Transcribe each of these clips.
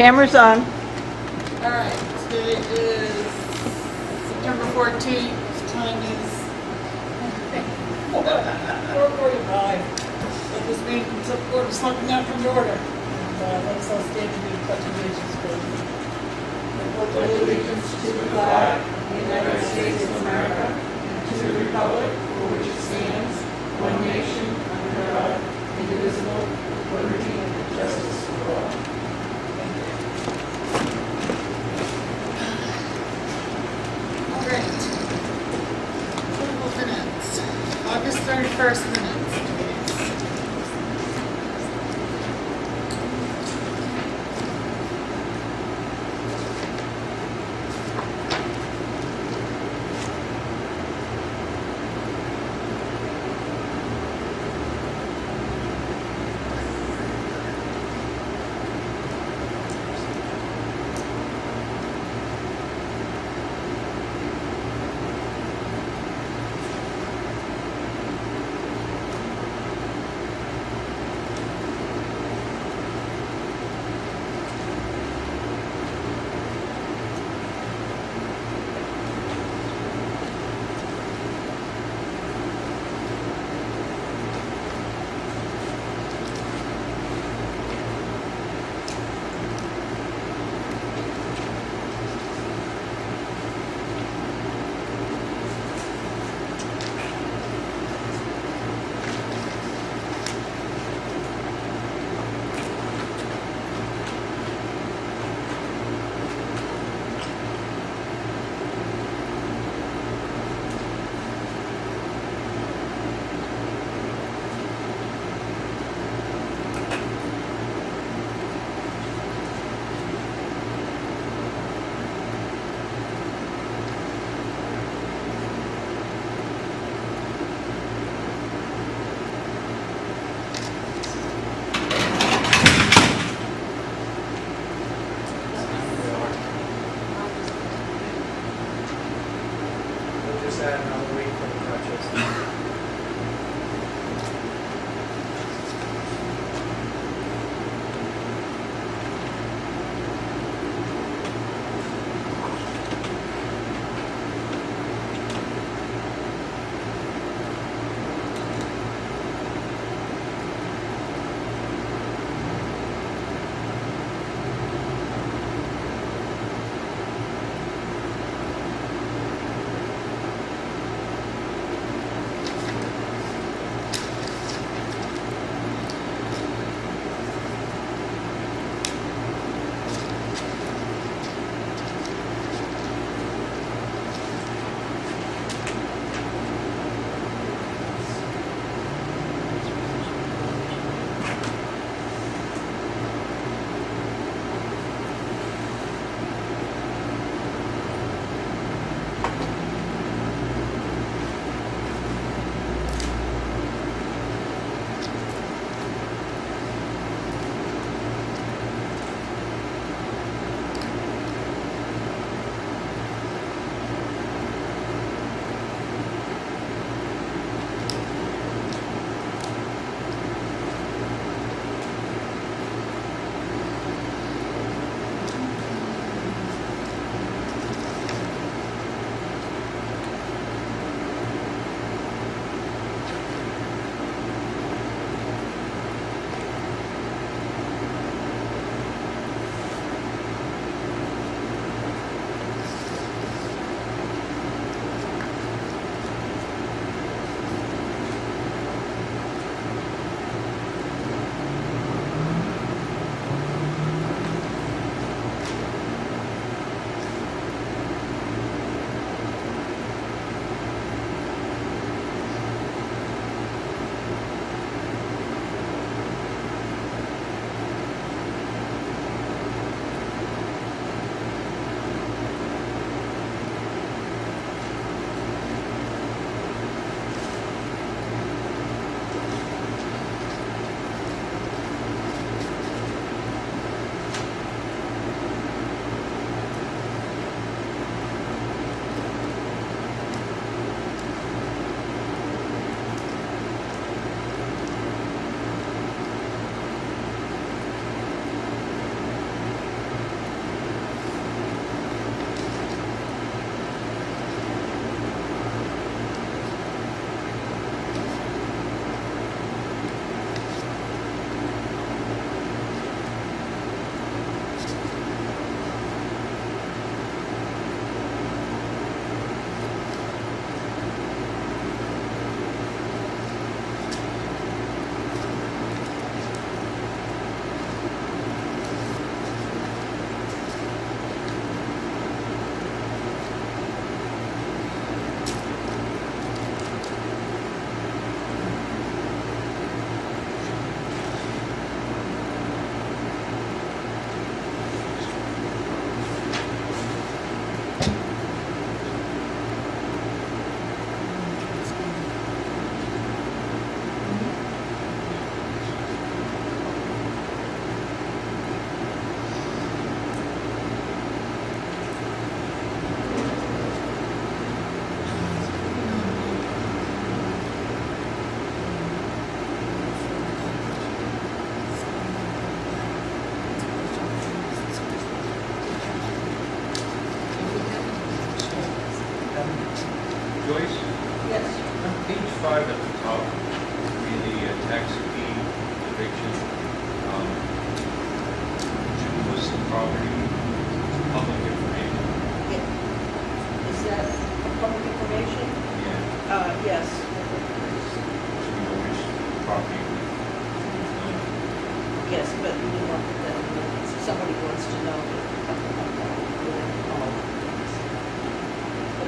Camera's on. All right, today is September 14th. Time is 4:45. So this meeting took Board of Selectmen now from order. And let us all stand to do the pledge of allegiance, please. I pledge allegiance to the flag of the United States of America and to the republic for which it stands, one nation, under God, indivisible, with liberty and justice for all. All right. Approval minutes. August 31st minutes, please. Add another week for the purchase.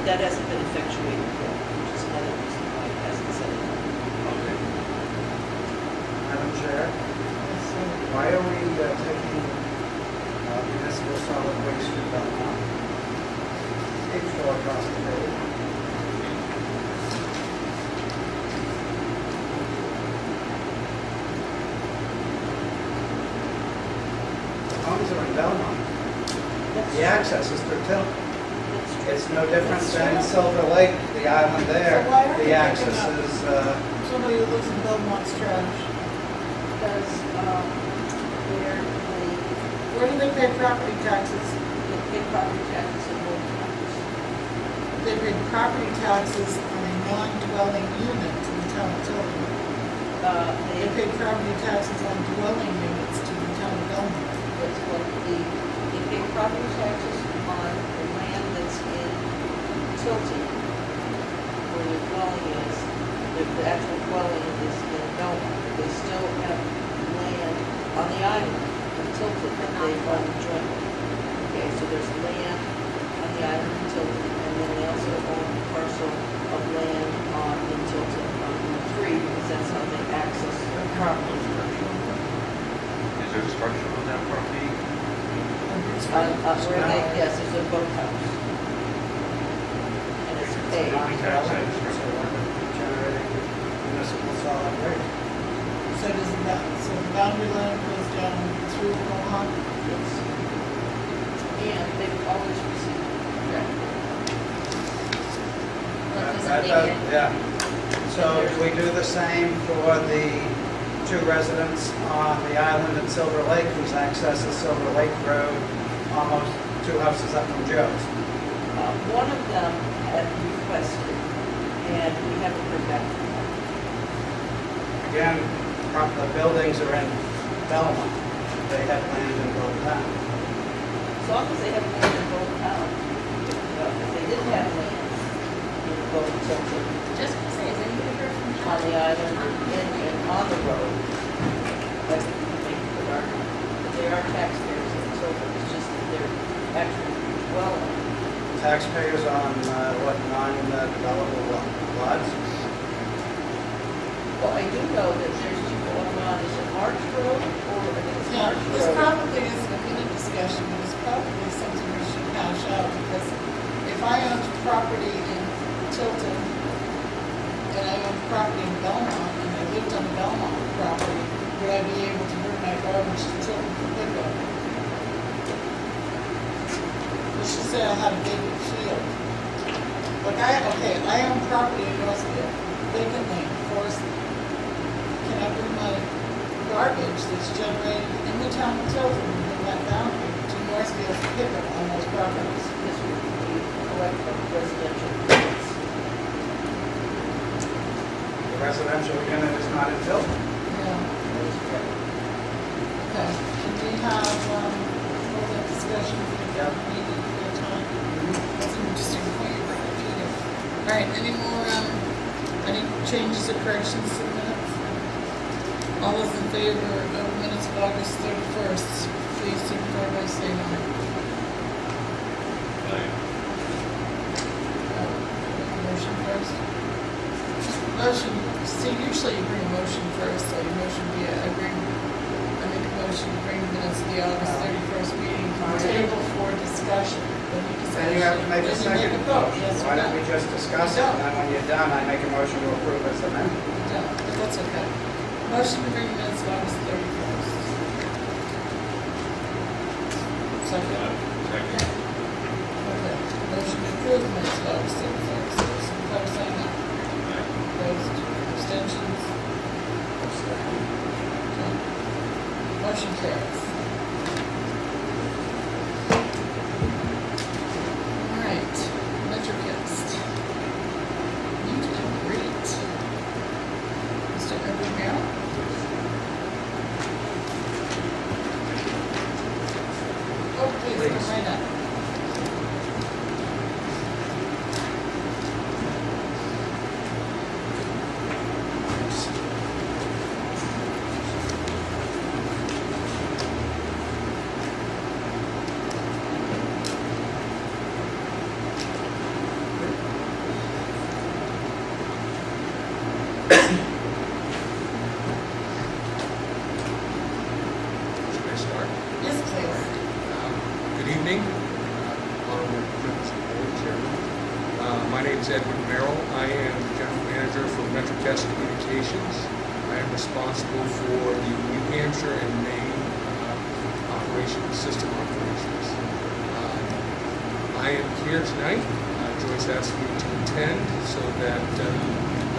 that hasn't been effectuated yet, which is another reason why it hasn't said it. Okay. Madam Chair, why are we taking municipal solid waste to Belmont? It's for across the road. The homes are in Belmont. The access is through Tilton. It's no different than Silver Lake, the island there. So why aren't The they access picking up? is, Somebody who lives in Belmont's trash. Because, they're, Where do they pay property taxes? they pay property taxes in both towns. They pay property taxes on a non-dwelling unit to the town of Tilton. They They pay property taxes on dwelling units to the town of Belmont. That's what they pay property taxes on the land that's in Tilton, where the dwelling is, the actual dwelling is in Belmont. They still have land on the island in Tilton that they own jointly. Okay, so there's land on the island in Tilton, and then they also own a parcel of land in Tilton on Route 3, because that's how they access their property. Is there a structure on that property? Where they, yes, there's a boathouse. And it's paid. generating municipal solid waste. So does the boundary line goes down through Belmont? Yes. And they've always received rent. Yeah. So do we do the same for the two residents on the island in Silver Lake whose access is Silver Lake Road, almost 2 houses up from Joe's? One of them had requested, and we haven't heard back from them. Again, the buildings are in Belmont. They have land in both towns. As long as they have land in both towns. If they didn't have land in both Tilton, Just to say, is anybody here from on Charlotte? the island and on the road, that would make it good argument. But they are taxpayers in Tilton, it's just that they're actually dwelling. Taxpayers on what non-developable lots? Well, I do know that there's people on, is it March Road, or I think it's Yeah, March this Road? probably isn't in a discussion, but it's probably something we should hash out, because if I owned property in Tilton, and I owned property in Belmont, and I lived on the Belmont property, would I be able to bring my garbage to Tilton for pickup? Let's just say I had a big field. Like I own property in Northfield, vacant land, forest land. Can I bring my garbage that's generated in the town of Tilton, within that boundary, to Northfield for pickup on those properties? This would be collect from residential units. The residential unit is not in Tilton. Yeah. That is correct. Okay, can we have, hold that discussion for the Yep. meeting at a time? That's an interesting point you brought up, Peter. All right, any more, any changes or corrections to the minutes? All those in favor of minutes of August 31st, please signify by saying aye. Motion first. Motion, see, usually you bring a motion first, so your motion be, I make a motion to bring the minutes of the August 31st meeting to the table for discussion. Then you have to make a Then you second. vote, yes or Why don't no. we just discuss it, and then when you're done, I make a motion to approve as amended. No, but that's okay. Motion to bring the minutes of August 31st. Second. Second. Okay, motion to approve the minutes of August 31st. Some folks sign up. Opposed, abstentions. Okay. Motion carries. All right, MetroCast. You did great. Mr. Edward Merrill? Oh, please. evening, Honorable members of the board, Chairman. My name is Edward Merrill. I am the General Manager for MetroCast Communications. I am responsible for the New Hampshire and Maine system operations. I am here tonight. Joyce asked me to attend so that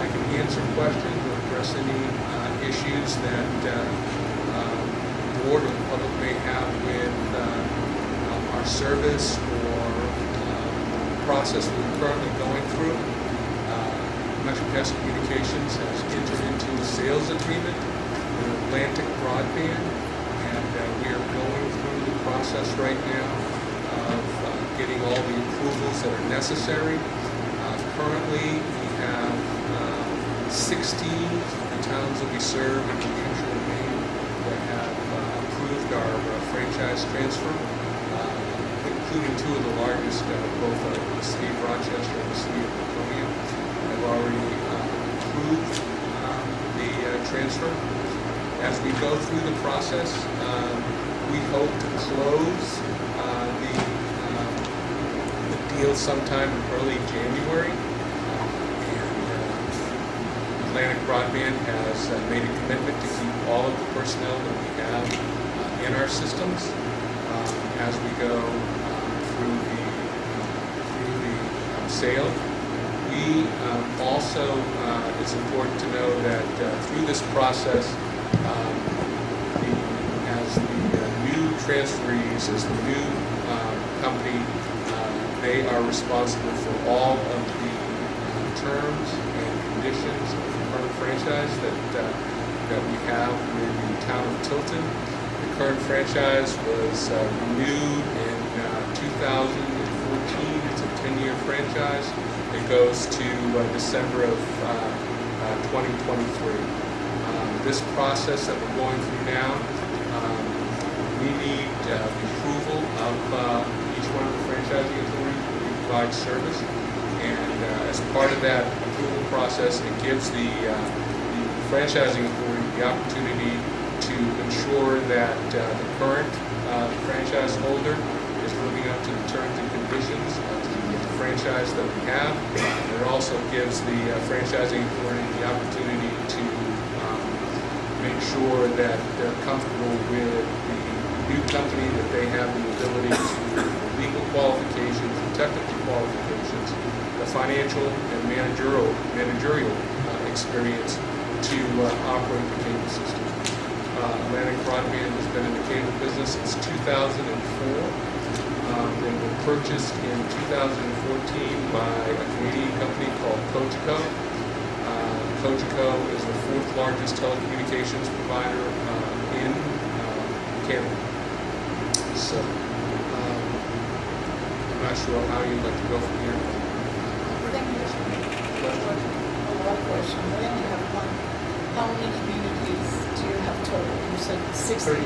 I can answer questions or address any issues that the board or the public may have with our service or process that we're currently going through. MetroCast Communications has entered into a sales agreement with Atlantic Broadband, and we are going through the process right now of getting all the approvals that are necessary. Currently, we have 60 the towns that we serve in New Hampshire and Maine that have approved our franchise transfer, including two of the largest, both the city of Rochester and the city of Laconia, have already approved the transfer. As we go through the process, we hope to close the deal sometime in early January. Atlantic Broadband has made a commitment to keep all of the personnel that we have in our systems as we go through the sale. We also, it's important to know that through this process, as the new transferees, as the new company, they are responsible for all of the terms and conditions of the current franchise that we have with the town of Tilton. The current franchise was renewed in 2014. It's a 10-year franchise. It goes to December of 2023. This process that we're going through now, we need the approval of each one of the franchising authorities where we provide service. And as part of that approval process, it gives the franchising authority the opportunity to ensure that the current franchise holder is living up to the terms and conditions of the franchise that we have. And it also gives the franchising authority the opportunity to make sure that they're comfortable with the new company, that they have the ability to legal qualifications, the technical qualifications, the financial and managerial experience to operate the cable system. Atlantic Broadband has been in the cable business since 2004. They were purchased in 2014 by a Canadian company called Cogeco. Cogeco is the fourth largest telecommunications provider in Canada. So I'm not sure how you'd like to go from here. Thank you. A lot of questions. I only have one. How many communities do you have total? You said 60? 33.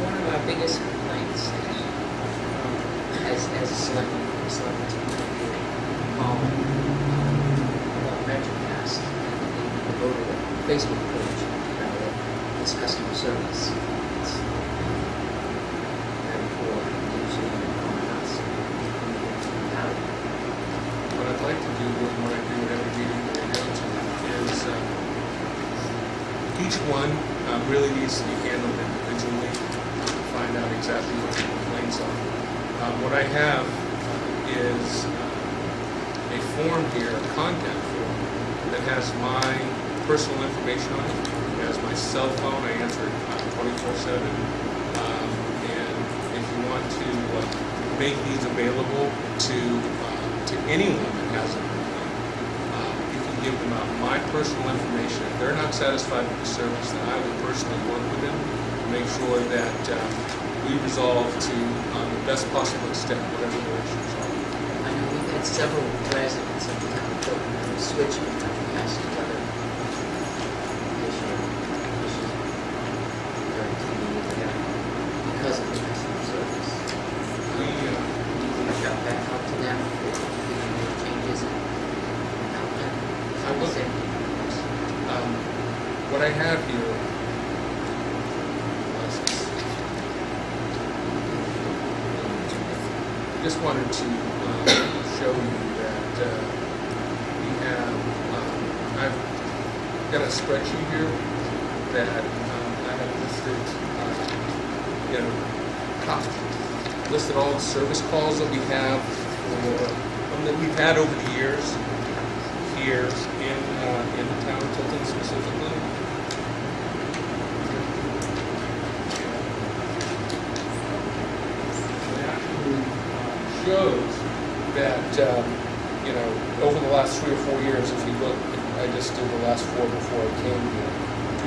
One of our biggest complaints as a selectman about MetroCast, they go to the Facebook page about it. It's customer service. It's very poor, usually on us. What I'd like to do when I do at every meeting that I go to is each one really needs to be handled individually to find out exactly what the complaints are. What I have is a form here, a contact form, that has my personal information on it. It has my cell phone. I answer it 24/7. And if you want to make these available to anyone that has a complaint, you can give them out my personal information. If they're not satisfied with the service, then I will personally work with them to make sure that we resolve to the best possible extent whatever their issues are. I know we've had several residents of the town of Tilton who have switched from MetroCast to other issues very convenient there because of the customer service. We back out to them if we can make changes and help them. I will. What I have here, I just wanted to show you that we have, I've got a spreadsheet here that I have listed all the service calls that we have, that we've had over the years here in the town of Tilton specifically. It actually shows that, over the last 3 or 4 years, if you look, I just did the last 4 before I came here,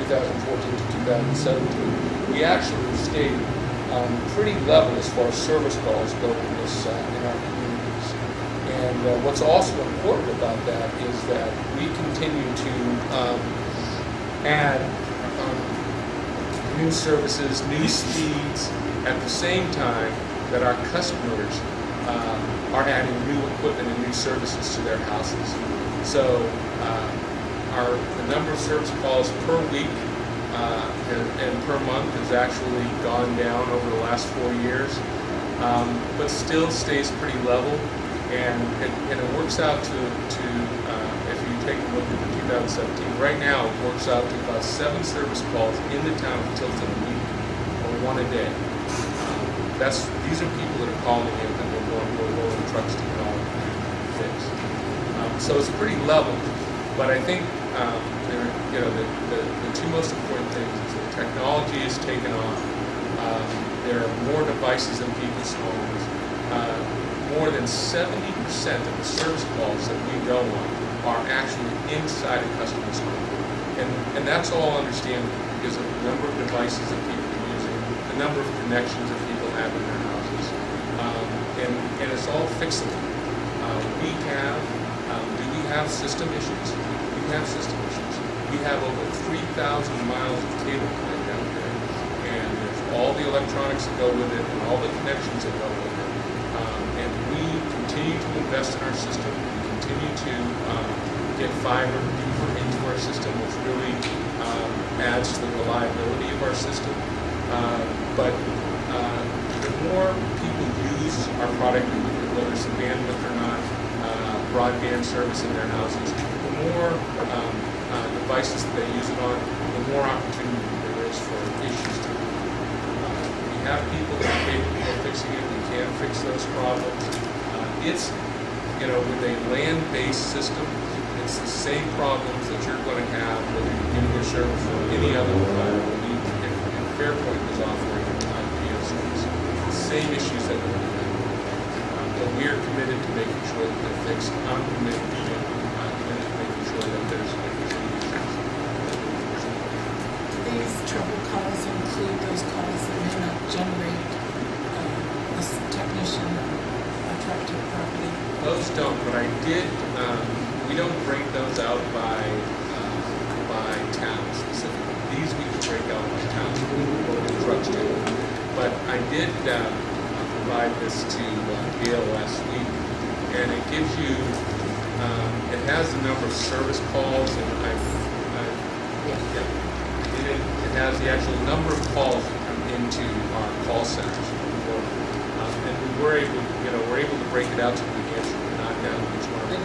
2014 to 2017, we actually stayed pretty level as far as service calls go in our communities. And what's also important about that is that we continue to add new services, new speeds, at the same time that our customers are adding new equipment and new services to their houses. So the number of service calls per week and per month has actually gone down over the last 4 years, but still stays pretty level, and it works out to if you take a look at the 2017, right now it works out to about 7 service calls in the town of Tilton a week, or 1 a day. These are people that are calling in and we're rolling trucks to get all fixed. So it's pretty level, but I think the 2 most important things is that technology is taken off. There are more devices in people's homes. More than 70% of the service calls that we go on are actually inside a customer's home. And that's all understandable because of the number of devices that people are using, the number of connections that people have in their houses. And it's all fixable. Do we have system issues? We have system issues. We have over 3,000 miles of cable played out there, and there's all the electronics that go with it and all the connections that go with it. And we continue to invest in our system. We continue to get fiber deeper into our system, which really adds to the reliability of our system. But the more people use our product, whether it's a bandwidth or not, broadband service in their houses, the more devices that they use it on, the more opportunity there is for issues to we have people that are capable of fixing it. We can fix those problems. With a land-based system, it's the same problems that you're going to have whether you're getting your service from any other provider. If Fairpoint was offering video service, the same issues that we're going to have. But we are committed to making sure that they're fixed. I'm committed to making sure that there's These trouble calls include those calls that may not generate a technician or a truck to the property. Those don't, but I did, we don't break those out by town specifically. These we can break out by town, so we can go to the trucks too. But I did provide this to Gail last week, and it gives you, it has the number of service calls, and it has the actual number of calls that come into our call centers. And we're able to break it out to New Hampshire, but not down to each one of them.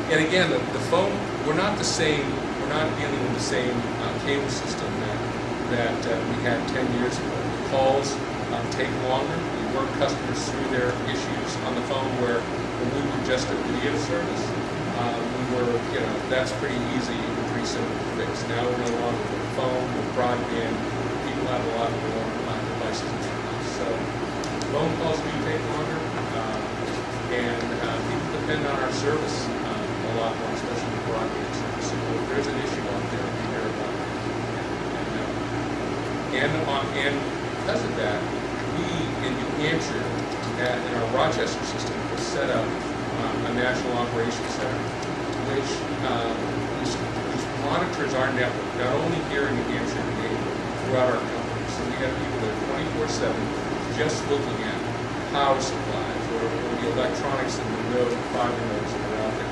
And again, the phone, we're not dealing with the same cable system that we had 10 years ago. The calls take longer. We work customers through their issues on the phone, where when we were just a video service, that's pretty easy and pretty simple to fix. Now we're no longer with the phone, with broadband. People have a lot more devices in their house. So phone calls do take longer, and people depend on our service a lot more, especially the broadband service. So if there's an issue out there, we hear about it. And because of that, we in New Hampshire, in our Rochester system, have set up a national operations center, which monitors our network, not only here in New Hampshire, but throughout our company. So we have people that are 24/7 just looking at power supplies or the electronics and the fiber nodes that are out there.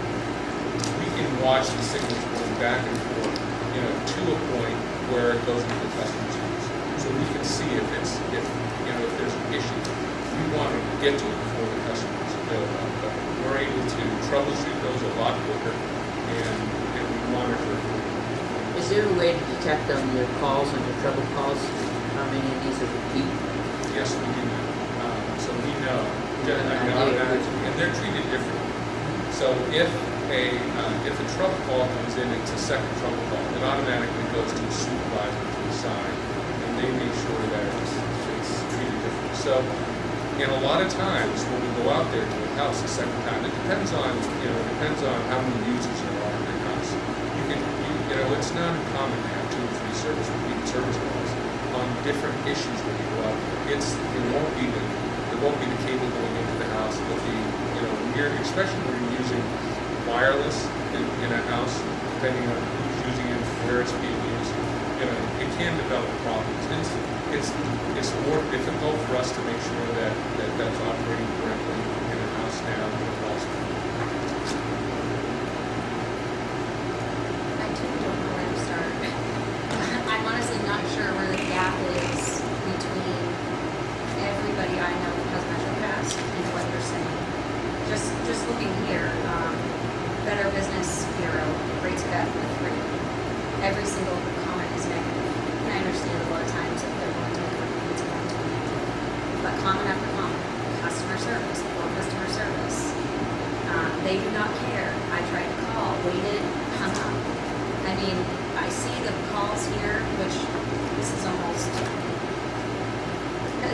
We can watch the signals going back and forth, to a point where it goes into the customer's house. So we can see if there's an issue. We want to get to it before the customers know about it. But we're able to troubleshoot those a lot quicker and we monitor. Is there a way to detect on your calls, on your trouble calls, how many of these are repeat? Yes, we do know. So we know, and they're treated differently. So if a trouble call comes in, it's a second trouble call, it automatically goes to a supervisor to the side, and they make sure that it's treated differently. So, a lot of times when we go out there to a house a second time, it depends on how many users there are in the house. It's not uncommon to have 2 or 3 repeat service calls on different issues when you go out there. There won't be the cable going into the house. It'll be, especially when you're using wireless in a house, depending on who's using it, where it's being used, it can develop problems. It's more difficult for us to make sure that that's operating correctly in a house now than it was. I too don't know where to start. I'm honestly not sure where the gap is between everybody I know that has MetroCast and what you're saying. Just looking here, Better Business Bureau rates bet with 3. Every single comment is negative. And I understand a lot of times if they're going to make it's going to be negative. But comment after comment, customer service, poor customer service. They do not care. I tried to call, waited, hung up. I mean, I see the calls here, which this is almost,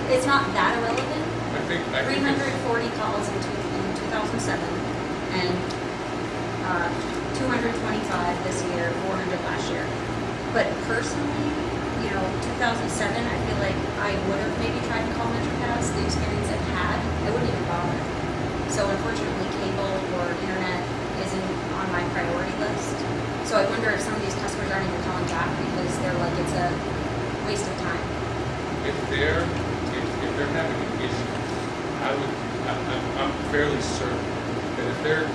it's not that irrelevant. I think 340 calls in 2007 and 225 this year, 400 last year. But personally, 2007, I feel like I would have maybe tried to call MetroCast. The experience I've had, I wouldn't even bother. So unfortunately, cable or internet isn't on my priority list. So I wonder if some of these customers aren't even calling back because they're like, it's a waste of time. If they're having an issue, I'm fairly certain that if their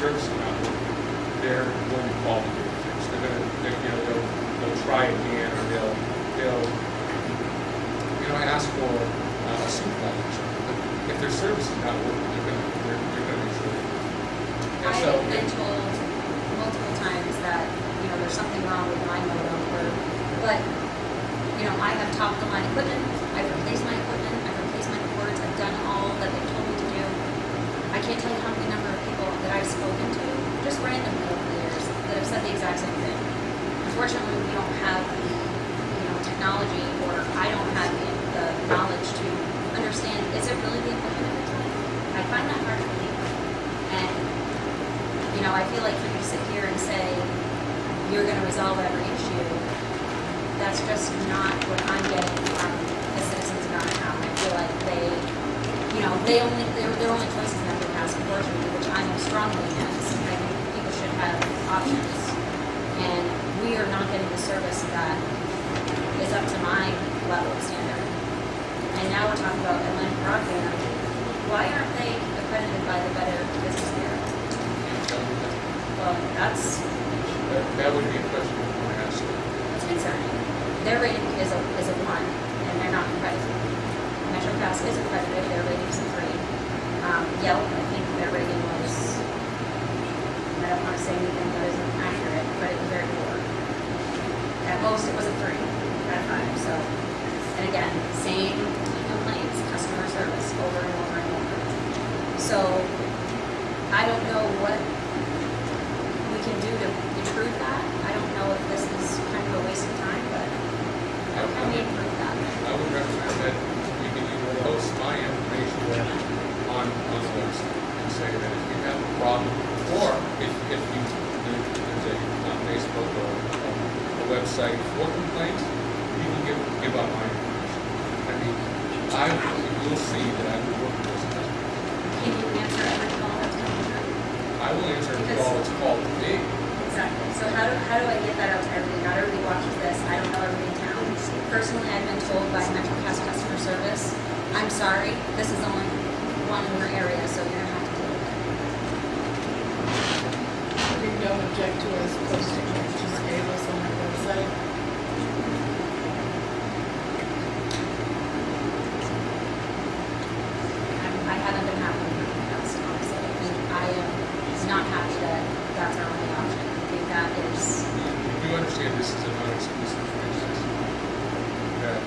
service is not working, they're going to call the fix. They'll try again, or they'll ask for a supervisor. But if their service is not working, they're going to make sure. I have been told multiple times that there's something wrong with my modem, but I have top-of-the-line equipment. I've replaced my equipment. I've replaced my cords. I've done all that they've told me to do. I can't tell you how many number of people that I've spoken to, just randomly over the years, that have said the exact same thing. Unfortunately, we don't have the technology, or I don't have the knowledge to understand, is it really the equipment at the time? I find that hard to believe. And, I feel like for you to sit here and say, you're going to resolve every issue, that's just not what I'm getting from the citizens of our town. I feel like their only choice is MetroCast, unfortunately, which I'm strongly against. I think people should have options. And we are not getting the service that is up to my level of standard. And now we're talking about Atlantic Broadband. Why aren't they accredited by the Better Business Bureau? Well, that would be a question I want to ask. It's concerning. Their rating is a 1, and they're not accredited. MetroCast is accredited. Their rating is a 3. Yelp, I think their rating was, I don't want to say anything that isn't accurate, but it was very poor. At most, it was a 3 out of 5. So, and again, same complaints, customer service over and over and over. So, I don't know what we can do to improve that. I don't know if this is kind of a waste of time, but how can we improve that? I would recommend that you can either post my information on the website and say that if you have a problem, or if there's on Facebook or a website for complaints, you can give out my information. I mean, you'll see that I will work with those customers. Can you answer every call that's coming through? I will answer every call that's called to me. Exactly. So how do I get that out to everybody? Not everybody watches this. I don't know everybody in town. Personally, I've been told by MetroCast customer service I'm sorry, this is only one in your area, so you're gonna have to deal with it. You don't object to us posting what you just gave us on our website? I haven't been happy with the past, honestly, and I am not happy that that's our only option. I think that is, You do understand this is a non-exclusive franchise. That,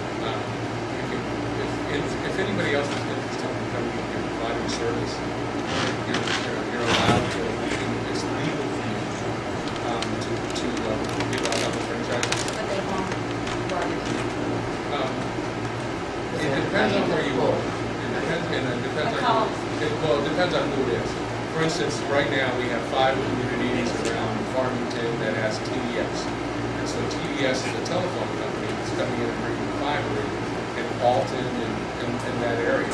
you can, if anybody else is interested in coming in and providing service, you're allowed to, it's legal for you, to give out other franchises. but they won't barbecue. It depends on where you are. It depends on, well, it depends on who it is. For instance, right now, we have 5 communities around Farmington that has TDS. And so TDS is a telephone company that's coming in and bringing fiber in Alton and that area.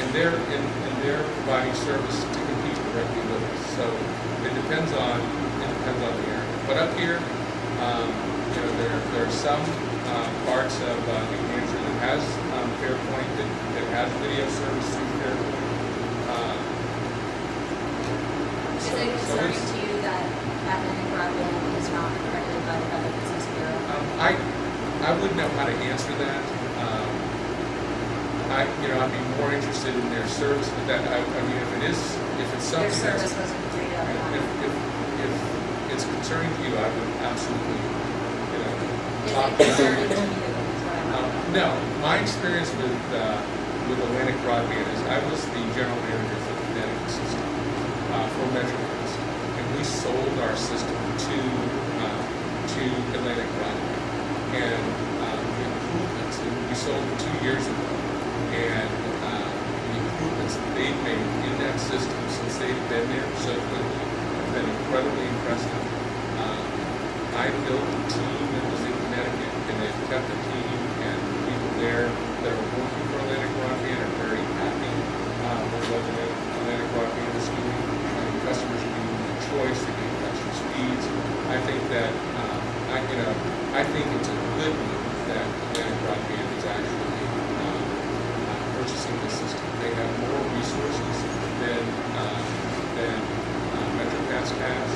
And they're providing service to compete directly with us. So it depends on the area. But up here, there are some parts of New Hampshire that has Fairpoint, that has video service through Fairpoint. Is it concerning to you that Atlantic Broadband is not accredited by the Better Business Bureau? I wouldn't know how to answer that. I'd be more interested in their service, but that, if it's something Their that's, service wasn't treated out of if it's concerning to you, I would absolutely, Is talk it to concerning to you. you? Is what I want to know. No, my experience with Atlantic Broadband is I was the general manager for the Connecticut system for MetroCast, and we sold our system to Atlantic Broadband, and the improvements, and we sold it 2 years ago, and the improvements that they've made in that system since they've been there so quickly have been incredibly impressive. I built a team that was in Connecticut, and they've kept the team, and the people there that are working for Atlantic Broadband are very happy with what Atlantic Broadband is doing. Customers are getting the choice, they're getting extra speeds. I think that, I think it's a good move that Atlantic Broadband is actually purchasing this system. They have more resources than MetroCast has.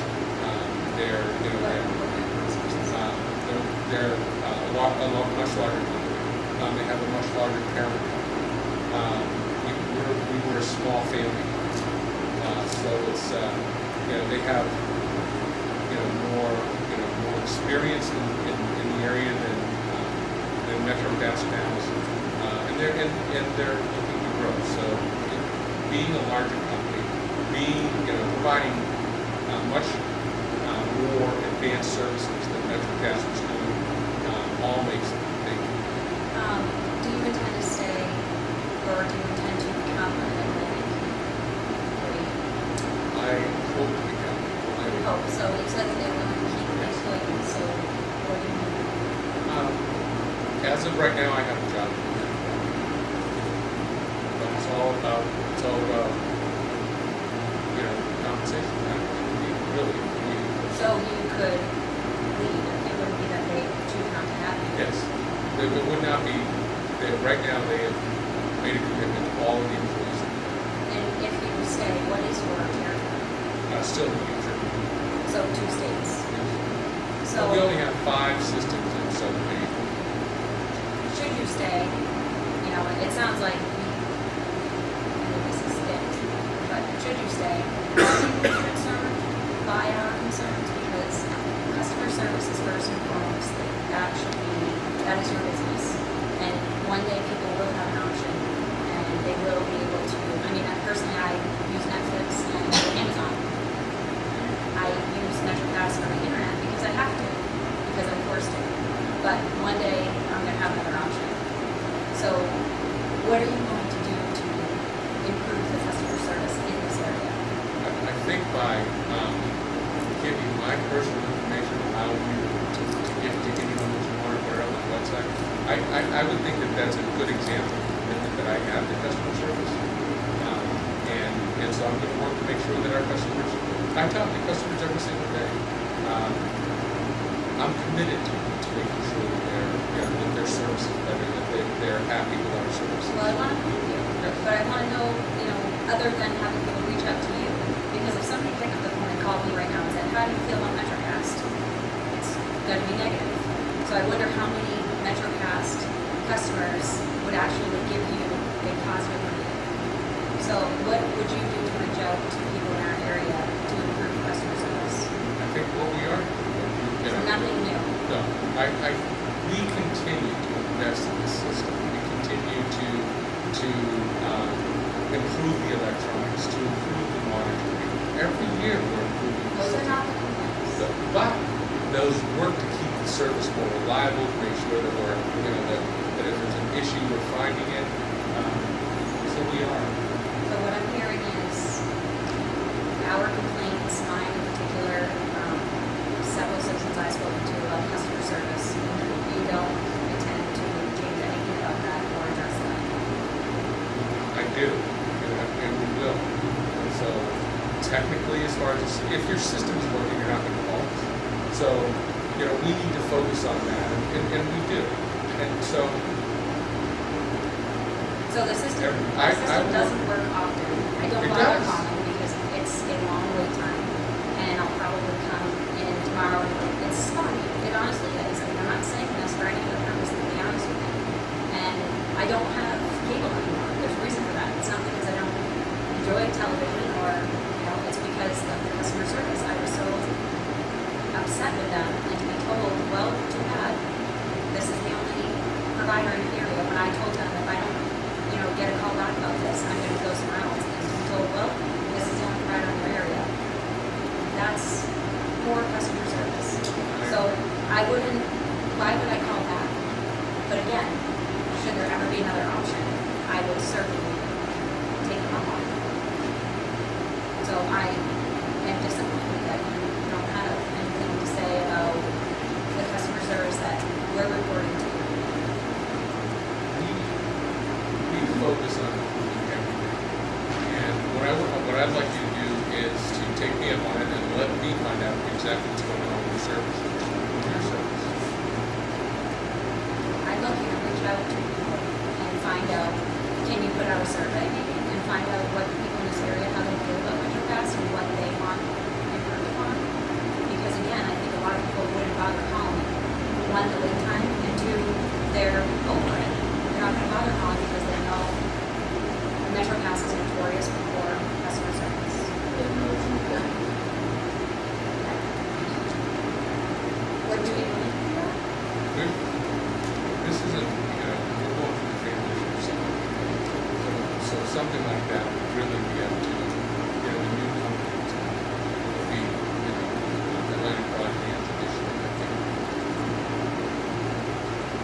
They're much larger company. They have a much larger parent. We were a small family, so it's they have more experience in the area than MetroCast has, and they're looking to grow. So being a larger company, providing much more advanced services than MetroCast is doing, all makes it big. Do you intend to stay, or do you intend to become an Atlantic employee? I hope to become. I hope so. You said that they want to keep employees, so what do you mean? As of right now, I have a job. But it's all about compensation. Really. So you could leave, it wouldn't be that they choose not to have you? Yes. It would not be, right now they have made a commitment to all of the employees. And if you stay, what is your territory? Still New Hampshire. So 2 states. So We only have 5 systems in Southern Maine. should you stay, it sounds like, I know this is it, but should you stay, are you concerned by our concerns? Because customer service is first and foremost. That is your business. And one day people will have an option and they will be able to, personally, I use Netflix and Amazon. I use MetroCast for the internet because I have to, because I'm forced to. But one day I'm going to have another option. So what are you going to do to improve the customer service in this area? I think by giving my personal information, allow you to give to anyone that you want to put it on the website, I would think that that's a good example of commitment that I have to customer service. And so I'm going to work to make sure that our customers, I talk to customers every single day. I'm committed to making sure that that their service is better, that they're happy with our services. Well, I want to thank you, but I want to know, other than having people reach out to you, because if somebody picked up the phone and called me right now and said, how do you feel about MetroCast? It's going to be negative. So I wonder how many MetroCast customers would actually give you a positive review. So what would you do to reach out to people in our area to improve customer service? I think what we are, So nothing new. No, we continue to invest in the system. We continue to improve the electronics, to improve the monitoring. Every year we're improving the Those are system. not the complaints. But those work to keep the service more reliable, to make sure that that if there's an issue, we're finding it. So we are. So what I'm hearing is our complaints, mine in particular, several citizens I've spoken to about customer service. You don't intend to change anything about that or address that. I do, and we will. And so technically, as far as if your system is working, you're not going to call us. So, we need to focus on that, and we do. And so, So the system, I doesn't work often. I don't It bother does. calling because it's a long wait time. And I'll probably come in tomorrow and it's spotty. It honestly is. I mean, I'm not saying this for any other purpose, to be honest with you. And I don't have cable anymore. There's a reason for that. It's not because I don't enjoy television or, it's because of the customer service. I was so upset with them and to be told, well, too bad. This is the only provider in the area. When I told them if I don't, get a call back about this, I'm going to go somewhere else. And to be told, well, this is the only provider in your area. That's poor customer service. So why would I call back? But again, should there ever be another option, I would certainly take them up on it. So I am disappointed that you don't have anything to say about the customer service that we're reporting to. we focus on improving everything. And what I'd like you to do is to take me up on it and let me find out exactly what's going on with your service. I'd love you to reach out to people and find out, can you put out a survey maybe, and find out what the people in this area, how they feel about MetroCast and what they want improved upon? Because again, I think a lot of people wouldn't bother calling. One, the wait time, and two, they're over it. They're not gonna bother calling because they know MetroCast is notorious for poor customer service. What do we want? This isn't, we're going through the transition of something. So something like that would really be up to, the new company to be, Atlantic Broadband initially, I think.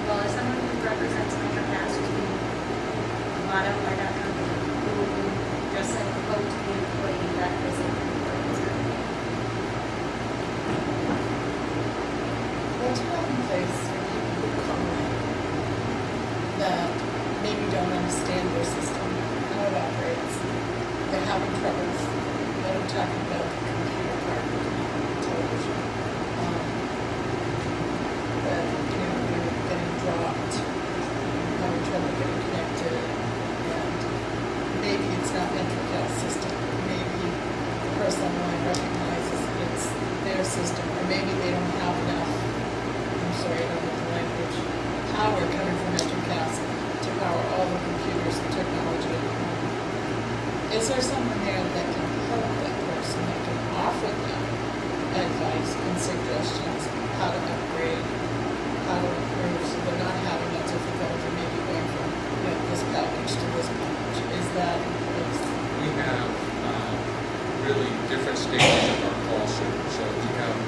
Well, as someone who represents MetroCast, who's being bought out by that company, who just said, quote to the employee that is an employee's company. What's not in place for people who come in that maybe don't understand their system, how it operates, they're having troubles, what I'm talking about, the computer part, the television, that, they're getting dropped, having trouble getting connected, and maybe it's not MetroCast system, maybe the person online recognizes it's their system, or maybe they don't have enough, I'm sorry, I don't know the language, power coming from MetroCast to power all the computers and technology at home. Is there someone there that can help that person, that can offer them advice and suggestions, how to upgrade, how to improve, so they're not having that difficulty, maybe going from this package to this package? Is that in place? We have really different stages of our call center. So we have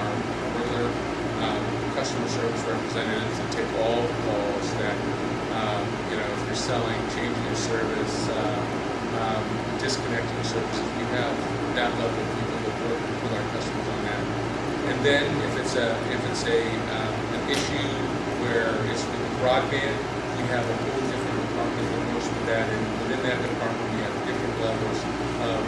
our regular customer service representatives that take all the calls that, if you're selling, changing your service, disconnecting services. We have that level of people that work with our customers on that. And then if it's an issue where it's with the broadband, we have a whole different department that works with that, and within that department we have different levels of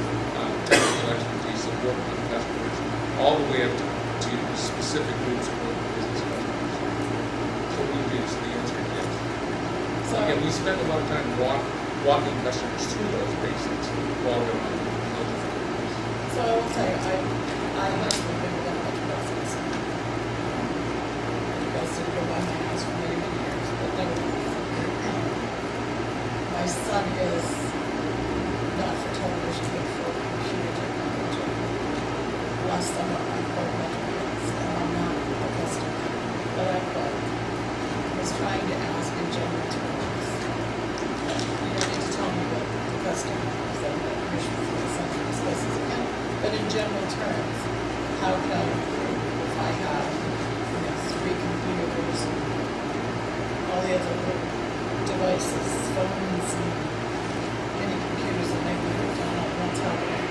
technical expertise that work with customers, all the way up to specific groups of local business customers. So we do. So the answer is yes. So, Again, we spend a lot of time walking customers through those basics while they're on the phone. so I will tell you, I haven't been that much process. You guys did go by my house for many, many years, but never. My son is not for television, but for computer technology. Last summer, I called Metropolitan, and I'm not a customer, but I called. Was trying to ask in general terms. You don't need to tell me what the customer is, that I have permission for the son to discuss his account. But in general terms, how can I improve if I have, 3 computers and all the other little devices, phones and many computers that make me live on one tablet.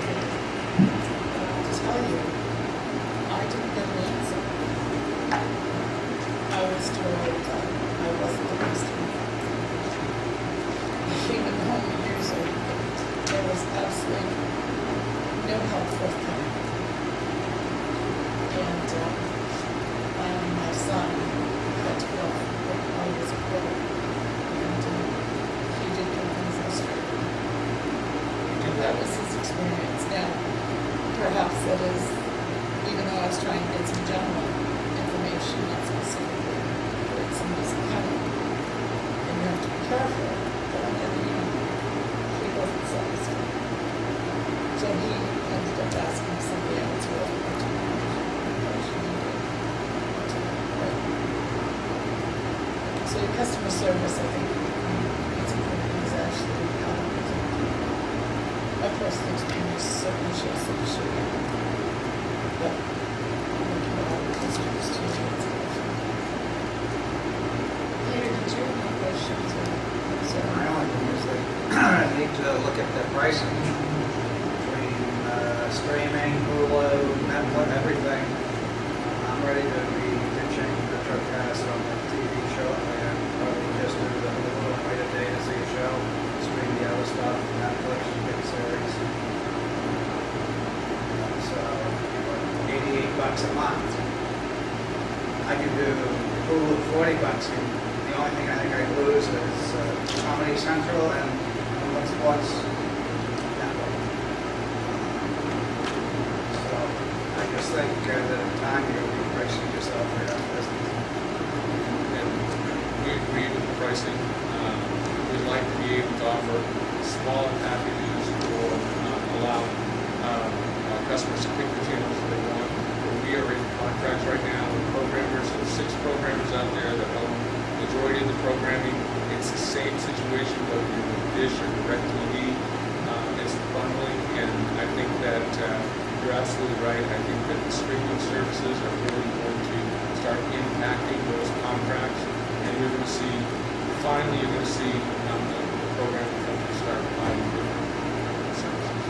But I'll tell you, I didn't get an answer. I was told that I wasn't the customer. Even home user, there was absolutely no help forthcoming. And finally my son had to go off and work while he was at work. And he did get things illustrated. And that was his experience. Now, perhaps it is, even though I was trying to get some general information, not specifically, but somebody's account, and you have to be careful, but on the other hand, he wasn't satisfied. So he ended up asking somebody else who had more information he did. So your customer service, I think, it's important, is actually my personal experience certainly shows that you should have. But I'm looking at all the customers too. Peter, did you have any questions or concerns? My only thing is that I need to look at the pricing between streaming, Hulu, Netflix, everything. I'm ready to be ditching the Tripcast on the TV shortly and probably just do the Hulu and wait a day to see a show, stream the other stuff, Netflix, big series. So, $88 a month. I can do Hulu $40. The only thing I think I lose is Comedy Central and what's network. So I just think that at the time you'll be pricing yourself for your business. And we agree with the pricing. We'd like to be able to offer smaller packages or allow our customers to pick the channels that they want. But we are in contracts right now with programmers. There's 6 programmers out there that own the majority of the programming. It's the same situation whether you're with Dish or DirecTV. It's bundling, and I think that you're absolutely right. I think that the streaming services are really going to start impacting those contracts, and you're going to see, finally, you're going to see the programming companies start buying different services.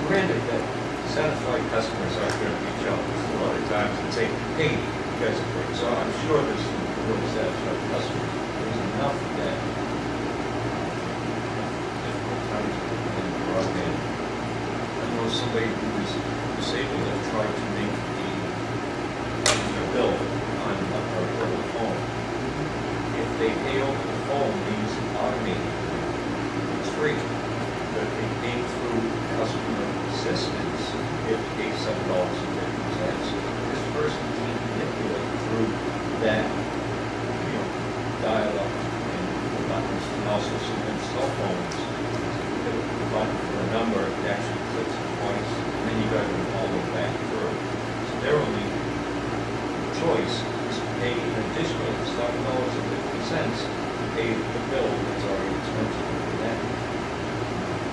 Granted that satisfied customers aren't going to reach out a lot of times and say, hey, you guys are great. So I'm sure there's some really satisfied customers. There's enough that difficult times in broadband. I know somebody who was disabled and tried to make the bill on a phone. If they pay over the phone, they use it automated. It's free. But if they pay through customer assistance, they have to pay $7.50. This person can't manipulate through also some cell phones, the button for a number, it actually clicks it twice, and then you got to go all the way back through. So their only choice is to pay an additional $7.50 to pay the bill that's already expensive for them.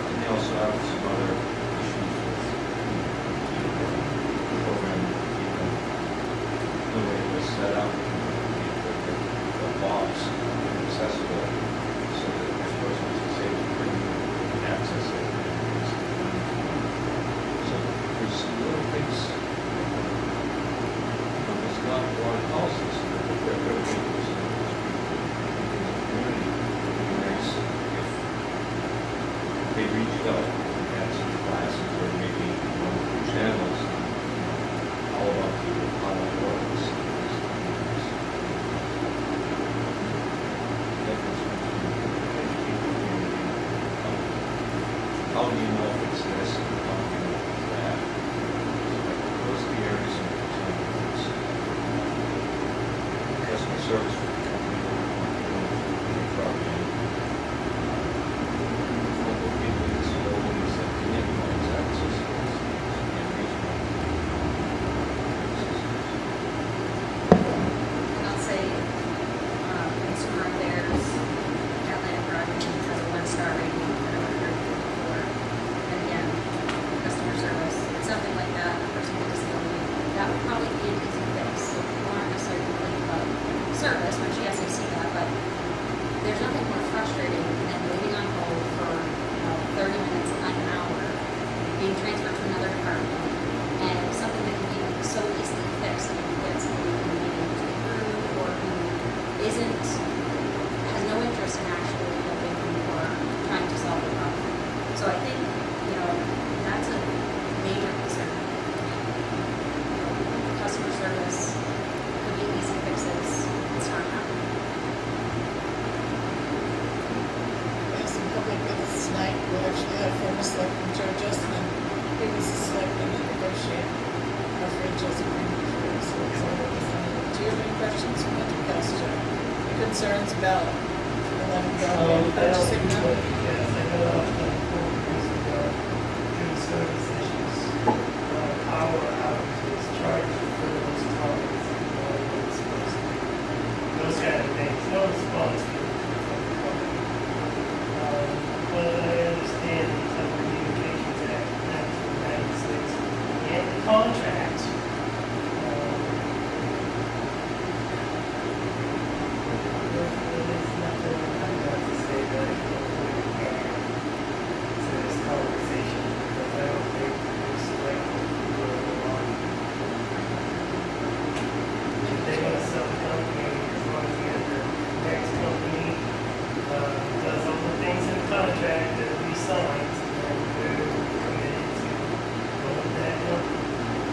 And they also have some other issues with the program, the way it was set up, the box accessible, so that this person is disabled couldn't access it. So there's some little things, there's not a lot of policies that they're going to be using in the community. It would be nice if they reached out and had some classes or maybe one or two channels all about how it works. How do you know if it's this and how do you know if it's that? Those are the areas of concern. Customer service for the company, property. Local people in this building that can't always access those and regional. And I'll say, consumer affairs, Atlanta Broadband has a 1-star rating that I've heard before. And again, customer service, it's something like that, a person with disability, that would probably be an easy fix. So people aren't necessarily complaining about service, which yes, I see that, but there's nothing more frustrating than waiting on hold for, 30 minutes, like an hour, being transferred to another department, and something that can be so easily fixed, and you get somebody who may be rude or who has no interest in actually helping or trying to solve the problem. So I think, that's a major concern. Customer service could be easy fixes. It's not happening. We have some public visits tonight. We'll actually have former Selectman Joe Justin, he was a selectman and negotiate our franchise agreement here. So it's all represented. Do you have any questions from the cast, Joe? Any concerns about 11 broadband purchasing now? Yes, I know due to service issues, power outages, charges for those towers, it's supposed to be, those kind of things, no response from the company. But I understand the Telecommunications Act 1996 and the contract. There's nothing I have to say that I don't really care to this conversation, because I don't think it's like going on. If they're gonna sell the company, as long as we get the next company, does all the things in the contract that we signed, and we're committed to go with that company.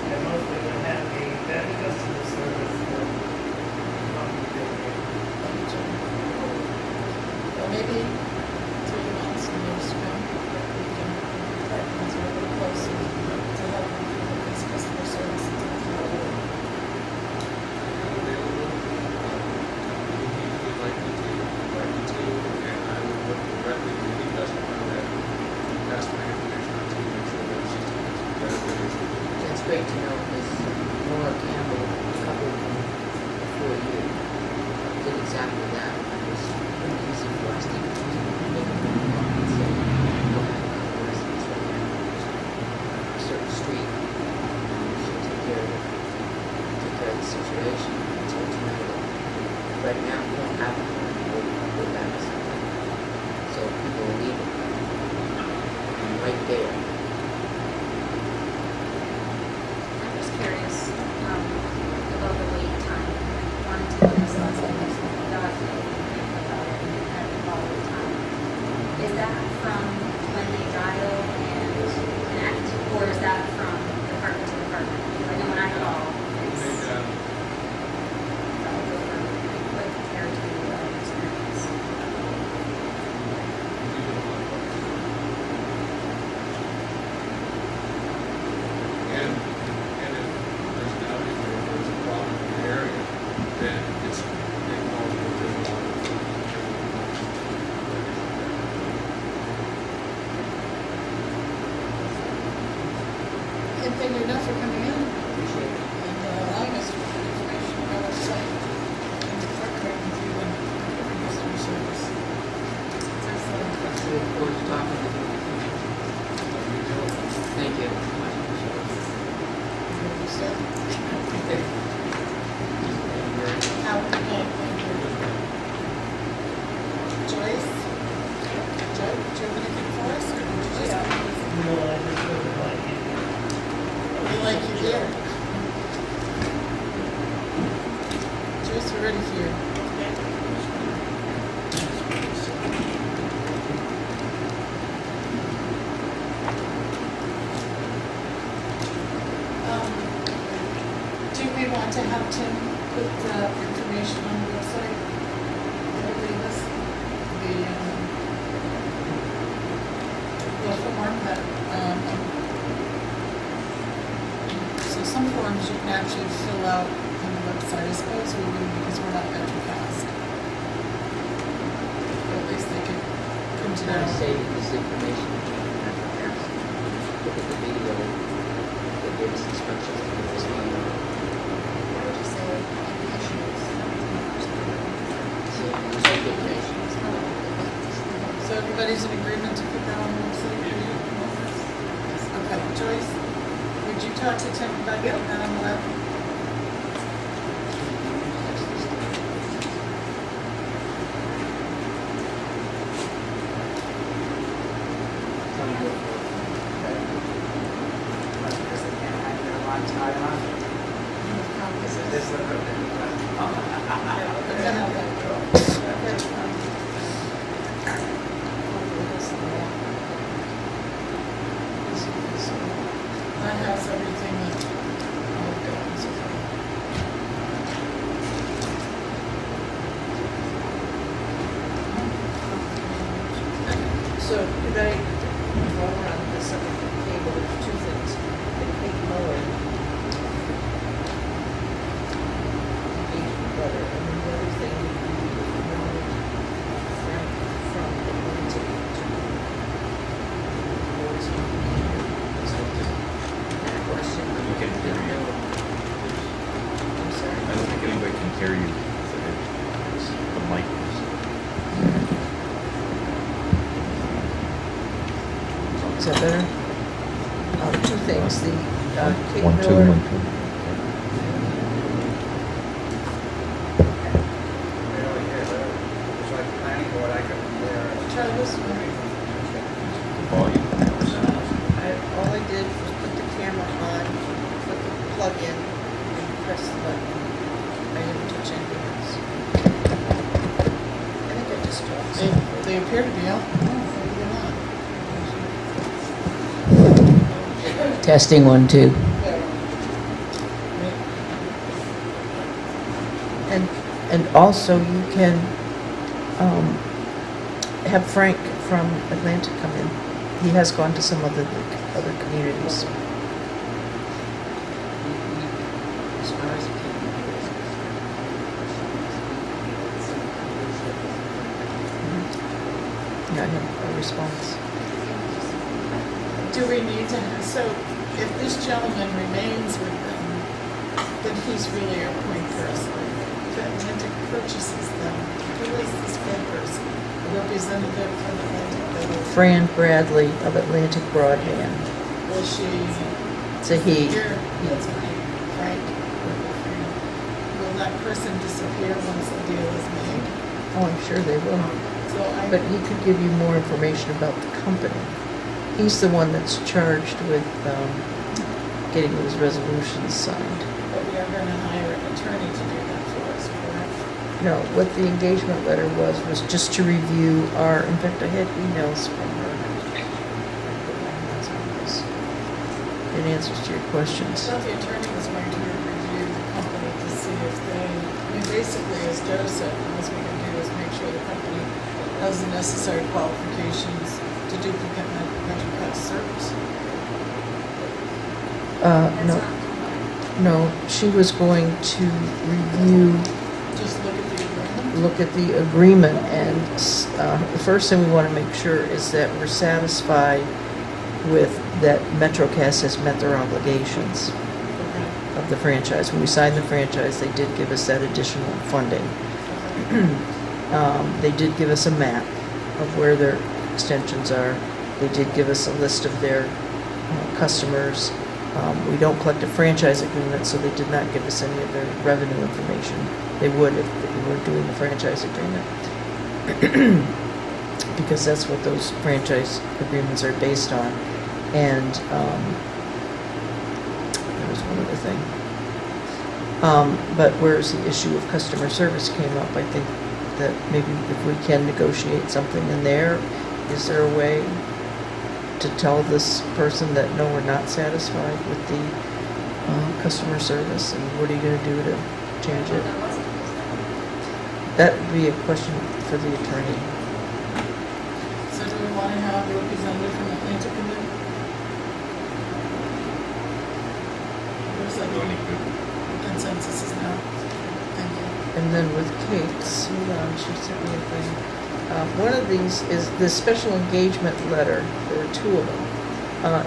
And hopefully we'll have a better customer service than the company that we have. Well, maybe 3 months and years to come, we can partner a little closer to help improve this customer service and to the whole. Available. We'd like to, and I would work directly with the customer that pass my information on to make sure that she's better than That's great to know, because Laura Campbell, a couple before you, did exactly that. It was pretty easy for us to make a phone call and say, go ahead, where's this right now? A certain street, she'll take care of the situation until tonight. Right now, we don't have a phone, we're back to something. So people are leaving. And right there. I'm just curious about the wait time. I wanted to know this last night. I got about it and had to follow the time. and thank you enough for coming in Appreciate it. and allowing us to get information about our site and partnering with you and giving us our service. It's excellent. We look forward to talking to you. Thank you. Much appreciated. Thank you. Have a good night. Thank you. Joyce? Joe, do you have anything for us, or did you just? No, I just really like it. We like you here. Joyce, we're ready for you. Do we want to have Tim put the information on the website? That he gave us? The form that, so some forms you can actually fill out on the website. I suppose we would because we're not veteran fast. But at least they could print it Can I out. say this information look at the video that gave us instructions to get this on. What would you say, any issues? So it's a good thing. So everybody's in agreement to put that on the website? Okay, Joyce, would you talk to Tim about getting that on the web? Because they can't hang their lines high enough. Is it this the? That has everything that I've got so far. So could I, while we're on the subject of cable, there's two things. The Kate Muller engagement letter, and then the other thing would be if you wanted Frank from Atlantic to board's company here. So that question, I You can hear didn't you. know. I'm sorry. I don't think anybody can hear you. The mic is. Is that better? Two things, the Kate Miller. We don't hear that. It's like planning board, I could hear. Try this one. Volume. All I did was put the camera on, put the plug in, and press the button. I didn't touch anything else. I think I just talked. They appear to be out. Maybe they're not. Testing 1, 2. And also you can have Frank from Atlantic come in. He has gone to some other communities. As far as it Yeah, I have a response. Do we need to, so if this gentleman remains with them, then he's really our point person. If Atlantic purchases them, who is this one person? A representative from Atlantic? Fran Bradley of Atlantic Broadband. Will she? It's a he. Here, that's Frank. Will that person disappear once the deal is made? Oh, I'm sure they will. So I. But he could give you more information about the company. He's the one that's charged with getting those resolutions signed. But we are gonna hire an attorney to do that for us, correct? No, what the engagement letter was just to review our, in fact, I had emails from her. In answers to your questions. So the attorney was going to review the company to see if they, I mean, basically, as Joe said, all we can do is make sure the company has the necessary qualifications to duplicate mental health service. That's No, not combined. no, she was going to review, Just look at the agreement. look at the agreement, and the first thing we want to make sure is that we're satisfied with that MetroCast has met their obligations of the franchise. When we signed the franchise, they did give us that additional funding. They did give us a map of where their extensions are. They did give us a list of their customers. We don't collect a franchise agreement, so they did not give us any of their revenue information. They would if they were doing the franchise agreement. Because that's what those franchise agreements are based on. And there was one other thing. But whereas the issue of customer service came up, I think that maybe if we can negotiate something in there, is there a way to tell this person that, no, we're not satisfied with the customer service, and what are you going to do to change it? That would be a question for the attorney. So do we want to have a representative from Atlantic in there? There's like No, any good. consensus is now. Thank you. And then with Kate's, hold on, she sent me a thing. One of these is the special engagement letter. There are two of them.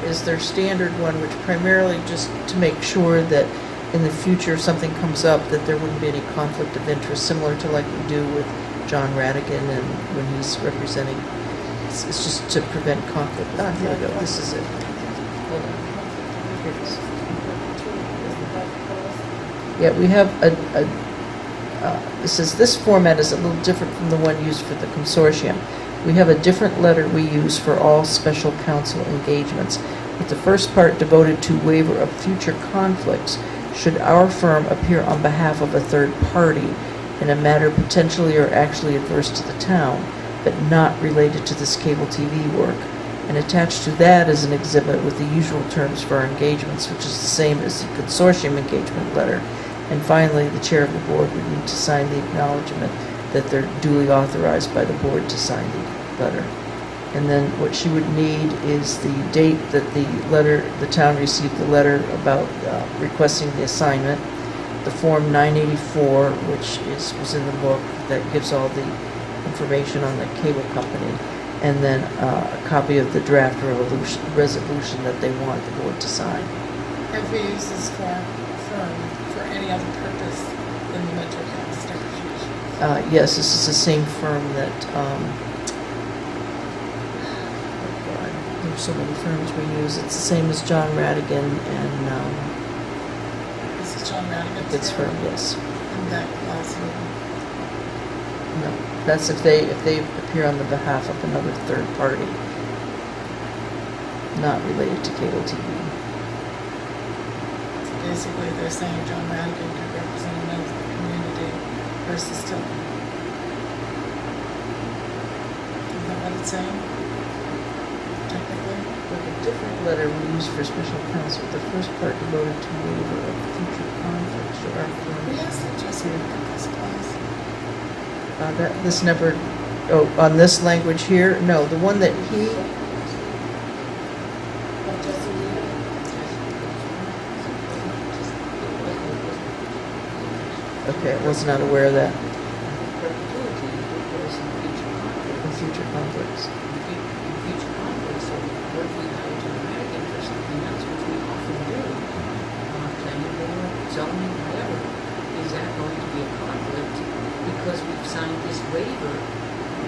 Is their standard one, which primarily just to make sure that in the future if something comes up, that there wouldn't be any conflict of interest, similar to like we do with John Radigan and when he's representing. It's just to prevent conflict. Ah, here we go. This is it. Hold on. Here it is. Yeah, we have it says this format is a little different from the one used for the consortium. We have a different letter we use for all special counsel engagements, with the first part devoted to waiver of future conflicts should our firm appear on behalf of a third party in a matter potentially or actually adverse to the town, but not related to this cable TV work. And attached to that is an exhibit with the usual terms for our engagements, which is the same as the consortium engagement letter. And finally, the chair of the board would need to sign the acknowledgement that they're duly authorized by the board to sign the letter. And then what she would need is the date that the town received the letter about requesting the assignment, the Form 984, which was in the book, that gives all the information on the cable company, and then a copy of the draft resolution that they want the board to sign. Have we used this firm for any other purpose than the MetroCast negotiations? Yes, this is the same firm that, there's so many firms we use. It's the same as John Radigan and, This is John Radigan's it's firm, yes. And that last one. No, that's if they appear on the behalf of another third party, not related to cable TV. So basically, they're saying John Radigan could represent a member of the community versus Tilton. Is that what it's saying? Technically? With a different letter we use for special counsel, the first part devoted to waiver of future conflicts should our We firm. asked that Jesse would get this class. This never, on this language here, no, the one that he, okay, I was not aware of that, Perpetuity because in future conflict. in future conflicts. In future conflicts, so what if we hire John Radigan for something else, which we often do, planning board, zoning, whatever, is that going to be a conflict because we've signed this waiver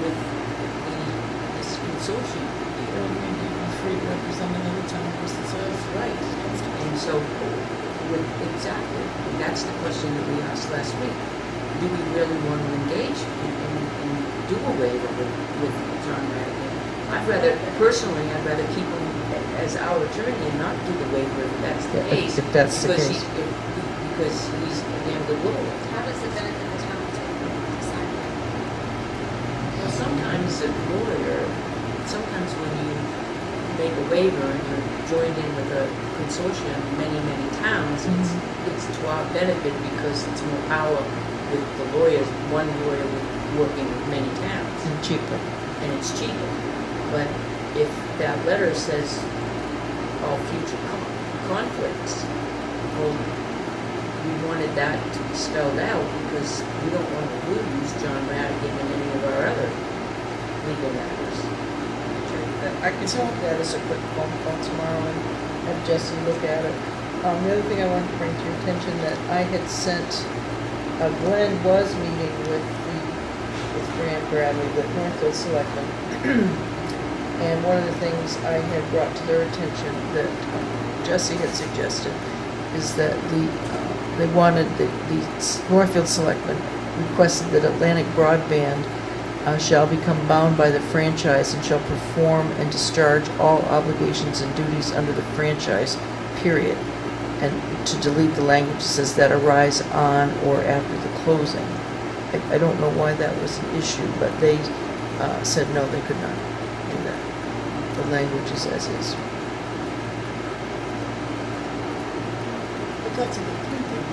with this consortium Or here? maybe be free to represent another town versus us. Right, and so, exactly, that's the question that we asked last week. Do we really want to engage and do a waiver with John Radigan? Personally, I'd rather keep him as our attorney and not do the waiver if that's the Yeah, case. if that's the because case. Because he's a damn good lawyer. How does it benefit the town to sign that? Well, sometimes a lawyer, sometimes when you make a waiver and you're joined in with a consortium of many, many towns, it's to our benefit because it's more power with the lawyers, one lawyer working with many towns, And cheaper. and it's cheaper. But if that letter says all future conflicts, well, we wanted that to be spelled out because we don't want to lose John Radigan and any of our other legal matters. I can tell that as a quick phone call tomorrow and have Jesse look at it. The other thing I wanted to bring to your attention that I had sent, Glenn was meeting with Fran Bradley, the Northfield Selectmen. And one of the things I had brought to their attention that Jesse had suggested is that they wanted, the Northfield Selectmen requested that Atlantic Broadband shall become bound by the franchise and shall perform and discharge all obligations and duties under the franchise, period. And to delete the language that says that arise on or after the closing. I don't know why that was an issue, but they said no, they could not do that. The language is as is. But that's a good thinking.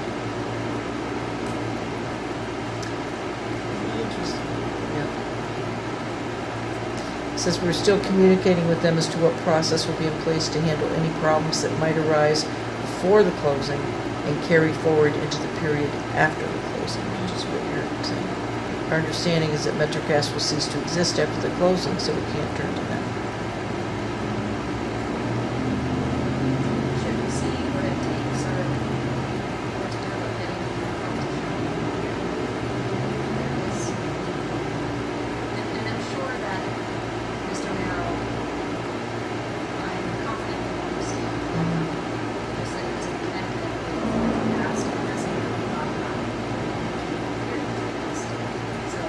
Really interesting. It says we're still communicating with them as to what process will be in place to handle any problems that might arise before the closing and carry forward into the period after the closing, which is what you're saying. Our understanding is that MetroCast will cease to exist after the closing, so we can't turn to them. Should we see what it takes or what to do about getting and I'm sure that Mr. Merrill, I'm confident he will understand. Because it was connected in the past and that's something we talked about. So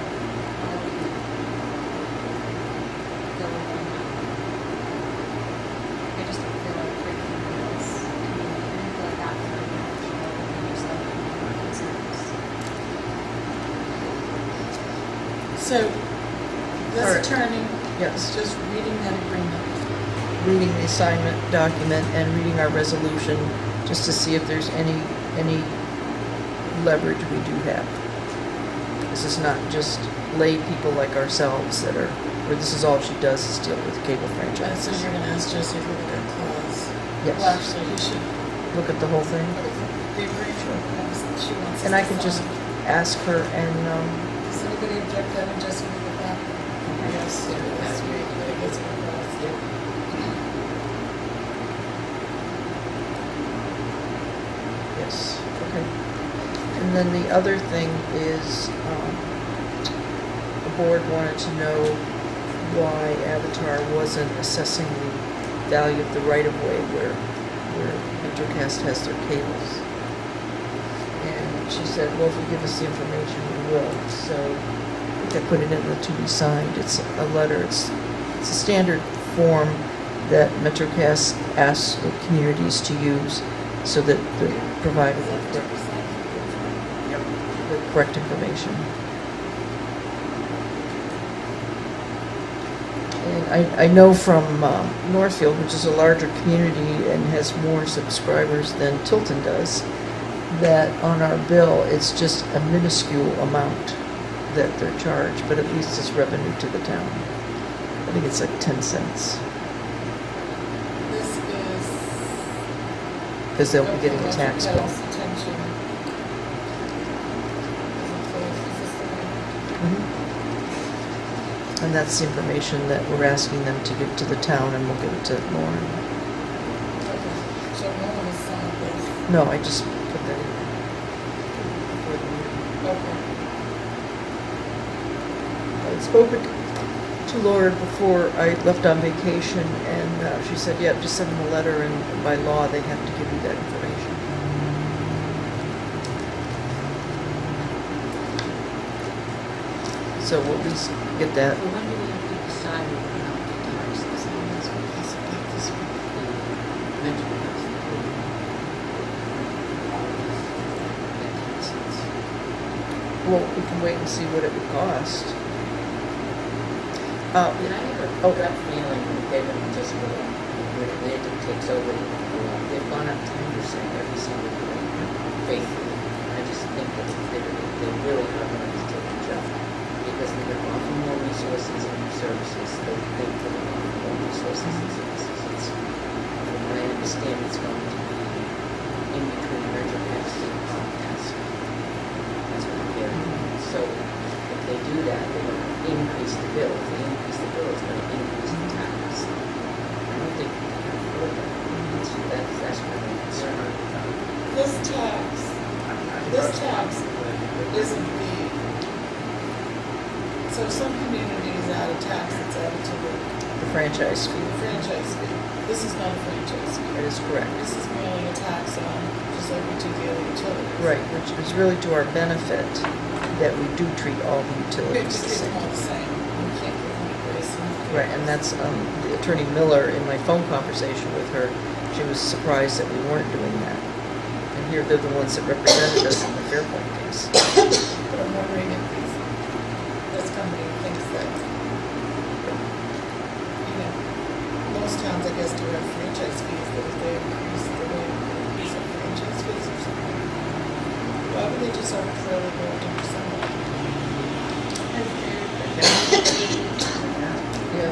I'll be going on that. I just don't feel like breaking this. I mean, I didn't feel like that was very professional and just like concerns. So, this Alright. attorney Yes. is just reading that agreement. Reading the assignment document and reading our resolution, just to see if there's any leverage we do have. This is not just lay people like ourselves that are, or this is all she does is deal with cable So franchises. you're gonna ask Jesse to look at that clause. Yes. Well, actually, he should Look at the whole thing. look at the agreement that she wants. And us I to can just sign. ask her and, Does anybody object to having Jesse look at that? Yes, that's great. I guess it was. yes, okay. And then the other thing is, the board wanted to know why Avatar wasn't assessing the value of the right-of-way where MetroCast has their cables. And she said, well, if you give us the information, we will. So I put it in the to be signed. It's a letter. It's a standard form that MetroCast asks the communities to use so that they provide the correct information. And I know from Northfield, which is a larger community and has more subscribers than Tilton does, that on our bill, it's just a minuscule amount that they're charged, but at least it's revenue to the town. I think it's like 10 cents, This is. because they'll be getting a tax bill. Attention. Is this the one? Mhm. And that's the information that we're asking them to give to the town, and we'll give it to Lauren. Okay. So no one has signed this. No, I just put that in before the meeting. Okay. I spoke to Laura before I left on vacation, and she said, yeah, just send them a letter, and by law, they have to give you that information. So we'll at least get that. So when do we have to decide whether or not to tax this? Mental health. Well, we can wait and see what it would cost. I have a gut feeling that they're going to just go, when Atlantic takes over, they've gone up 10% every single year, faithfully. I just think that they really are going to take the job, because they're going to offer more resources and services. They will offer more resources and services. It's, from what I understand, it's going to be in between MetroCast and Comcast. That's what I'm hearing. So if they do that, they're going to increase the bill. If they increase the bill, it's going to increase the tax. franchise fee. franchise fee. This is not a franchise fee. That is correct. This is merely a tax on, just like we do the other utilities. Right, which is really to our benefit that we do treat all the We utilities just the keep same. them all the same. We can't give any grace. Right, and that's the Attorney Miller, in my phone conversation with her, she was surprised that we weren't doing that. And here they're the ones that represented us in the Fairpoint case. But I'm wondering if this company thinks that, you know, most towns, I guess, do have franchise fees, that if they increase the rate, they increase their franchise fees or something. Why would they just arbitrarily go into something? Yeah,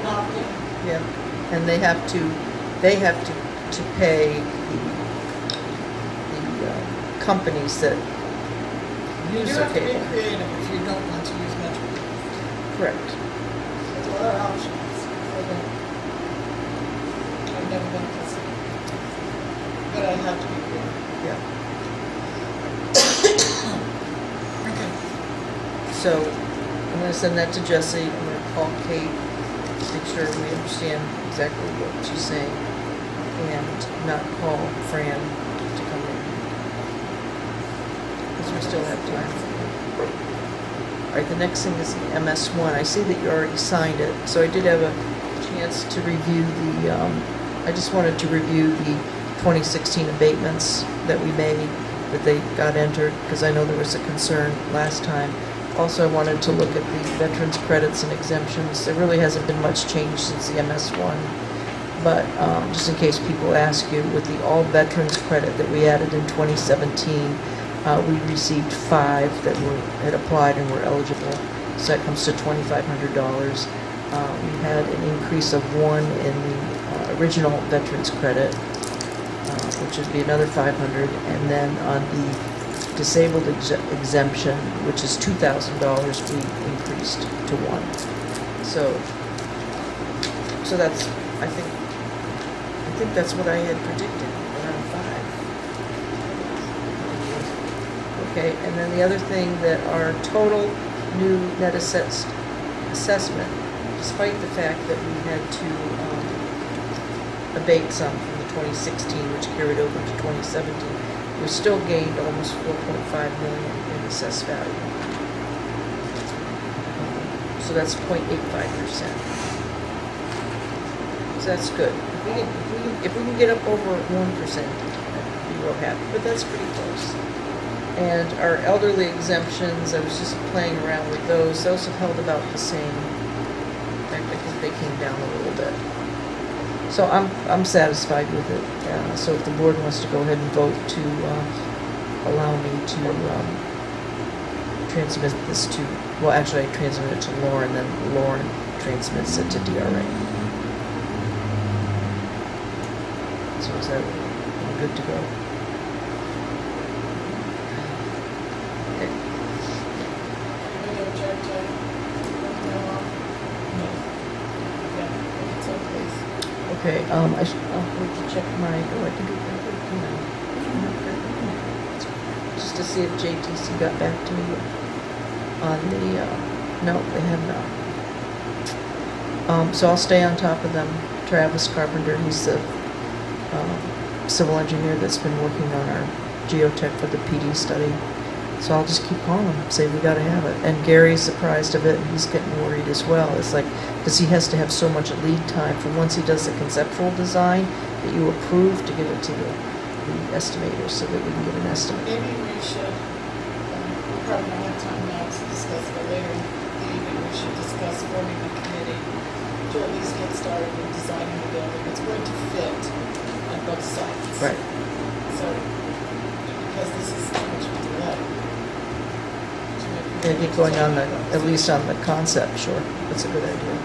Monopoly? yeah, and they have to pay the companies that You use do their have to be cable. creative if you don't want to use Metro. Correct. There's other options for them. I've never been this. But I have to be creative. Yeah. Okay. So I'm gonna send that to Jesse, I'm gonna call Kate, make sure we understand exactly what she's saying, and not call Fran to come in. Because we still have time. All right, the next thing is the MS1. I see that you already signed it, so I did have a chance to review the, I just wanted to review the 2016 abatements that we made, that they got entered, because I know there was a concern last time. Also, I wanted to look at the veterans credits and exemptions. There really hasn't been much change since the MS1. But just in case people ask you, with the all veterans credit that we added in 2017, we received 5 that had applied and were eligible. So that comes to $2,500. We had an increase of 1 in the original veterans credit, which would be another $500. And then on the disabled exemption, which is $2,000, we increased to 1. So that's, I think that's what I had predicted, around 5. Okay, and then the other thing, that our total new net assessment, despite the fact that we had to abate some from the 2016, which carried over to 2017, we still gained almost 4.5 million in assessed value. So that's 0.85%. So that's good. If we can get up over 1%, I'd be real happy, but that's pretty close. And our elderly exemptions, I was just playing around with those. Those have held about the same. In fact, I think they came down a little bit. So I'm satisfied with it. So if the board wants to go ahead and vote to allow me to transmit this to, well, actually I transmit it to Lauren, then Lauren transmits it to DRA. So is that all good to go? Okay. Anybody object to no? Yeah, it's okay. Okay, I'll wait to check my, I can do that, just to see if JTC got back to me on the, no, they have not. So I'll stay on top of them. Travis Carpenter, he's the civil engineer that's been working on our geotech for the PD study. So I'll just keep calling him, say we gotta have it. And Gary's surprised of it, and he's getting worried as well. It's like, because he has to have so much lead time from once he does the conceptual design that you approve to give it to the estimator so that we can get an estimate. Maybe we should, we probably don't have time now to discuss, but later in the evening, we should discuss forming a committee to at least get started in designing the building. It's going to fit on both sides. Right. So, because this is too much of a delay. And get going on the, at least on the concept, sure. That's a good idea.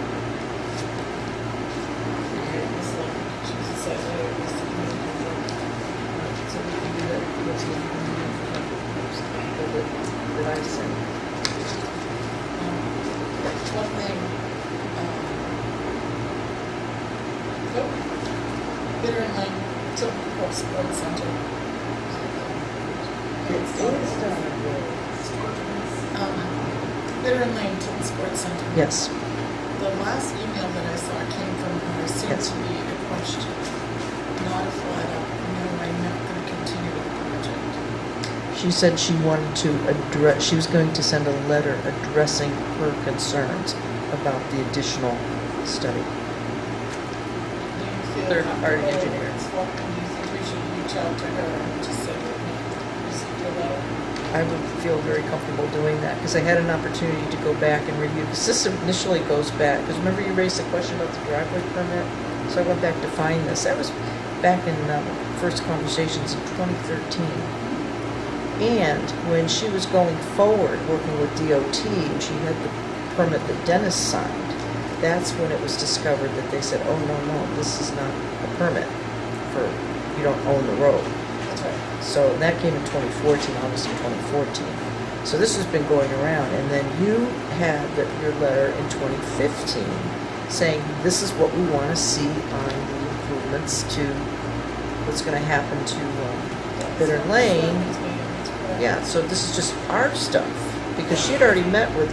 So we can do that. What's the that I sent? One thing, Bitter and Lane, Tilton Sports Center. Bitter and Lane Tilton Sports Center. Yes. The last email that I saw came seems Yes. to be a question, not a flat out, no, I'm not going to continue with the project. She said she wanted to address, she was going to send a letter addressing her concerns about the additional study. Do you feel Third-party comfortable engineer. with Selectmen? Do you think we should reach out to her and just say that we received a letter? I would feel very comfortable doing that, because I had an opportunity to go back and review, because this initially goes back, because remember you raised the question about the driveway permit? So I went back to find this. That was back in first conversations in 2013. And when she was going forward, working with DOT, and she had the permit that Dennis signed, that's when it was discovered that they said, oh, no, this is not a permit for, you don't own the road. That's right. So that came in 2014, August of 2014. So this has been going around, and then you had your letter in 2015 saying this is what we want to see on the improvements to what's going to happen to Bitter Lane. Yeah, so this is just our stuff, because she had already met with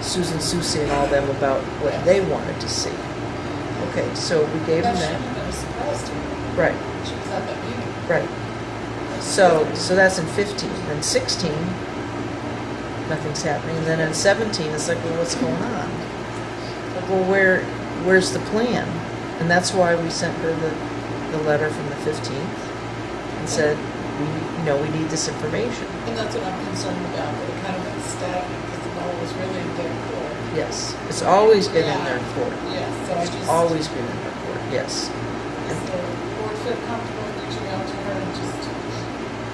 Susan Susie and all them about what they wanted to see. Okay, so we gave them That that. shouldn't have been a surprise to her. Right, She was at that meeting. right. So that's in 15. Then 16, nothing's happening. And then in 17, it's like, well, what's going on? Like, well, where's the plan? And that's why we sent her the letter from the 15th and said, we need this information. And that's what I'm concerned about, that it kind of went stagnant, because the ball was really in their court. Yes, it's always been in their court. Yes, so I just. Always been in their court, yes. Does the board feel comfortable reaching out to her and just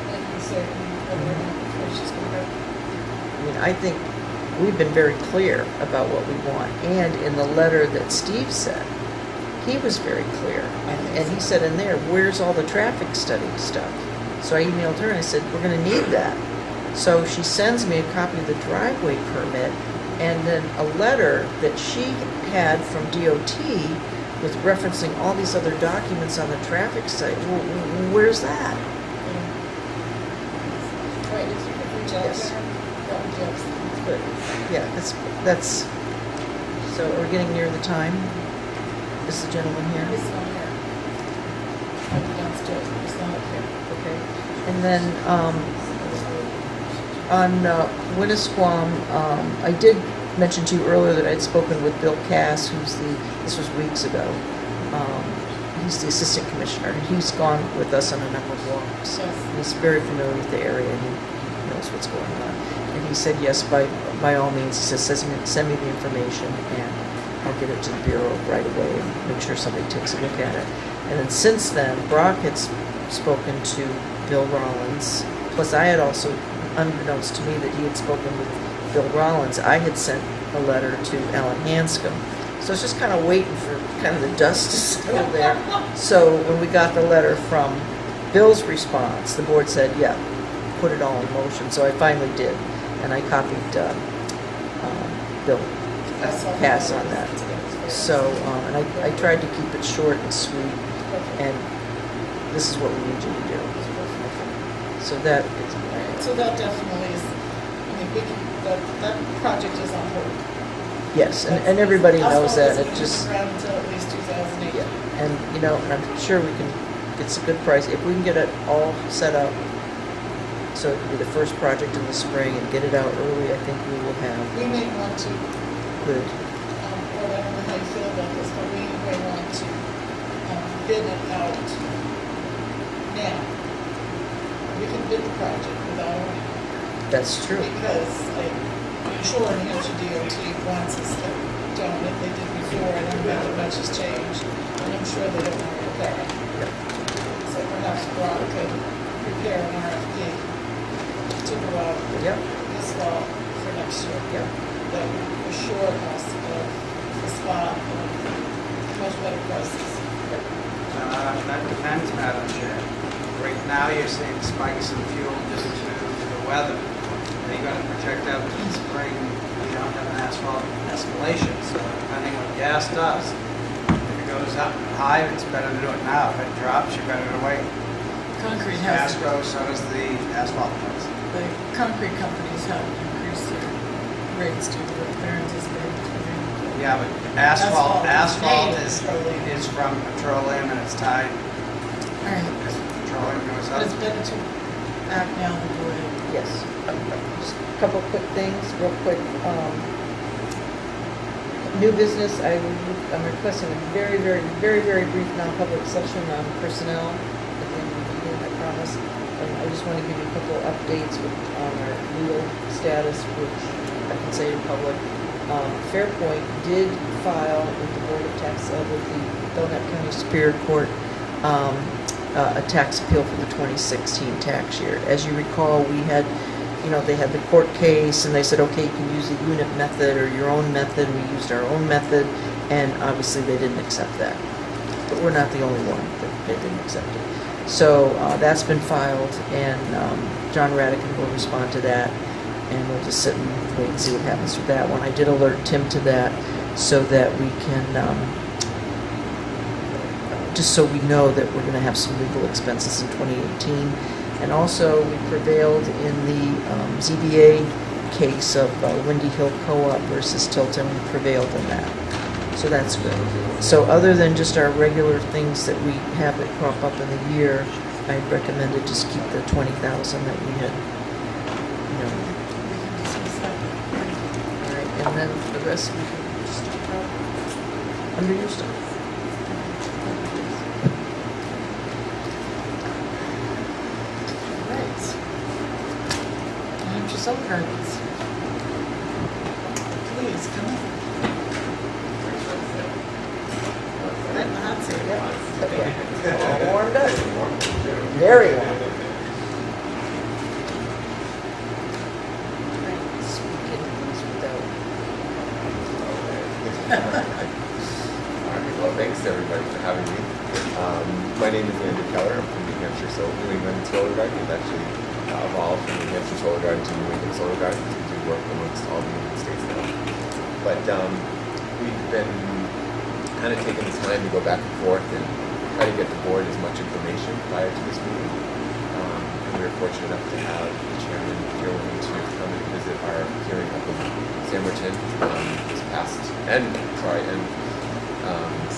making certain whether or not before she's going to go? I mean, I think we've been very clear about what we want. And in the letter that Steve said, he was very clear. And he said in there, where's all the traffic study stuff? So I emailed her and I said, we're going to need that. So she sends me a copy of the driveway permit and then a letter that she had from DOT with referencing all these other documents on the traffic study. Well, where's that? Right, if you could reach out to Yes. her, that would be excellent. But yeah, that's. So we're getting near the time. Is the gentleman here? It's not here. I'm downstairs, but it's not up here. Okay. And then on Winnisquam, I did mention to you earlier that I'd spoken with Bill Cass, this was weeks ago. He's the assistant commissioner. He's gone with us on a number of walks. Yes. He's very familiar with the area, and he knows what's going on. And he said, yes, by all means, he says, send me the information, and I'll get it to the Bureau right away and make sure somebody takes a look at it. And then since then, Brock had spoken to Bill Rollins, plus I had also, unbeknownst to me that he had spoken with Bill Rollins, I had sent a letter to Alan Hanscom. So it's just kind of waiting for kind of the dust to settle there. So when we got the letter from Bill's response, the board said, yeah, put it all in motion. So I finally did, and I copied Bill Cass on that. So, and I tried to keep it short and sweet, and this is what we need you to do. So that is, So that definitely is, I mean, we can, that project is on hold. yes, and everybody knows that. It just, Around until at least 2018. yeah, and and I'm sure we can get some good price if we can get it all set up. So it could be the first project in the spring and get it out early. I think we will have We may want to, good. well, I don't know how you feel about this, but we may want to bid it out now. We can bid the project without owning it. That's true. Because, like, I'm sure New Hampshire DOT wants us to done what they did before, and I'm not that much has changed, and I'm sure they don't want to repair it. Yep. So perhaps Brock could prepare an RFP to go out Yep. this fall for next year. Yep. That would assure us of the spot of much better prices. That depends, Madam Chair. Right now, you're seeing spikes in fuel due to the weather. They're going to project out to the spring, we don't have an asphalt escalation, so depending what gas does, if it goes up high, it's better to do it now. If it drops, you better to wait. Concrete Gas has, goes, so does the asphalt price. the concrete companies have increased their rates due to what they're anticipating. Yeah, but asphalt Asphalt is is petroleum. is from petroleum and it's tied, All right. because petroleum goes But it's up. better to act now than do it. Yes. Just a couple quick things, real quick. New business, I'm requesting a very, very, very, very brief non-public session on personnel at the end of the meeting, I promise. I just want to give you a couple updates on our legal status, which I can say in public. Fairpoint did file with the Board of Tax, with the Belknap County Superior Court, a tax appeal for the 2016 tax year. As you recall, we had, they had the court case, and they said, okay, you can use the unit method or your own method. We used our own method, and obviously they didn't accept that. But we're not the only one that they didn't accept it. So that's been filed, and John Radican will respond to that, and we'll just sit and wait and see what happens with that one. I did alert Tim to that so that we can, just so we know that we're going to have some legal expenses in 2018. And also, we prevailed in the ZBA case of Windy Hill Co-op versus Tilton. We prevailed in that. So that's good. So other than just our regular things that we have that crop up in the year, I recommended just keep the 20,000 that we had, All right, and then the rest we can just talk about under your stuff. Some permits. Please, come on. Right in the hot seat, yep. All warmed up. Very warm. Speaking without. All right, well, thanks everybody for having me. My name is Andrew Keller. I'm from New Hampshire, New England Solar Garden. We've actually evolved from New Hampshire Solar Garden to New England Solar Garden. We do work amongst all the United States now. But we've been kind of taking this time to go back and forth and try to get the board as much information prior to this meeting. And we were fortunate enough to have the chairman here with me to come and visit our hearing up in Sandmerton this past,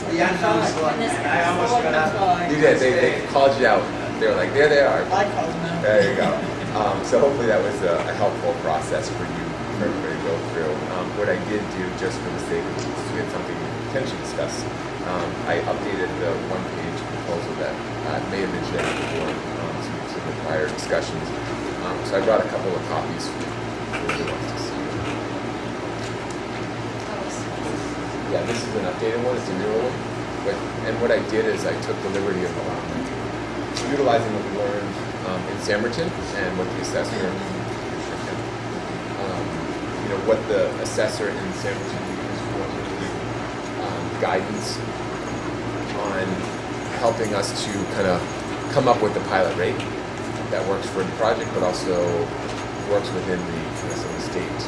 Yeah, I almost got up. You did, they called you out. They were like, there they are. I called them out. There you go. So hopefully that was a helpful process for you, for everybody to go through. What I did do, just for the sake of this, we had something to potentially discuss. I updated the one-page proposal that may have been shared with the board, some of the prior discussions. So I brought a couple of copies for who wants to see. Yeah, this is an updated one. It's a newer one. And what I did is I took the liberty of utilizing what we learned in Sandmerton and what the assessor, what the assessor in Sandmerton used for guidance on helping us to kind of come up with the pilot rate that works for the project, but also works within the some of the state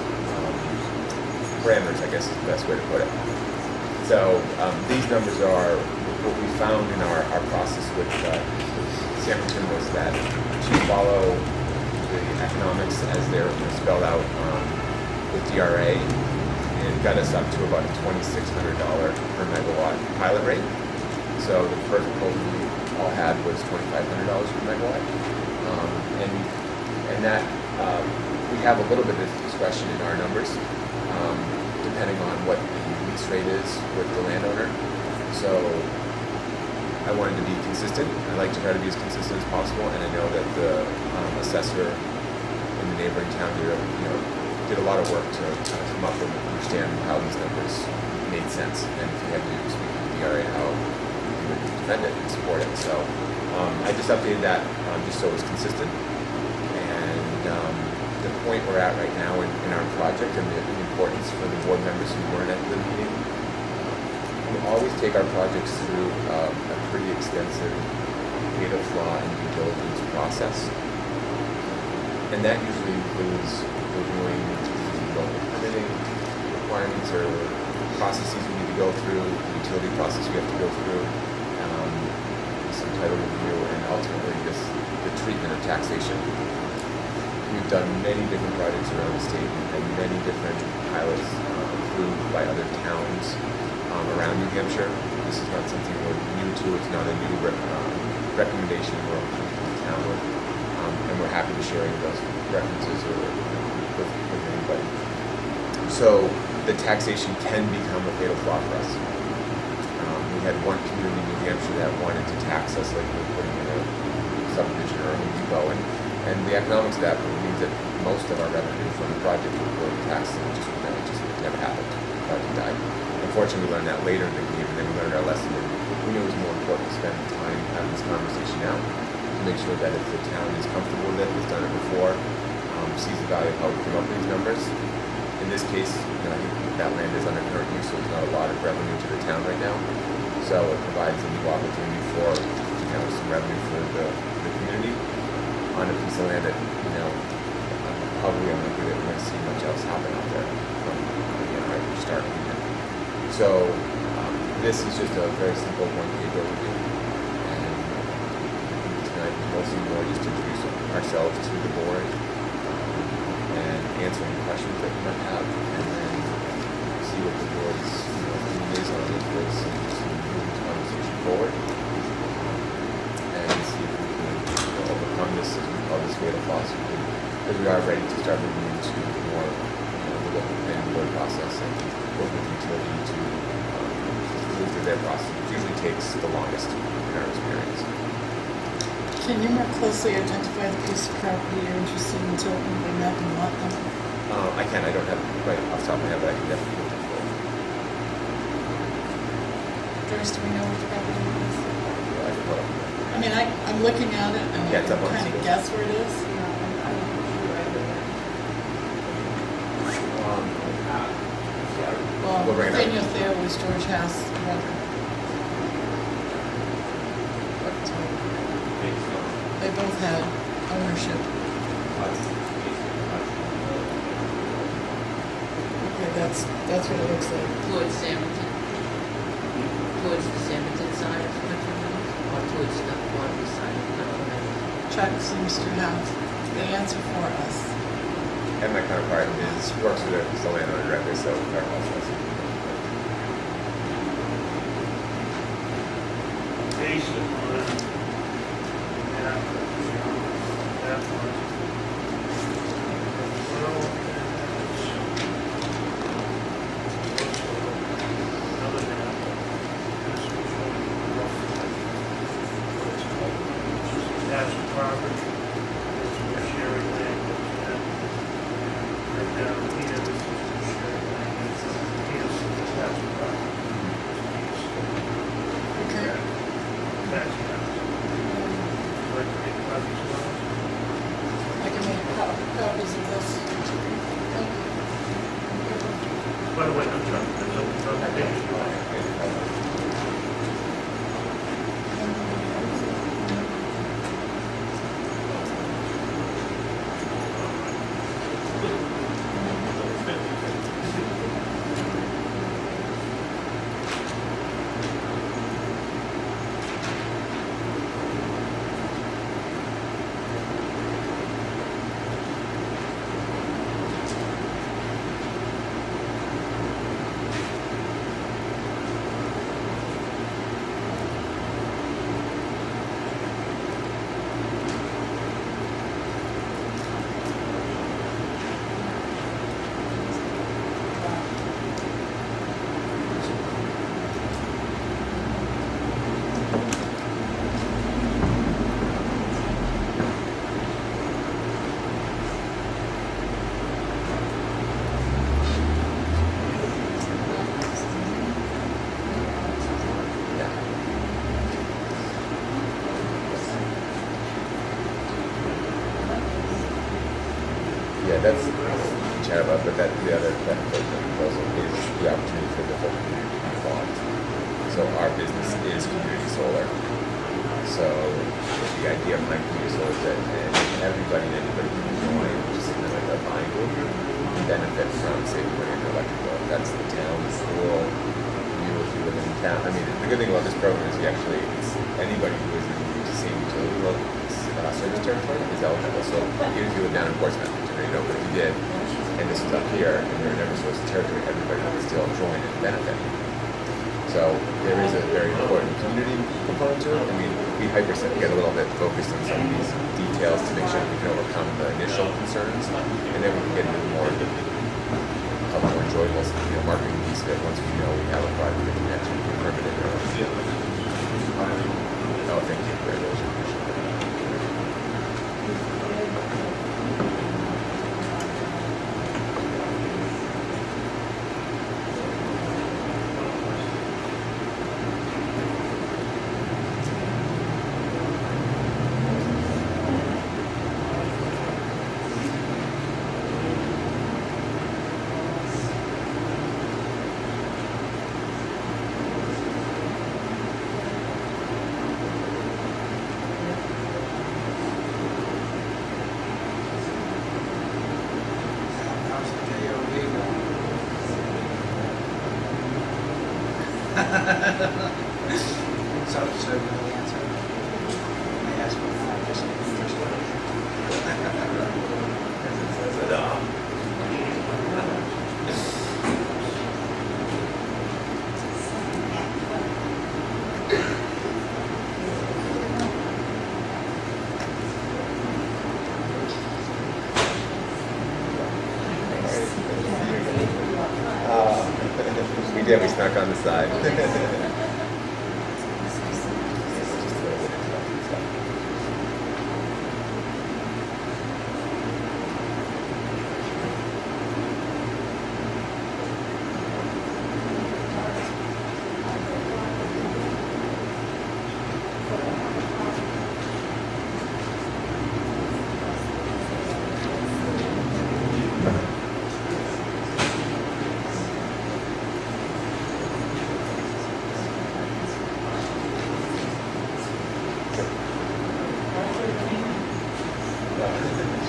parameters, I guess is the best way to put it. So these numbers are what we found in our process with Sandmerton was that to follow the economics as they're spelled out with DRA, it got us up to about a $2,600 per megawatt pilot rate. So the first proposal we all had was $2,500 per megawatt, and that we have a little bit of discretion in our numbers, depending on what the lease rate is with the landowner. So I wanted to be consistent. I like to try to be as consistent as possible, and I know that the assessor in the neighboring town here, did a lot of work to kind of come up and understand how these numbers made sense, and if you had to speak to the DRA, how you would defend it and support it. So I just updated that just so it was consistent, and the point we're at right now in our project and the importance for the board members who weren't at the meeting. We always take our projects through a pretty extensive data flaw and due diligence process. And that usually includes reviewing local permitting requirements or processes we need to go through, the utility process we have to go through, some title review, and ultimately the treatment of taxation. We've done many different projects around the state and many different pilots approved by other towns around New Hampshire. This is not something we're new to. It's not a new recommendation we're coming to the town with. And we're happy to share any of those references or with anybody. So the taxation can become a fatal flaw for us. We had one community in New Hampshire that wanted to tax us like we're putting in a subdivision or a Home Depot, and the economics of that means that most of our revenue from the project would go to tax, and it just never happened. The project died. Unfortunately, we learned that later in the game, and then we learned our lesson, and we knew it was more important to spend time having this conversation now to make sure that if the town is comfortable with it, has done it before, sees the value of how we come up with these numbers. In this case, I think that land is under current use, so there's not a lot of revenue to the town right now. So it provides a new opportunity for some revenue for the community on a piece of land that probably unlikely that we're going to see much else happen out there from right from start. So this is just a very simple one-page overview, and tonight mostly more just to introduce ourselves to the board and answer any questions that you might have, and then see what the board's opinion is on this and just move this conversation forward and see if we can overcome this, as we call this fatal flaw, because we are ready to start moving into more the local planning board process and work with the utility to move through their process, which usually takes the longest in our experience. Can you more closely identify the piece of property you're interested in Tilton by map and lot number? I can. I don't have it right off the top of my head, but I can definitely look it for you. Joyce, do we know which property it is? I can put up. I mean, I'm looking at it and Yeah, I it's can up on kind of Seagull. guess where it is. Well, We'll bring it up. Nathaniel Thayer was George Haas' brother. They both had ownership. Okay, that's what it looks like. Towards Sampleton. Towards the Sampleton side of the country road, or towards the Waterloo side of the country road. Chuck seems to have the answer for us. And my counterpart works with the landowner directly, so our process. Based upon that one. Well, another map. This was attached property. This was sharing land. Right down here, this is sharing land. Here's attached property. Okay. That's like to make copies of those? I can make copies of this. Thank you. By the way, I'm trying to page. Yeah, that's chat about, but the other proposal is the opportunity for the whole community to be involved. So our business is community solar. So the idea of my community solar is that everybody and anybody can join, which is kind of like a buying group, and benefit from saving money on their electric bill. That's the town, the school, you if you live in town. I mean, the good thing about this program is it's anybody who is in the same utility service territory is eligible. So even if you live down in Portsmouth, but if you did, and this is up here, and you're in Eversource territory, everybody would still join and benefit. So there is a very important community component to it. I mean, we get a little bit focused on some of these details to make sure that we can overcome the initial concerns, and then we can get into the more, more enjoyable, marketing piece of it once we know we have a project that can actually be permitted. Oh, thank you for those. How's the DOE going? So the answer? They asked me, I just We did, we snuck on the side.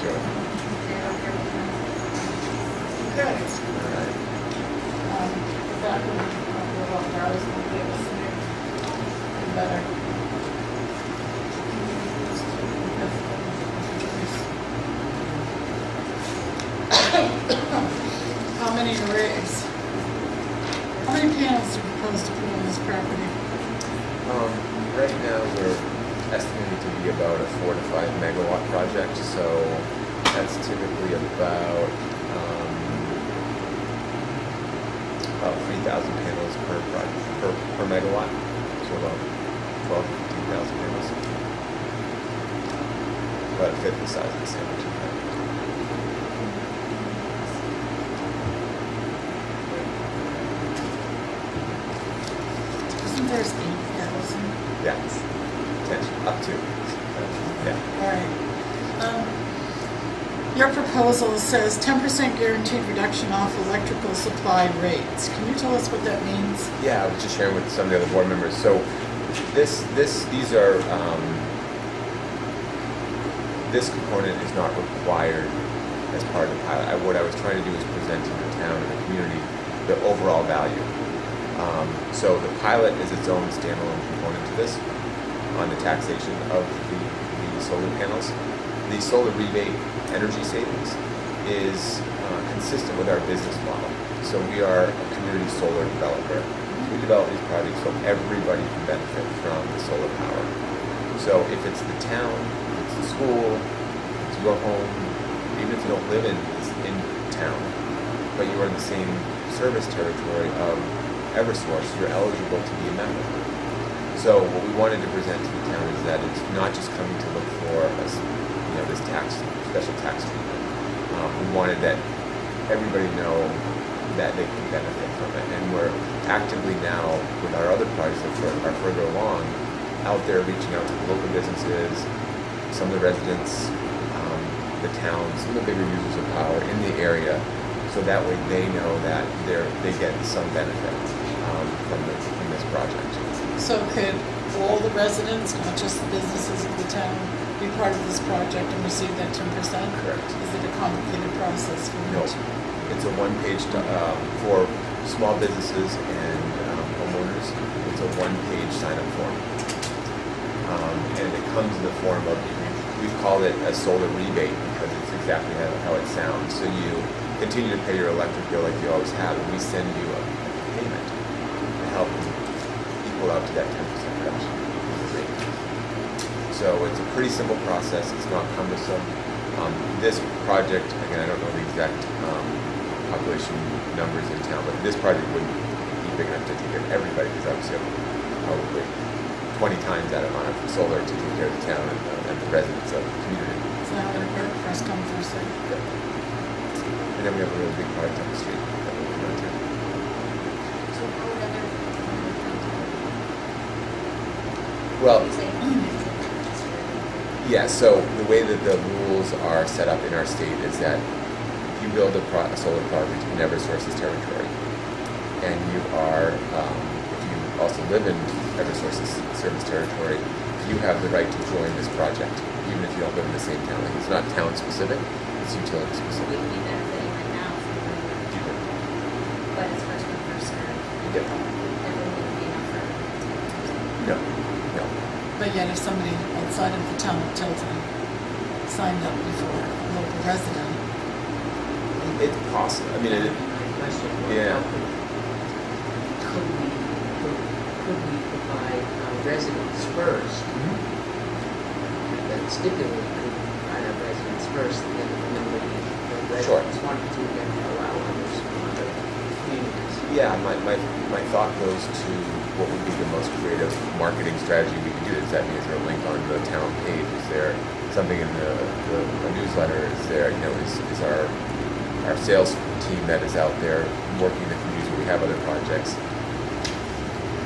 Sure. Okay. All right. Back when we were on ours, we'll be able to see better. How many arrays? How many panels do you propose to put on this property? Right now, we're estimated to be about a 4 to 5 megawatt project, so that's typically about 3,000 panels per megawatt, so about 12 to 15,000 panels. About a fifth the size of the sandwich. Isn't there 8,000? Yeah, potentially up to. Yeah. All right. Your proposal says 10% guaranteed reduction off electrical supply rates. Can you tell us what that means? Yeah, I was just sharing with some of the other board members. So these are, this component is not required as part of the pilot. What I was trying to do is present to the town and the community the overall value. So the pilot is its own standalone component to this on the taxation of the solar panels. The solar rebate energy savings is consistent with our business model. So we are a community solar developer. We develop these projects so everybody can benefit from the solar power. So if it's the town, if it's the school, it's your home, even if you don't live in town, but you are in the same service territory of Eversource, you're eligible to be a member. So what we wanted to present to the town is that it's not just coming to look for us, this special tax treatment. We wanted that everybody know that they can benefit from it, and we're actively now with our other projects that are further along, out there reaching out to the local businesses, some of the residents, the towns, some of the bigger users of power in the area, so that way they know that they get some benefit from this project. So could all the residents, not just the businesses of the town, be part of this project and receive that 10%? Correct. Is it a complicated process for No, each? it's a one-page for small businesses and homeowners. It's a one-page sign-up form, and it comes in the form of, we've called it a solar rebate because it's exactly how it sounds. So you continue to pay your electric bill like you always have, and we send you a payment to help equal out to that 10% reduction in the rate. So it's a pretty simple process. It's not cumbersome. This project, again, I don't know the exact population numbers in town, but this project wouldn't be big enough to take care of everybody, because obviously you have probably 20 times that amount of solar to take care of the town and the residents of the community. So how would it work? First come, first served? And then we have a really big project on the street that we're working on too. So how would other Well, you say? yeah, so the way that the rules are set up in our state is that if you build a solar project in Eversource's territory, and you are, if you also live in Eversource's service territory, you have the right to join this project, even if you don't live in the same town. Like, it's not town specific, it's utility So specific. we would be benefiting right now from You can- but it's first come, first served. Yep. There wouldn't even be enough for everyone. No, no. But yet if somebody outside of the town of Tilton signed up before a local resident, It's possible. I mean, My question was, Yeah. could we provide residents first? That stipulate could provide our residents first, and then if nobody, the Sure. residents wanted to, then allow others from other communities. Yeah, my thought goes to what would be the most creative marketing strategy we could do. Does that mean is there a link on the town page? Is there something in the newsletter? Is there, is our sales team that is out there working the communities where we have other projects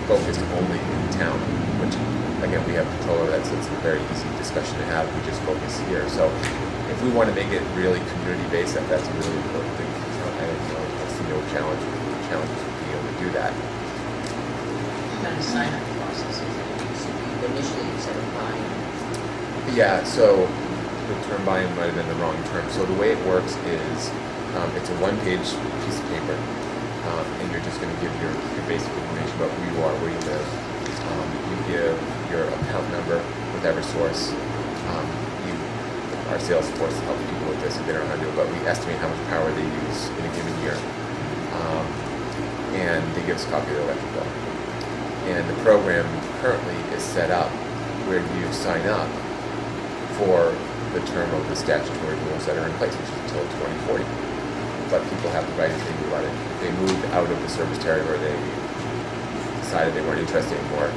focused only in town, which again, we have control over that, so it's a very easy discussion to have. We just focus here. So if we want to make it really community-based, that's a really important thing. I see no challenges with being able to do that. What kind of sign-up process is it? So you initially you said applying. Yeah, so the term buy-in might have been the wrong term. So the way it works is it's a one-page piece of paper, and you're just going to give your basic information about who you are, where you live. You give your account number with Eversource. Our sales force helps people with this if they don't know how to do it, but we estimate how much power they use in a given year. And they give us a copy of their electric bill. And the program currently is set up where you sign up for the term of the statutory rules that are in place, which is until 2040. But people have the right if they move out. If they moved out of the service territory, they decided they weren't interested anymore.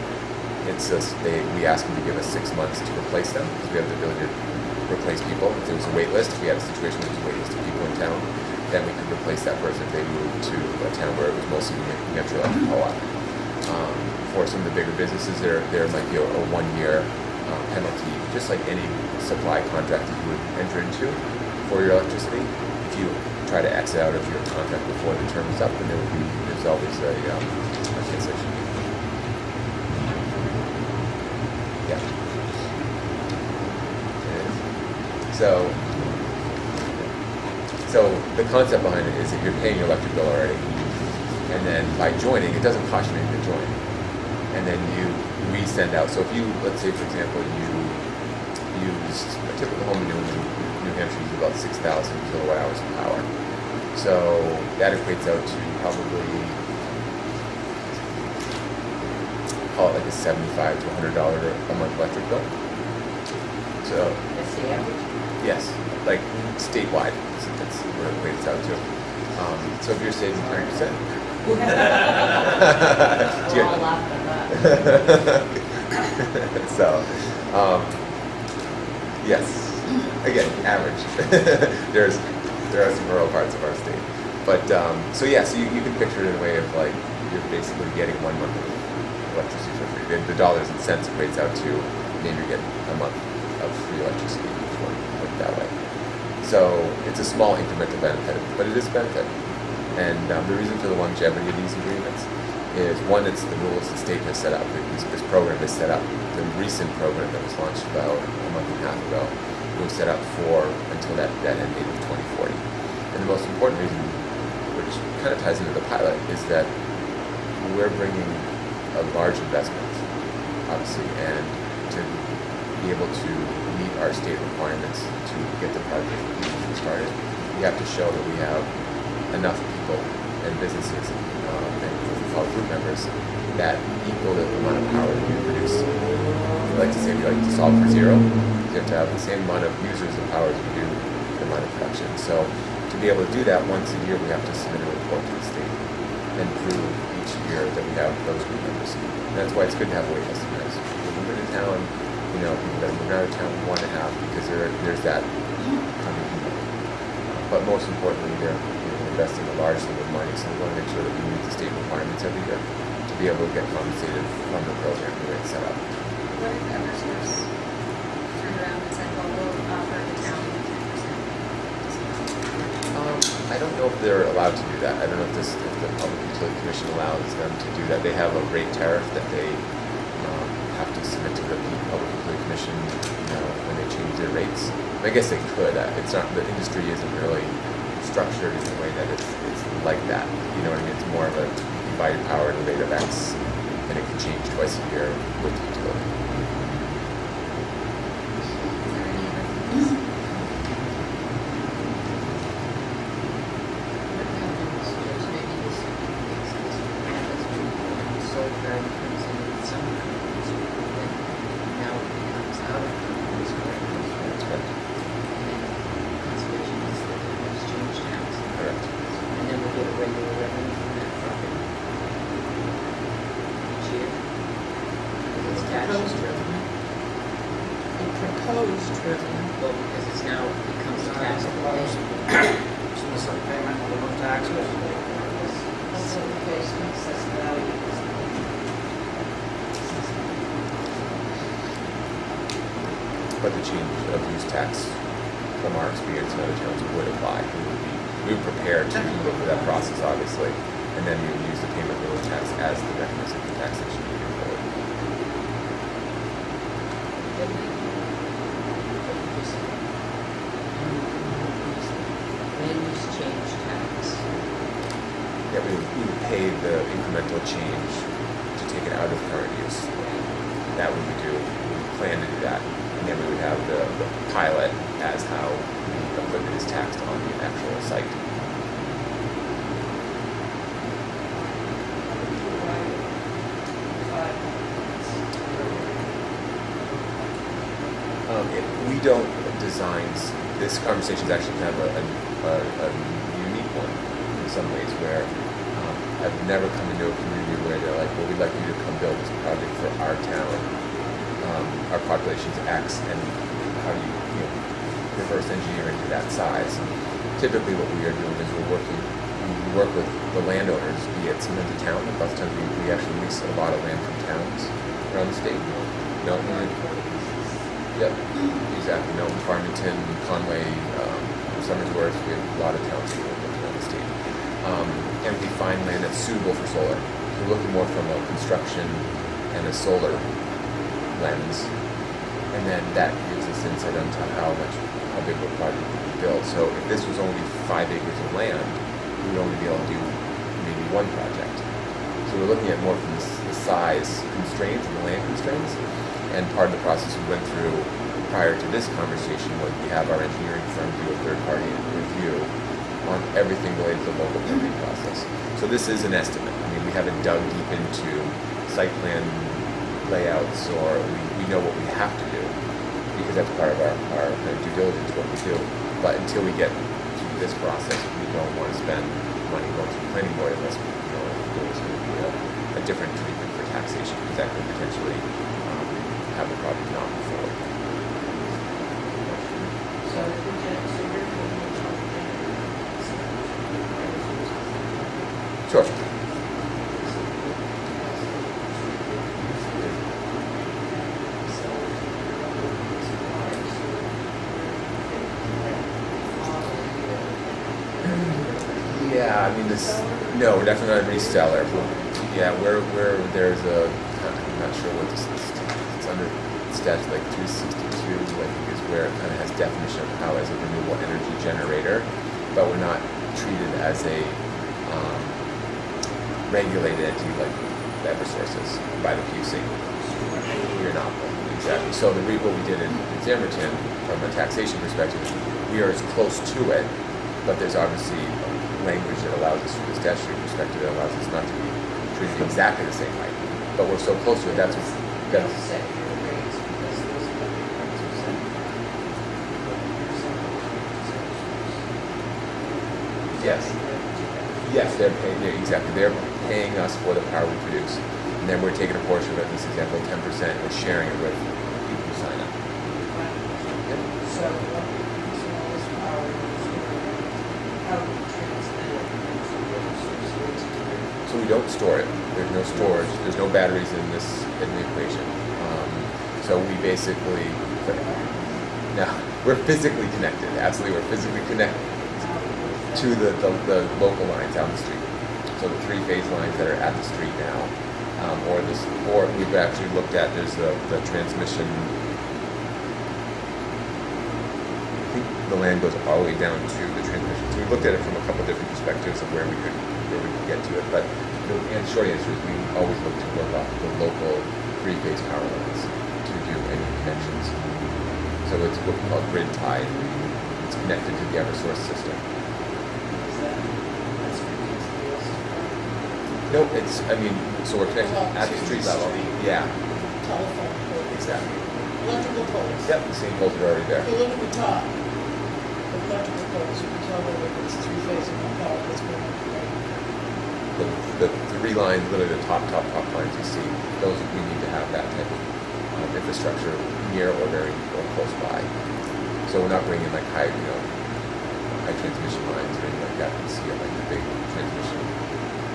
It's just we ask them to give us 6 months to replace them, because we have the ability to replace people. If there was a wait list, if we had a situation where there was a wait list of people in town, then we could replace that person if they moved to a town where it was mostly New Hampshire Electric Co-op. For some of the bigger businesses, there might be a 1-year penalty, just like any supply contract that you would enter into for your electricity. If you try to exit out of your contract before the term is up, then there's always a cancellation. Yeah. So the concept behind it is that you're paying your electric bill already, and then by joining, it doesn't cost you anything to join. And then we send out. So if you, let's say for example, you used a typical home in New Hampshire uses about 6,000 kilowatt hours of power. So that equates out to probably, call it like a $75 to $100 a month electric bill. So That's the average. yes, like statewide, that's what it equates out to. So if you're saving 30%. We're all laughing at that. So, yes, again, average. there are some rural parts of our state, but so yeah, so you can picture it in a way of like you're basically getting 1 month of electricity for free. The dollars and cents equates out to maybe you're getting a month of free electricity each one, put it that way. So it's a small incremental benefit, but it is a benefit. And the reason for the longevity of these agreements is, one, it's the rules the state has set up. This program is set up. The recent program that was launched about a month and a half ago was set up for until that end date of 2040. And the most important reason, which kind of ties into the pilot, is that we're bringing a large investment, obviously, and to be able to meet our state requirements to get the project started, we have to show that we have enough people and businesses and what we call group members that equal the amount of power that we produce. We like to say we like to solve for zero. You have to have the same amount of users of power as we do the amount of production. So to be able to do that once a year, we have to submit a report to the state and prove each year that we have those group members. And that's why it's good to have wait estimators. When we move into town, you know, people that move out of town we want to have because there's that coming people. But most importantly, they're investing a large sum of money, so we want to make sure that we meet the state requirements every year to be able to get compensated from the program the way it's set up. What if Eversource turned around and said, well, we'll offer the town 10% discount? I don't know if they're allowed to do that. I don't know if the Public Utility Commission allows them to do that. They have a rate tariff that they have to submit to the Public Utility Commission, you know, when they change their rates. I guess they could. It's not, the industry isn't really structured in a way that it's like that. You know what I mean? It's more of a divided power at a rate of X, and it can change twice a year with the utility. Is there any other things? What happens, Joyce, maybe this makes sense, as solar power comes in the summer, then now it becomes out of this correct? And conservation is the exchange tax. Correct. And then we get a regular revenue from that property each year. It's Proposed taxed. revenue. The proposed revenue. Well, because it's now becomes a taxable So payment. it's a payment of the taxes. That's what the case makes us value. But the change of use tax, from our experience in other towns, would apply. We would prepare to go through that process, obviously, and then we would use the payment of tax as the mechanism for taxation moving forward. Land use change tax. Yeah, we would pay the incremental change to take it out of current use. That would we do. We would plan to do that. And then we would have the pilot as how the equipment is taxed on the actual site. We don't design, this conversation is actually kind of a unique one in some ways where I've never come into a community where they're like, well, we'd like you to come build this project for our town. Our population's X, and how do you reverse engineer into that size? Typically what we are doing is we work with the landowners, be it sometimes a town, but lots of times we actually lease a lot of land from towns around the state. Yep, exactly. Milton, Farmington, Conway, Somersworth, we have a lot of towns here around the state. And we find land that's suitable for solar. We're looking more from a construction and a solar lens, and then that gives us insight onto how big of a project we could build. So if this was only 5 acres of land, we would only be able to do maybe one project. So we're looking at more from the size constraints and the land constraints. And part of the process we went through prior to this conversation was we have our engineering firm do a third-party review on everything related to the local permitting process. So this is an estimate. I mean, we haven't dug deep into site plan layouts, or we know what we have to do because that's part of our kind of due diligence, what we do. But until we get through this process, we don't want to spend money going to the planning board unless we know there's going to be a different treatment for taxation, because that could potentially have the project not move forward. So if we just, so you're doing it. Sure. Yeah, I mean no, we're definitely not a reseller. Yeah, where there's I'm not sure what this is. It's under statute like 362, I think is where it kind of has definition of how as a renewable energy generator, but we're not treated as a regulated entity like the Eversources by the PUC. We're not, exactly. So what we did in Xamerton, from a taxation perspective, we are as close to it But there's obviously language that allows us, from the statutory perspective, that allows us not to be treated exactly the same height. But we're so close to it, that's what's, They'll that's, set your rates because those are the rates are set. yes. Yes, they're paying, exactly, they're paying us for the power we produce. And then we're taking a portion of it, in this example, 10%, and sharing it with people who sign up. Yep. So what is all this power how do you transmit it? So we don't store it. There's no storage. There's no batteries in the equation. So we basically, now we're physically connected. Absolutely, we're physically connected to the local lines down the street. So the three-phase lines that are at the street now, or we've actually looked at. There's the transmission. I think the land goes all the way down to the transmission. So we looked at it from a couple of different perspectives of where we could get to it. But the short answer is we always look to work off the local three-phase power lines to do any connections. So it's what we call grid tied. It's connected to the EverSource system. No, it's, I mean, so we're connected at the street level. Yeah, Telephone poles, exactly. electrical poles. Yep, the same poles are already there. If you look at the top, the electrical poles, you can tell whether it's three-phase or not power that's going on. The three lines, literally the top lines you see, those, we need to have that type of infrastructure near or very or close by. So we're not bringing like high transmission lines or anything like that. You see like the big transmission.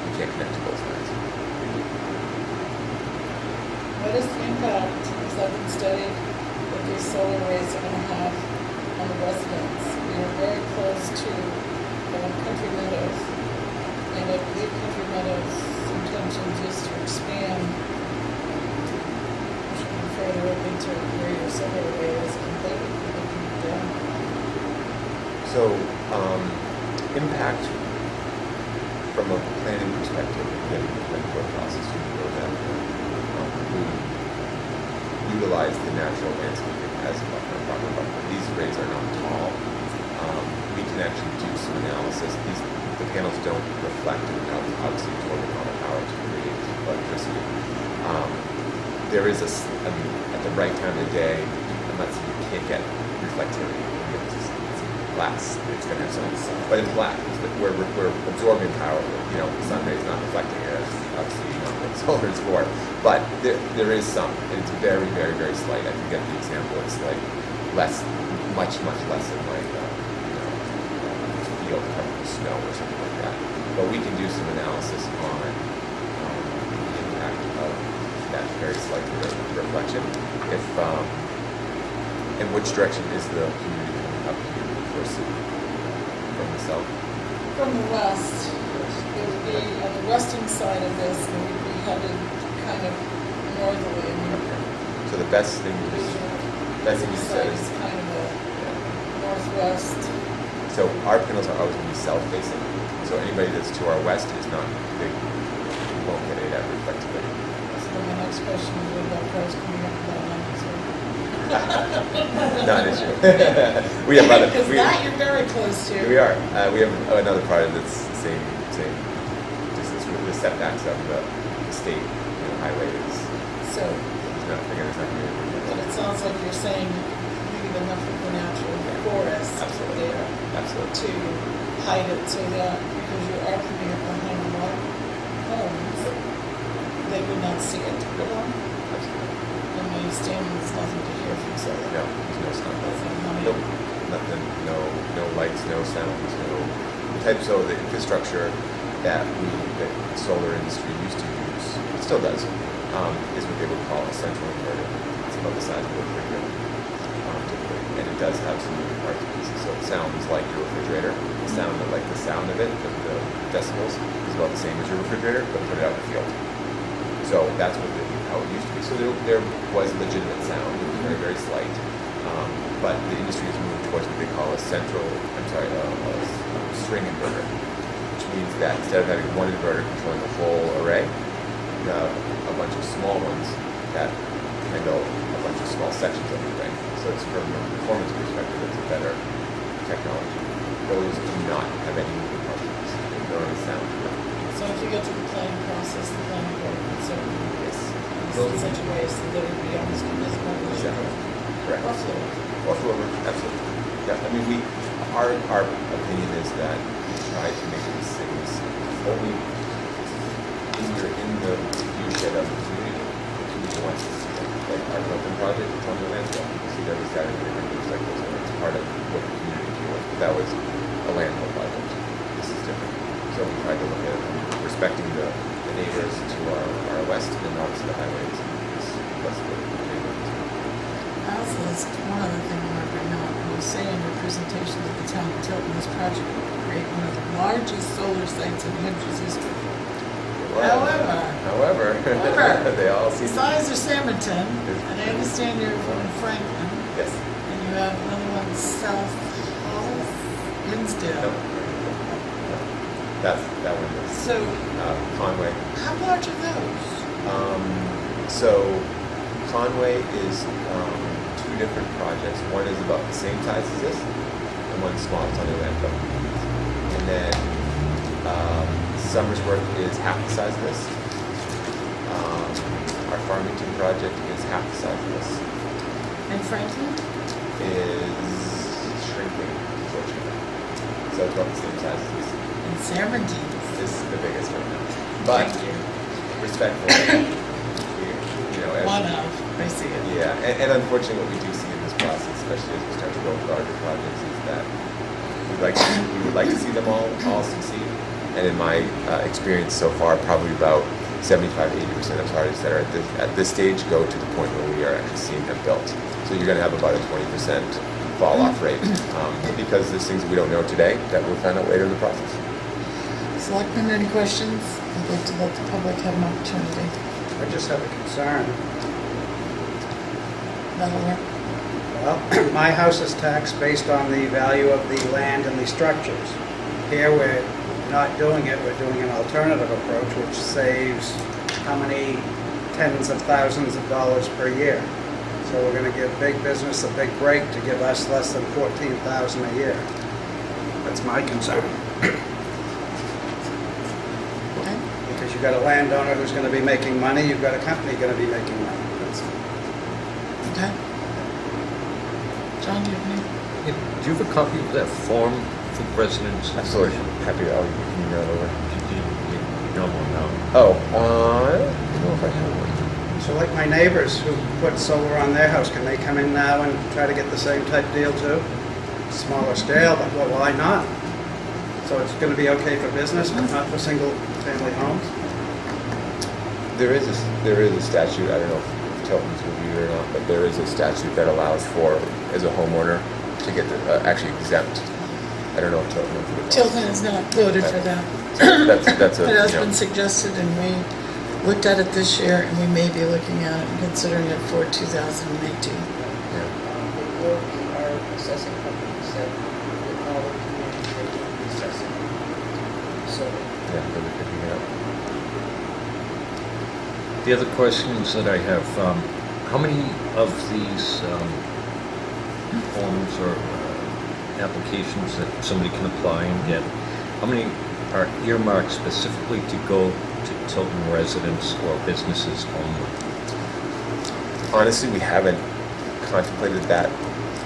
You can't connect to those lines. What is the impact, has that been studied, that these solar arrays are going to have on the residents? We are very close to Country Meadows, and I believe Country Meadows' intentions is to expand further up into where your solar array is completely looking down. So, impact from a planning perspective, getting the planning board process, you know that we utilize the natural landscaping as a proper buffer. These arrays are not tall. We can actually do some analysis. The panels don't reflect and obviously absorb a lot of power to create electricity. There is at the right time of the day, I'm not saying you can't get reflectivity. Glass, it's going to have some, but in black, we're absorbing power. You know, the sun rays not reflecting it. Obviously, not what solar is for, but there is some, and it's very, very, very slight. I can get the example. It's like much less than like field covered with snow or something like that. But we can do some analysis on the impact of that very slight reflection. If in which direction is the community coming up here? From the south? From the west, it would be on the western side of this, and we'd be headed kind of northerly. I mean, Okay. So the best thing you said is is, kind of a northwest. so our panels are always going to be south facing. So anybody that's to our west is not, they won't get any of that reflectivity. So then my next question is what about cars coming up that line? Not an issue. We have other. Because that you're very close to. We are. We have another product that's the same distance with the setbacks of the state highway is. So, It's not, again, it's not going to be. but it sounds like you're saying leave enough of the natural forest Absolutely. there Absolutely. to hide it so that, because you are putting it behind a lot of homes, they would not see it. Absolutely. And my understanding is nothing to hear from solar. No, there's no sound. That's not how Nope. Nothing. No lights. No sounds. No the types of the infrastructure that the solar industry used to use. It still does. Is what they would call a central inverter. It's about the size of a refrigerator, typically, and it does have some moving parts and pieces. So it sounds like your refrigerator. The sound of it, the decibels, is about the same as your refrigerator, but put it out in the field. So that's how it used to be. So there was legitimate sound. It was very, very slight. But the industry has moved towards what they call a string inverter, which means that instead of having one inverter controlling the whole array, you have a bunch of small ones that handle a bunch of small sections of the array. So it's from a performance perspective, it's a better technology. Those do not have any moving parts. They're on a sound. So if you get to the planning process, the planning board would certainly Yes. in such a way so that it would be almost invisible. Exactly. Correct. Or fluid. Or fluid, absolutely. Yeah, I mean, our opinion is that we try to make these things only in the viewshed of the community. The community wants to see them. Like our Tilton project, it's on the landfill. You see it every Saturday, different news cycles, and it's part of what the community wants. That was a landfill project. This is different. So we tried to look at it from respecting the neighbors to our west and obviously the highways. It's less of a neighborhood. Also, there's one other thing I want to bring up. You say in your presentation to the town of Tilton, this project will create one of the largest solar sites in Hampshire's history. However, they all The seem to size of Samerton, and I understand you're from Franklin, yes. and you have another one south of Hinsdale. No. That one is So, Conway. how large are those? So Conway is two different projects. One is about the same size as this, and one's small. It's on the landfill. And then Summersworth is half the size of this. Our Farmington project is half the size of this. And Franklin? Is shrinking, unfortunately. So it's about the same size as this. And Samerton. This is the biggest one now. But Thank you. respectfully, as One of, I see it. yeah, and unfortunately, what we do see in this process, especially as we start to go with larger projects, is that we would like to see them all succeed. And in my experience so far, probably about 75-80% of projects that are at this stage go to the point where we are actually seeing them built. So you're going to have about a 20% fall off rate because there's things we don't know today that we'll find out later in the process. Selectmen, any questions? I'd like to let the public have an opportunity. I just have a concern. That'll work. Well, my house is taxed based on the value of the land and the structures. Here, we're not doing it, we're doing an alternative approach, which saves how many tens of thousands of dollars per year. So we're gonna give big business a big break to give us less than $14,000 a year. That's my concern. Okay? Because you've got a landowner who's gonna be making money, you've got a company gonna be making money. Okay. John, do you have any? Yeah, do you have a copy of that form for the residents? Absolutely. Happy to email that over. You don't want now. Oh, I don't know if I have one. So like my neighbors who put solar on their house, can they come in now and try to get the same type deal too? Smaller scale, but well, why not? So it's gonna be okay for business, but not for single family homes? There is a statute, I don't know if Tilton's reviewed it or not, but there is a statute that allows for, as a homeowner, to get actually exempt. I don't know if Tilton would do it. Tilton is not voted for that. That's a, It has you know, been suggested, and we looked at it this year, and we may be looking at it and considering it for 2018. yeah. It will be our assessing companies that with all the communities that do the assessing. So Yeah, but we could be out. The other questions that I have, how many of these forms or applications that somebody can apply and get, how many are earmarked specifically to go to Tilton residents or businesses only? Honestly, we haven't contemplated that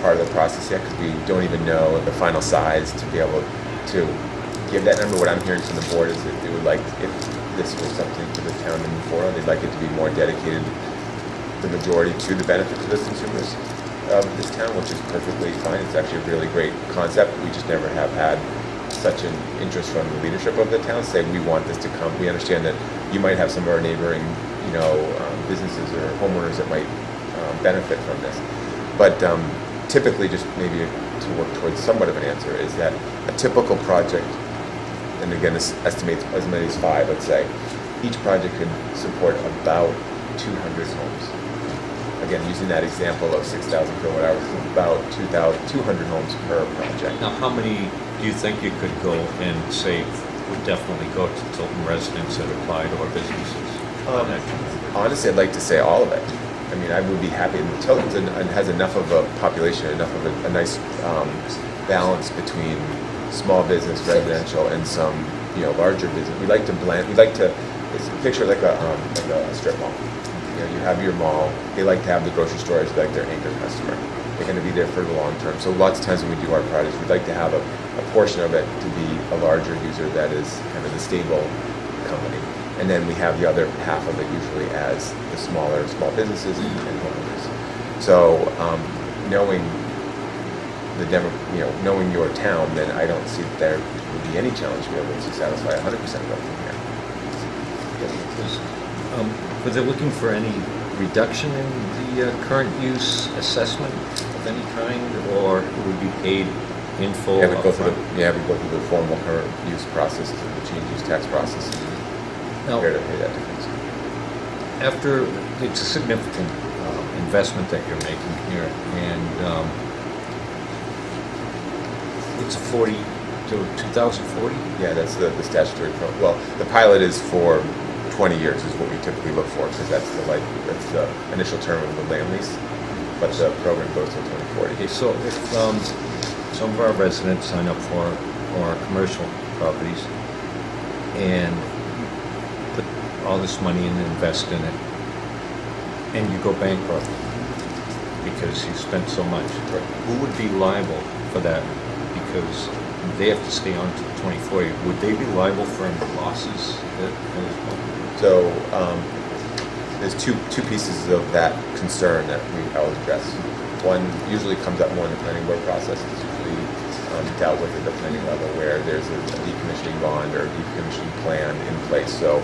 part of the process yet because we don't even know the final size to be able to give that number. What I'm hearing from the board is that they would like, if this was something for the town to move forward, they'd like it to be more dedicated, the majority to the benefit to the consumers of this town, which is perfectly fine. It's actually a really great concept. We just never have had such an interest from the leadership of the town say we want this to come. We understand that you might have some of our neighboring, businesses or homeowners that might benefit from this. But typically, just maybe to work towards somewhat of an answer, is that a typical project, and again, this estimates as many as 5, let's say, each project could support about 200 homes. Again, using that example of 6,000 kilowatt hours, about 200 homes per project. Now, how many do you think you could go and say would definitely go to Tilton residents that applied or businesses? Honestly, I'd like to say all of it. I mean, I would be happy. Tilton has enough of a population, enough of a nice balance between small business, residential, and some, larger business. We like to blend. We like to picture like a strip mall. You have your mall. They like to have the grocery store as like their anchor customer. They're going to be there for the long term. So lots of times when we do our projects, we'd like to have a portion of it to be a larger user that is kind of the stable company. And then we have the other half of it usually as the small businesses and homeowners. So knowing knowing your town, then I don't see that there would be any challenge to be able to satisfy 100% of it from here. But they're looking for any reduction in the current use assessment of any kind, or it would be paid in full? We go through the formal current use process, the change use tax process, Now, here to pay that difference. after, it's a significant investment that you're making here, and it's a 40 to 2040? Yeah, that's the statutory well, the pilot is for 20 years is what we typically look for, because that's the initial term of the land lease, but the program goes till 2040. Okay, so if some of our residents sign up for our commercial properties and put all this money in and invest in it, and you go bankrupt because you spent so much, who would be liable for that? Because they have to stay on to 2040. Would they be liable for any losses as well? So there's two pieces of that concern that I will address. One usually comes up more in the planning board process. It's usually dealt with at the planning level, where there's a decommissioning bond or a decommissioning plan in place. So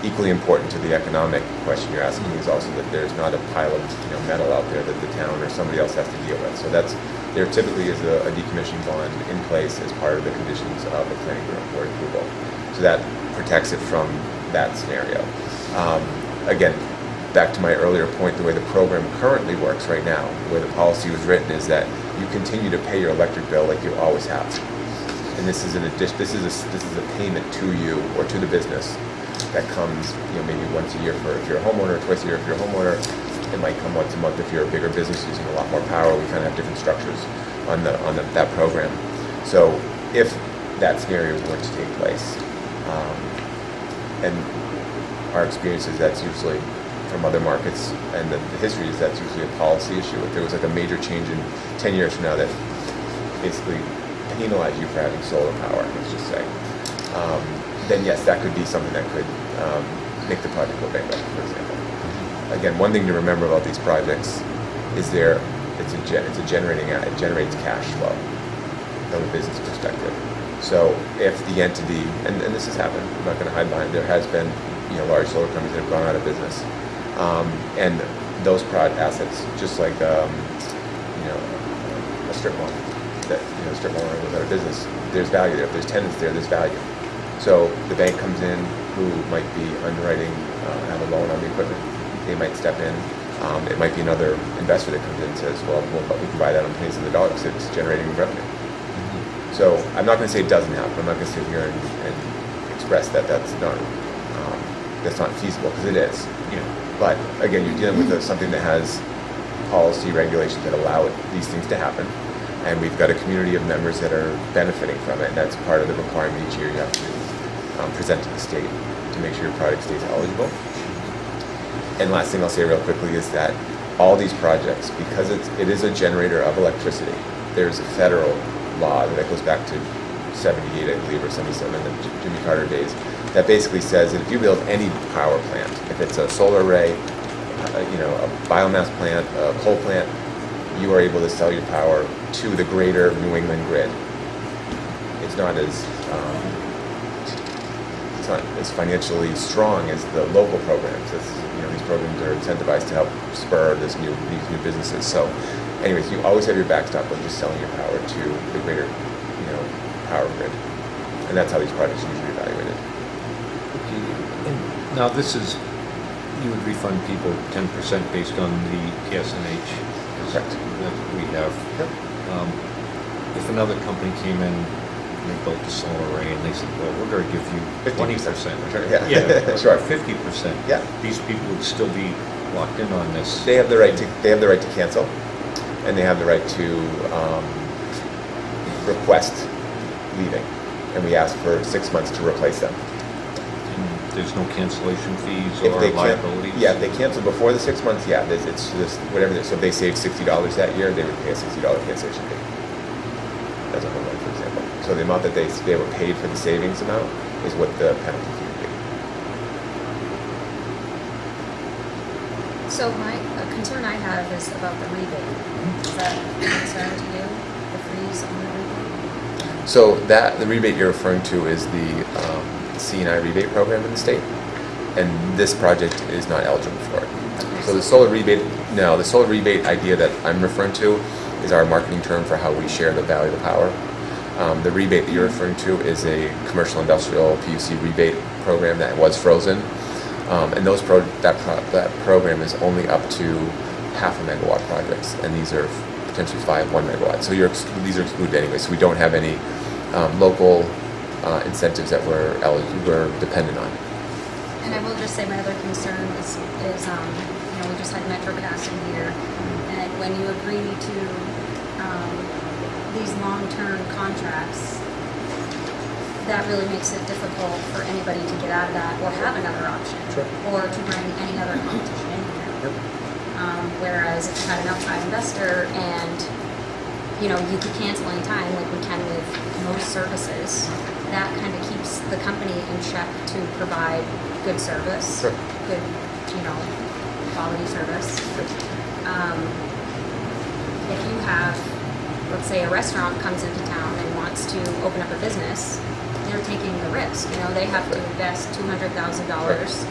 equally important to the economic question you're asking is also that there's not a pile of metal out there that the town or somebody else has to deal with. So there typically is a decommissioning bond in place as part of the conditions of the planning board approval. So that protects it from that scenario. Again, back to my earlier point, the way the program currently works right now, the way the policy was written, is that you continue to pay your electric bill like you always have. And this is an addition. This is a payment to you or to the business that comes, maybe once a year if you're a homeowner, twice a year if you're a homeowner. It might come once a month if you're a bigger business using a lot more power. We kind of have different structures on that program. So if that scenario were to take place, and our experience is that's usually from other markets, and the history is that's usually a policy issue. If there was like a major change in 10 years from now that basically penalized you for having solar power, let's just say, then yes, that could be something that could make the project go bankrupt, for example. Again, one thing to remember about these projects is it's a generating, it generates cash flow from a business perspective. So if the entity, and this has happened, I'm not going to hide behind it, there has been large solar companies that have gone out of business, and those assets, just like a strip mall, that strip mall owner goes out of business, there's value there. If there's tenants there, there's value. So the bank comes in, who might be underwriting, have a loan on the equipment. They might step in. It might be another investor that comes in and says, well, we can buy that on pennies on the dollar because it's generating revenue. So I'm not going to say it doesn't happen. I'm not going to sit here and express that that's not feasible, because it is. But again, you're dealing with something that has policy regulations that allow these things to happen. And we've got a community of members that are benefiting from it. And that's part of the requirement each year you have to present to the state to make sure your product stays eligible. And last thing I'll say real quickly is that all these projects, because it is a generator of electricity, there's a federal law that goes back to 78, I believe, or 77, the Jimmy Carter days, that basically says that if you build any power plant, if it's a solar array, a biomass plant, a coal plant, you are able to sell your power to the greater New England grid. It's not as financially strong as the local programs. These programs are incentivized to help spur these new businesses. So, anyways, you always have your backstop of just selling your power to the greater, power grid, and that's how these projects are usually evaluated. And now this is, you would refund people 10% based on the PSNH. Correct. That we have. Yep. If another company came in and they built a solar array and they said, well, we're going to give you 20%. Yeah, sure. 50%. Yeah. These people would still be locked in on this. They have the right to cancel, and they have the right to request leaving, and we ask for 6 months to replace them. And there's no cancellation fees If or they liabilities? Yeah, if they cancel before the 6 months, yeah, it's just whatever. So if they saved $60 that year, they would pay a $60 cancellation fee. As a homeowner, for example. So the amount that they were paid for the savings amount is what the penalty fee would be. So a concern I have is about the rebate. Is that a concern to you, the freeze on the rebate? So the rebate you're referring to is the C&I rebate program in the state, and this project is not eligible for it. So the solar rebate idea that I'm referring to is our marketing term for how we share the value of the power. The rebate that you're referring to is a commercial industrial PUC rebate program that was frozen, and that program is only up to half a megawatt projects, and these are potentially 1 megawatt. So these are excluded anyway. So we don't have any local incentives that we're dependent on. And I will just say my other concern is we just had MetroCast in here, and when you agree to these long-term contracts, that really makes it difficult for anybody to get out of that or have another option. Sure. Or to bring any other competition in here. Yep. Whereas if you had an outside investor and, you could cancel anytime like we can with most services, that kind of keeps the company in check to provide good service, Sure. good, quality service. If you have, let's say, a restaurant comes into town and wants to open up a business, they're taking the risk. They have to invest $200,000.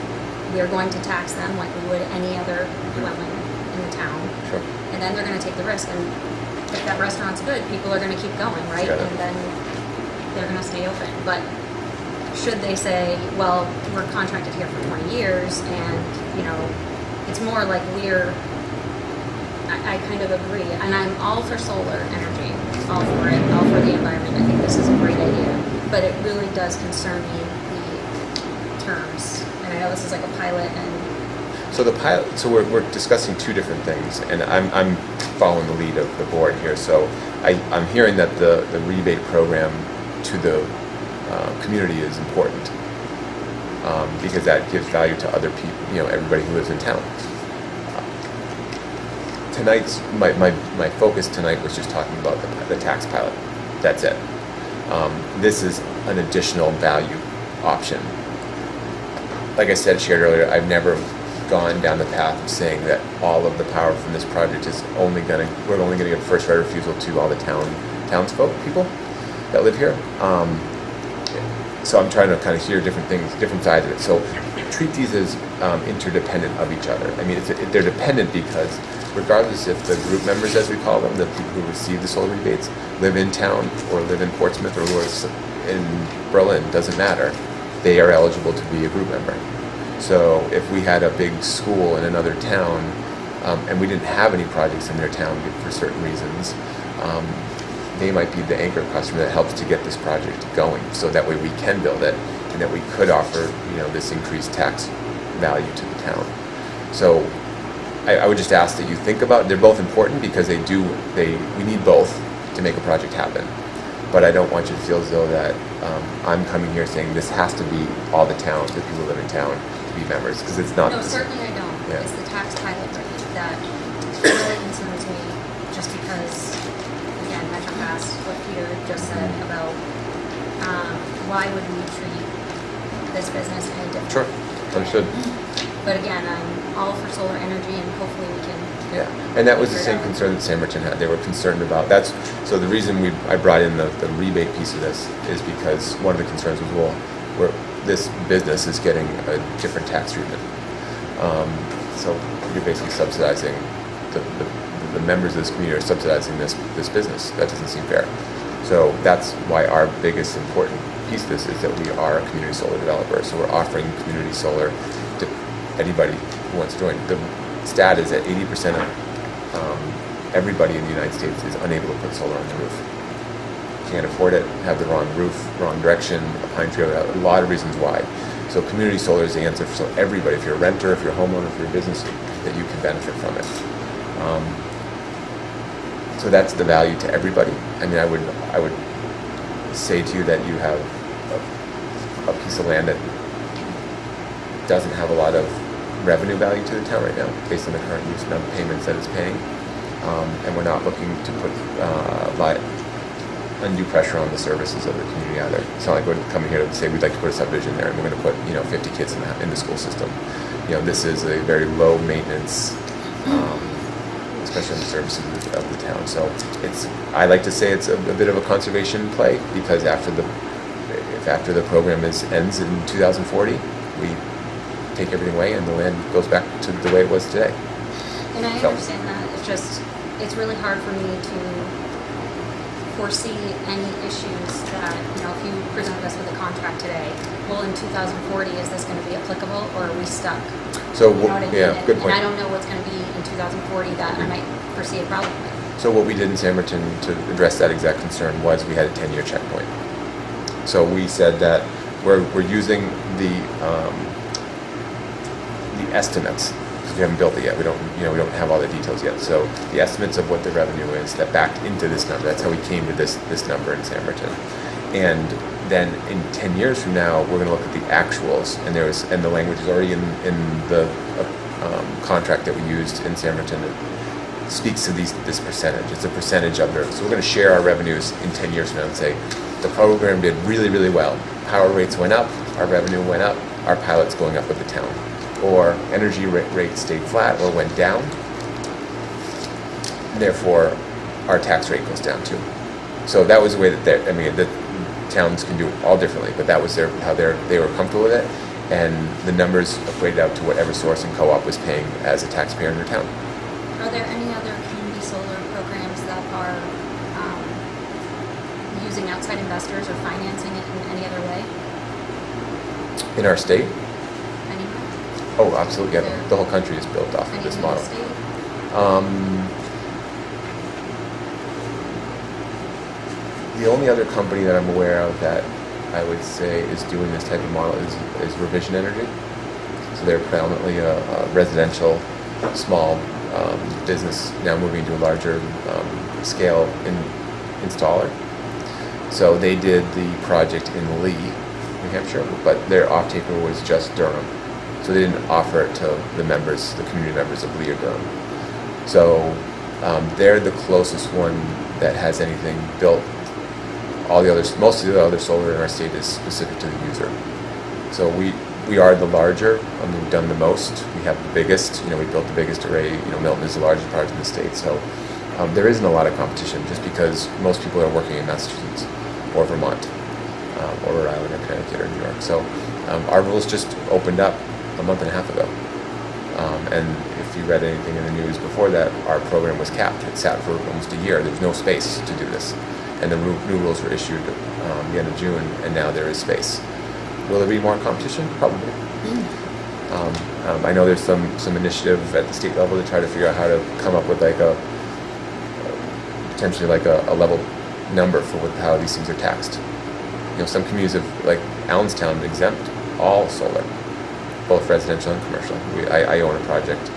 We're going to tax them like we would any other dwelling in the town. Sure. And then they're going to take the risk. And if that restaurant's good, people are going to keep going, right? Got it. And then they're going to stay open. But should they say, well, we're contracted here for 20 years and, it's more like I kind of agree. And I'm all for solar energy, all for it, all for the environment. I think this is a great idea. But it really does concern me, the terms. And I know this is like a pilot and... So we're discussing two different things, and I'm following the lead of the board here. So I'm hearing that the rebate program to the community is important because that gives value to other people, everybody who lives in town. Tonight's my focus tonight was just talking about the tax pilot. That's it. This is an additional value option. Like I said, shared earlier, I've never gone down the path of saying that all of the power from this project is we're only going to give first right of refusal to all the townsfolk people that live here. So I'm trying to kind of hear different things, different sides of it. So treat these as interdependent of each other. I mean, they're dependent because regardless if the group members, as we call them, the people who receive the solar rebates, live in town or live in Portsmouth or live in Berlin, doesn't matter. They are eligible to be a group member. So if we had a big school in another town and we didn't have any projects in their town for certain reasons, they might be the anchor customer that helps to get this project going. So that way we can build it and that we could offer this increased tax value to the town. So I would just ask that you think about, they're both important because we need both to make a project happen. But I don't want you to feel as though that I'm coming here saying this has to be all the towns, the people who live in town to be members, because it's not. No, certainly I don't. Yeah. It's the tax pilot rate that really concerns me, just because, again, MetroCast, what Peter just said about why would we treat this business any different? Sure, understood. But again, I'm all for solar energy, and hopefully we can. Yeah, and that was the figure it same out. concern that Samerton had. They were concerned about so the reason I brought in the rebate piece of this is because one of the concerns was, this business is getting a different tax treatment. So you're basically subsidizing the members of this community are subsidizing this business. That doesn't seem fair. So that's why our biggest important piece of this is that we are a community solar developer. So we're offering community solar to anybody who wants to join. The stat is that 80% of everybody in the United States is unable to put solar on the roof. Can't afford it, have the wrong roof, wrong direction, a pine tree, a lot of reasons why. So community solar is the answer for everybody. If you're a renter, if you're a homeowner, if you're a business, that you can benefit from it. So that's the value to everybody. I mean, I would say to you that you have a piece of land that doesn't have a lot of revenue value to the town right now, based on the current use amount of payments that it's paying. And we're not looking to put undue pressure on the services of the community either. It's not like we're coming here to say we'd like to put a subdivision there and we're going to put 50 kids in the school system. This is a very low maintenance, especially on the services of the town. So I like to say it's a bit of a conservation play, because after the program ends in 2040, we take everything away and the land goes back to the way it was today. And I So- understand that, it's really hard for me to foresee any issues that, if you presented us with a contract today, well, in 2040, is this going to be applicable, or are we stuck? So, You know what I mean? yeah, good point. And I don't know what's going to be in 2040 that I might foresee a problem with. So what we did in Samberton to address that exact concern was we had a 10-year checkpoint. So we said that we're using the estimates, because we haven't built it yet. We don't have all the details yet. So the estimates of what the revenue is that backed into this number. That's how we came to this number in Samberton. And then in 10 years from now, we're going to look at the actuals, and the language is already in the contract that we used in Samberton. It speaks to this percentage. It's a percentage of their. So we're going to share our revenues in 10 years from now and say the program did really, really well. Power rates went up, our revenue went up, our pilot's going up with the town. Or energy rates stayed flat or went down. Therefore, our tax rate goes down too. So that was the way that the towns can do it all differently, but that was how they were comfortable with it, and the numbers equated out to what Eversource and Co-op was paying as a taxpayer in their town. Are there any other community solar programs that are using outside investors or financing it in any other way? In our state? Anywhere? Oh, absolutely. Yeah, the whole country is built off of this Anything in model. the state? The only other company that I'm aware of that I would say is doing this type of model is Revision Energy. So they're predominantly a residential, small business, now moving to a larger scale installer. So they did the project in Lee, New Hampshire, but their off-taker was just Durham. So they didn't offer it to the community members of Lee or Durham. So they're the closest one that has anything built. Most of the other solar in our state is specific to the user. So we are the larger, and we've done the most. We have the biggest. We built the biggest array. Milton is the largest project in the state. So there isn't a lot of competition, just because most people are working in Massachusetts or Vermont or Rhode Island or Connecticut or New York. So our rules just opened up a month and a half ago. And if you read anything in the news before that, our program was capped. It sat for almost a year. There was no space to do this. And the new rules were issued the end of June, and now there is space. Will there be more competition? Probably. I know there's some initiative at the state level to try to figure out how to come up with potentially a level number for how these things are taxed. Some communities have, like Allenstown, exempt all solar, both residential and commercial. I own a project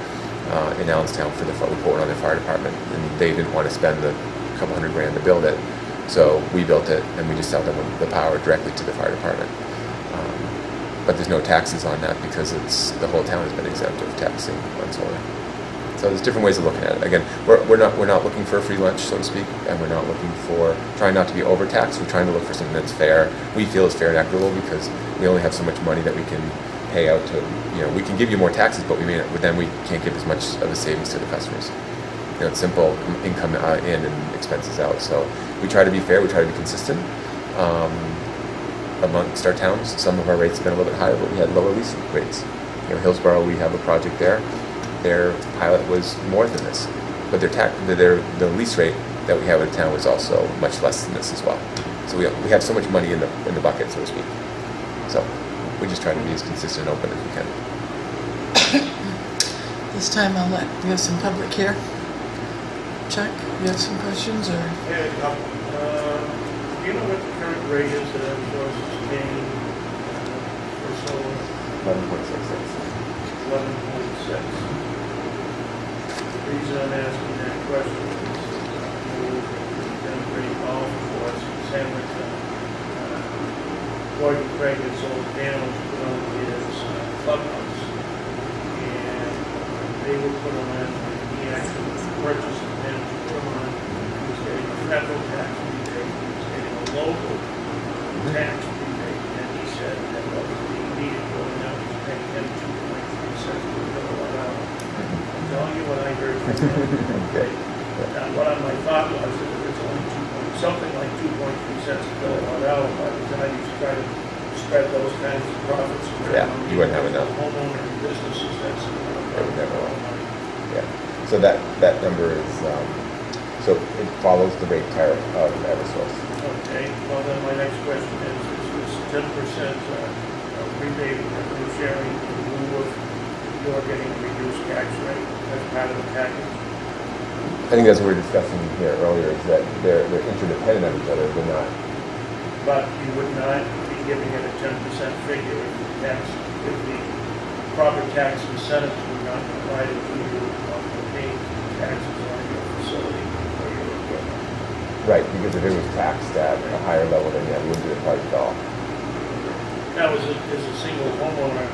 in Allenstown we put one on their fire department, and they didn't want to spend the couple $100,000 to build it. So we built it, and we just sell them the power directly to the fire department. But there's no taxes on that because the whole town has been exempt of taxing on solar. So there's different ways of looking at it. Again, we're not looking for a free lunch, so to speak, and we're not looking for trying not to be overtaxed. We're trying to look for something that's fair. We feel is fair and equitable because we only have so much money that we can pay out to. We can give you more taxes, but then we can't give as much of a savings to the customers. It's simple income in and expenses out. So we try to be fair. We try to be consistent. Amongst our towns, some of our rates have been a little bit higher, but we had lower lease rates. Hillsborough, we have a project there. Their pilot was more than this, but the lease rate that we have in town was also much less than this as well. So we have so much money in the bucket, so to speak. So we just try to be as consistent and open as we can. This time we have some public here. Chuck, you have some questions, or? Yeah, a couple. Do you know what the current rate is that Eversource is paying for solar? 11.66. 11.6. The reason I'm asking that question is Sandwich, Gordon Craig has sold panels put on his clubhouse. And they were put on, he actually purchased the panels to put on. He was getting a federal tax rebate, he was getting a local tax rebate, and he said that what was being needed going out was paying him 2.3 cents per kilowatt hour. I'm telling you what I heard from him. Okay. Now, my thought was that if it's only something like 2.3 cents a kilowatt hour, by the time you try to spread those kinds of profits Yeah, around. you wouldn't have enough. Homeowner and businesses, that's. It would never work. Yeah, so that number is, so it follows the rate tariff of Eversource. Okay, well then my next question is this 10% rebate revenue sharing in lieu of you're getting a reduced tax rate as part of the package? I think that's what we were discussing here earlier, is that they're interdependent on each other, they're not. But you would not be giving it a 10% figure if the proper tax incentives were not provided to you on paying taxes on your facility or your equipment. Right, because if it was taxed at a higher level, then yeah, we wouldn't be a project at all. Now, as a single homeowner,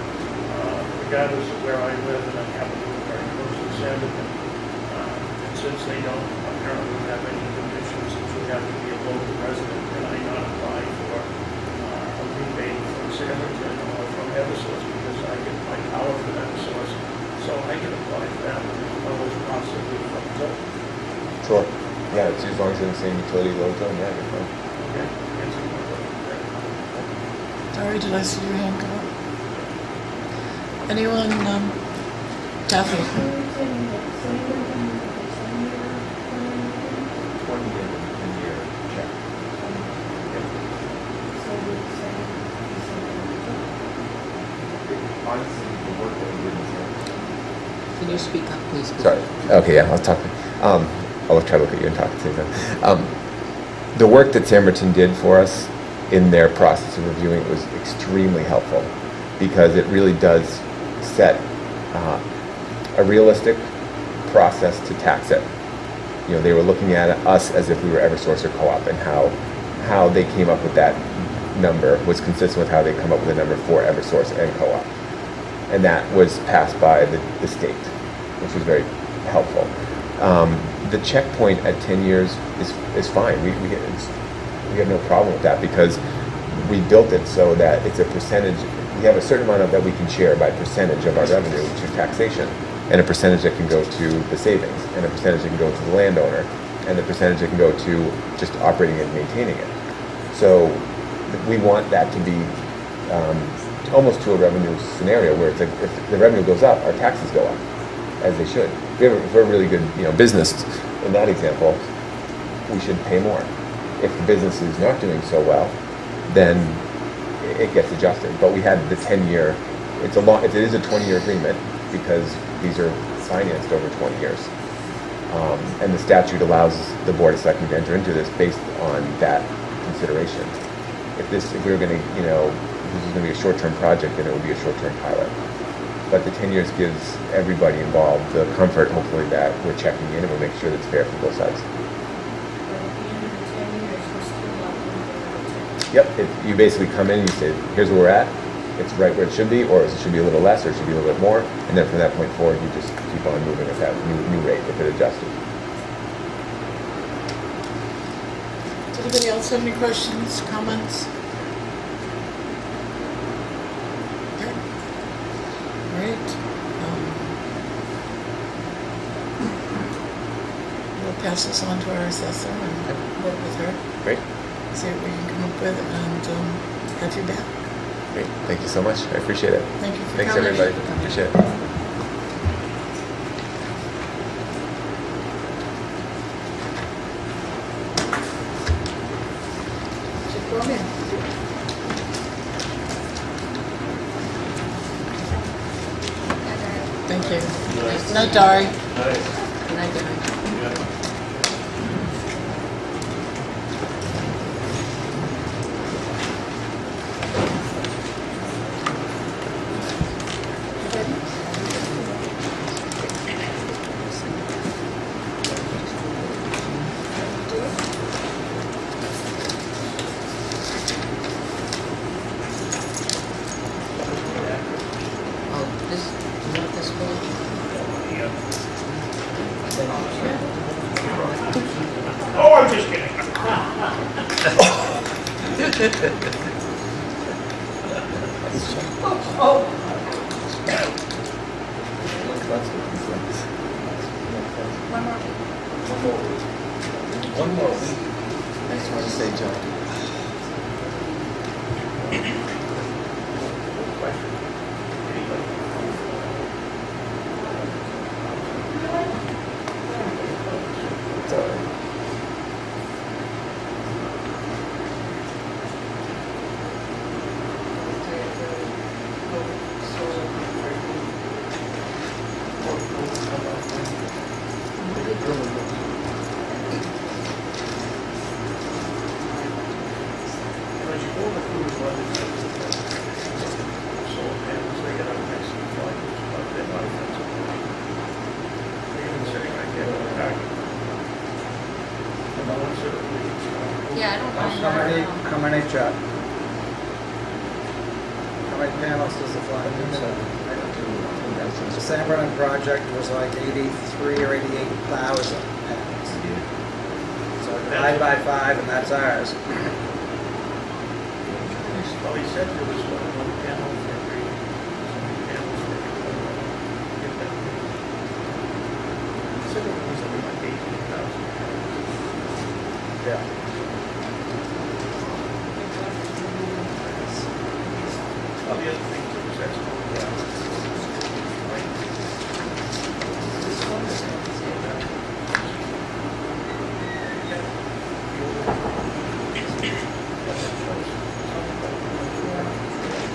regardless of where I live, and I happen to live very close to Sandersville, and since they don't apparently have any conditions that you have to be a local resident, can I not apply for a rebate from Sandersville or from Eversource, because I get my power from Eversource, so I can apply for that as well as possibly from Tilton. Sure. Yeah, it's as long as it's in the same utility load zone, yeah, you're fine. Okay? Answer my question. Sorry, did I see your hand go up? Anyone, Kathy? 20 year check. Honestly, the work that we did in Can you speak up, please? Sorry. Okay, yeah, I'll talk. I'll try to look at you and talk at the same time. The work that Samberton did for us in their process of reviewing it was extremely helpful, because it really does set a realistic process to tax it. You know, they were looking at us as if we were Eversource or Co-op, and how they came up with that number was consistent with how they come up with a number for Eversource and Co-op. And that was passed by the state, which was very helpful. The checkpoint at 10 years is fine. We have no problem with that, because we built it so that it's a percentage. We have a certain amount of that we can share by percentage of our revenue to taxation, and a percentage that can go to the savings, and a percentage that can go to the landowner, and the percentage that can go to just operating and maintaining it. So we want that to be almost to a revenue scenario where it's like, if the revenue goes up, our taxes go up, as they should. If we're a really good business, in that example, we should pay more. If the business is not doing so well, then it gets adjusted. But we had the 10-year, it is a 20-year agreement, because these are financed over 20 years. And the statute allows the Board of Selectmen to enter into this based on that consideration. If we were going to, this is going to be a short-term project, then it would be a short-term pilot. But the 10 years gives everybody involved the comfort, hopefully, that we're checking in and we'll make sure that it's fair for both sides. Yep, you basically come in and you say, here's where we're at, it's right where it should be, or it should be a little less, or it should be a little bit more, and then from that point forward, you just keep on moving at that new rate if it adjusted. Does anybody else have any questions, comments? Okay. All right. We'll pass this on to our assessor and work with her. Great. See what we can come up with, and have you back. Great. Thank you so much. I appreciate it. Thank you for Thanks, coming. everybody. Appreciate it. Come in. Thank you. No, Dari. Good night, Dari. Oh, I'm just kidding. One more week. One more week. Nice one to say, John. It's all right. But you all the food is what is solar panels, they get up next to the fire, but they're not offensive. They're even sitting right there in the back. And no one sort of leaves. Yeah, I don't mind How many, that. how many, Chuck? How many panels does the flag do? The San Bruno project was like 83 or 88,000 panels. So divide by 5 and that's ours. Well, he said there was one panel for every, so many panels for every. He said it was something like 18,000 panels. Yeah. Well, the other thing too is that's called, right? This one is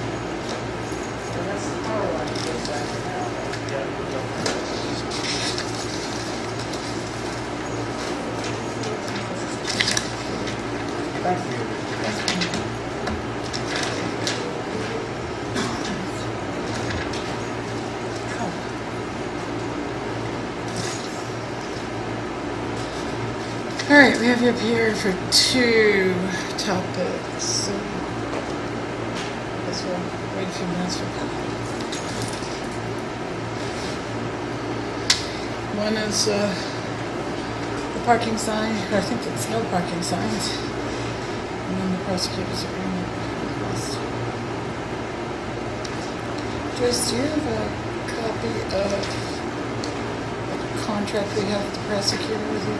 so that's the power line that goes back to now. Thank you. All right, we have you up here for 2 topics. So, guess we'll wait a few minutes for that. One is the parking sign, or I think it's no parking signs. And then the prosecutor's agreement request. Joyce, do you have a copy of the contract we have with the prosecutor with you?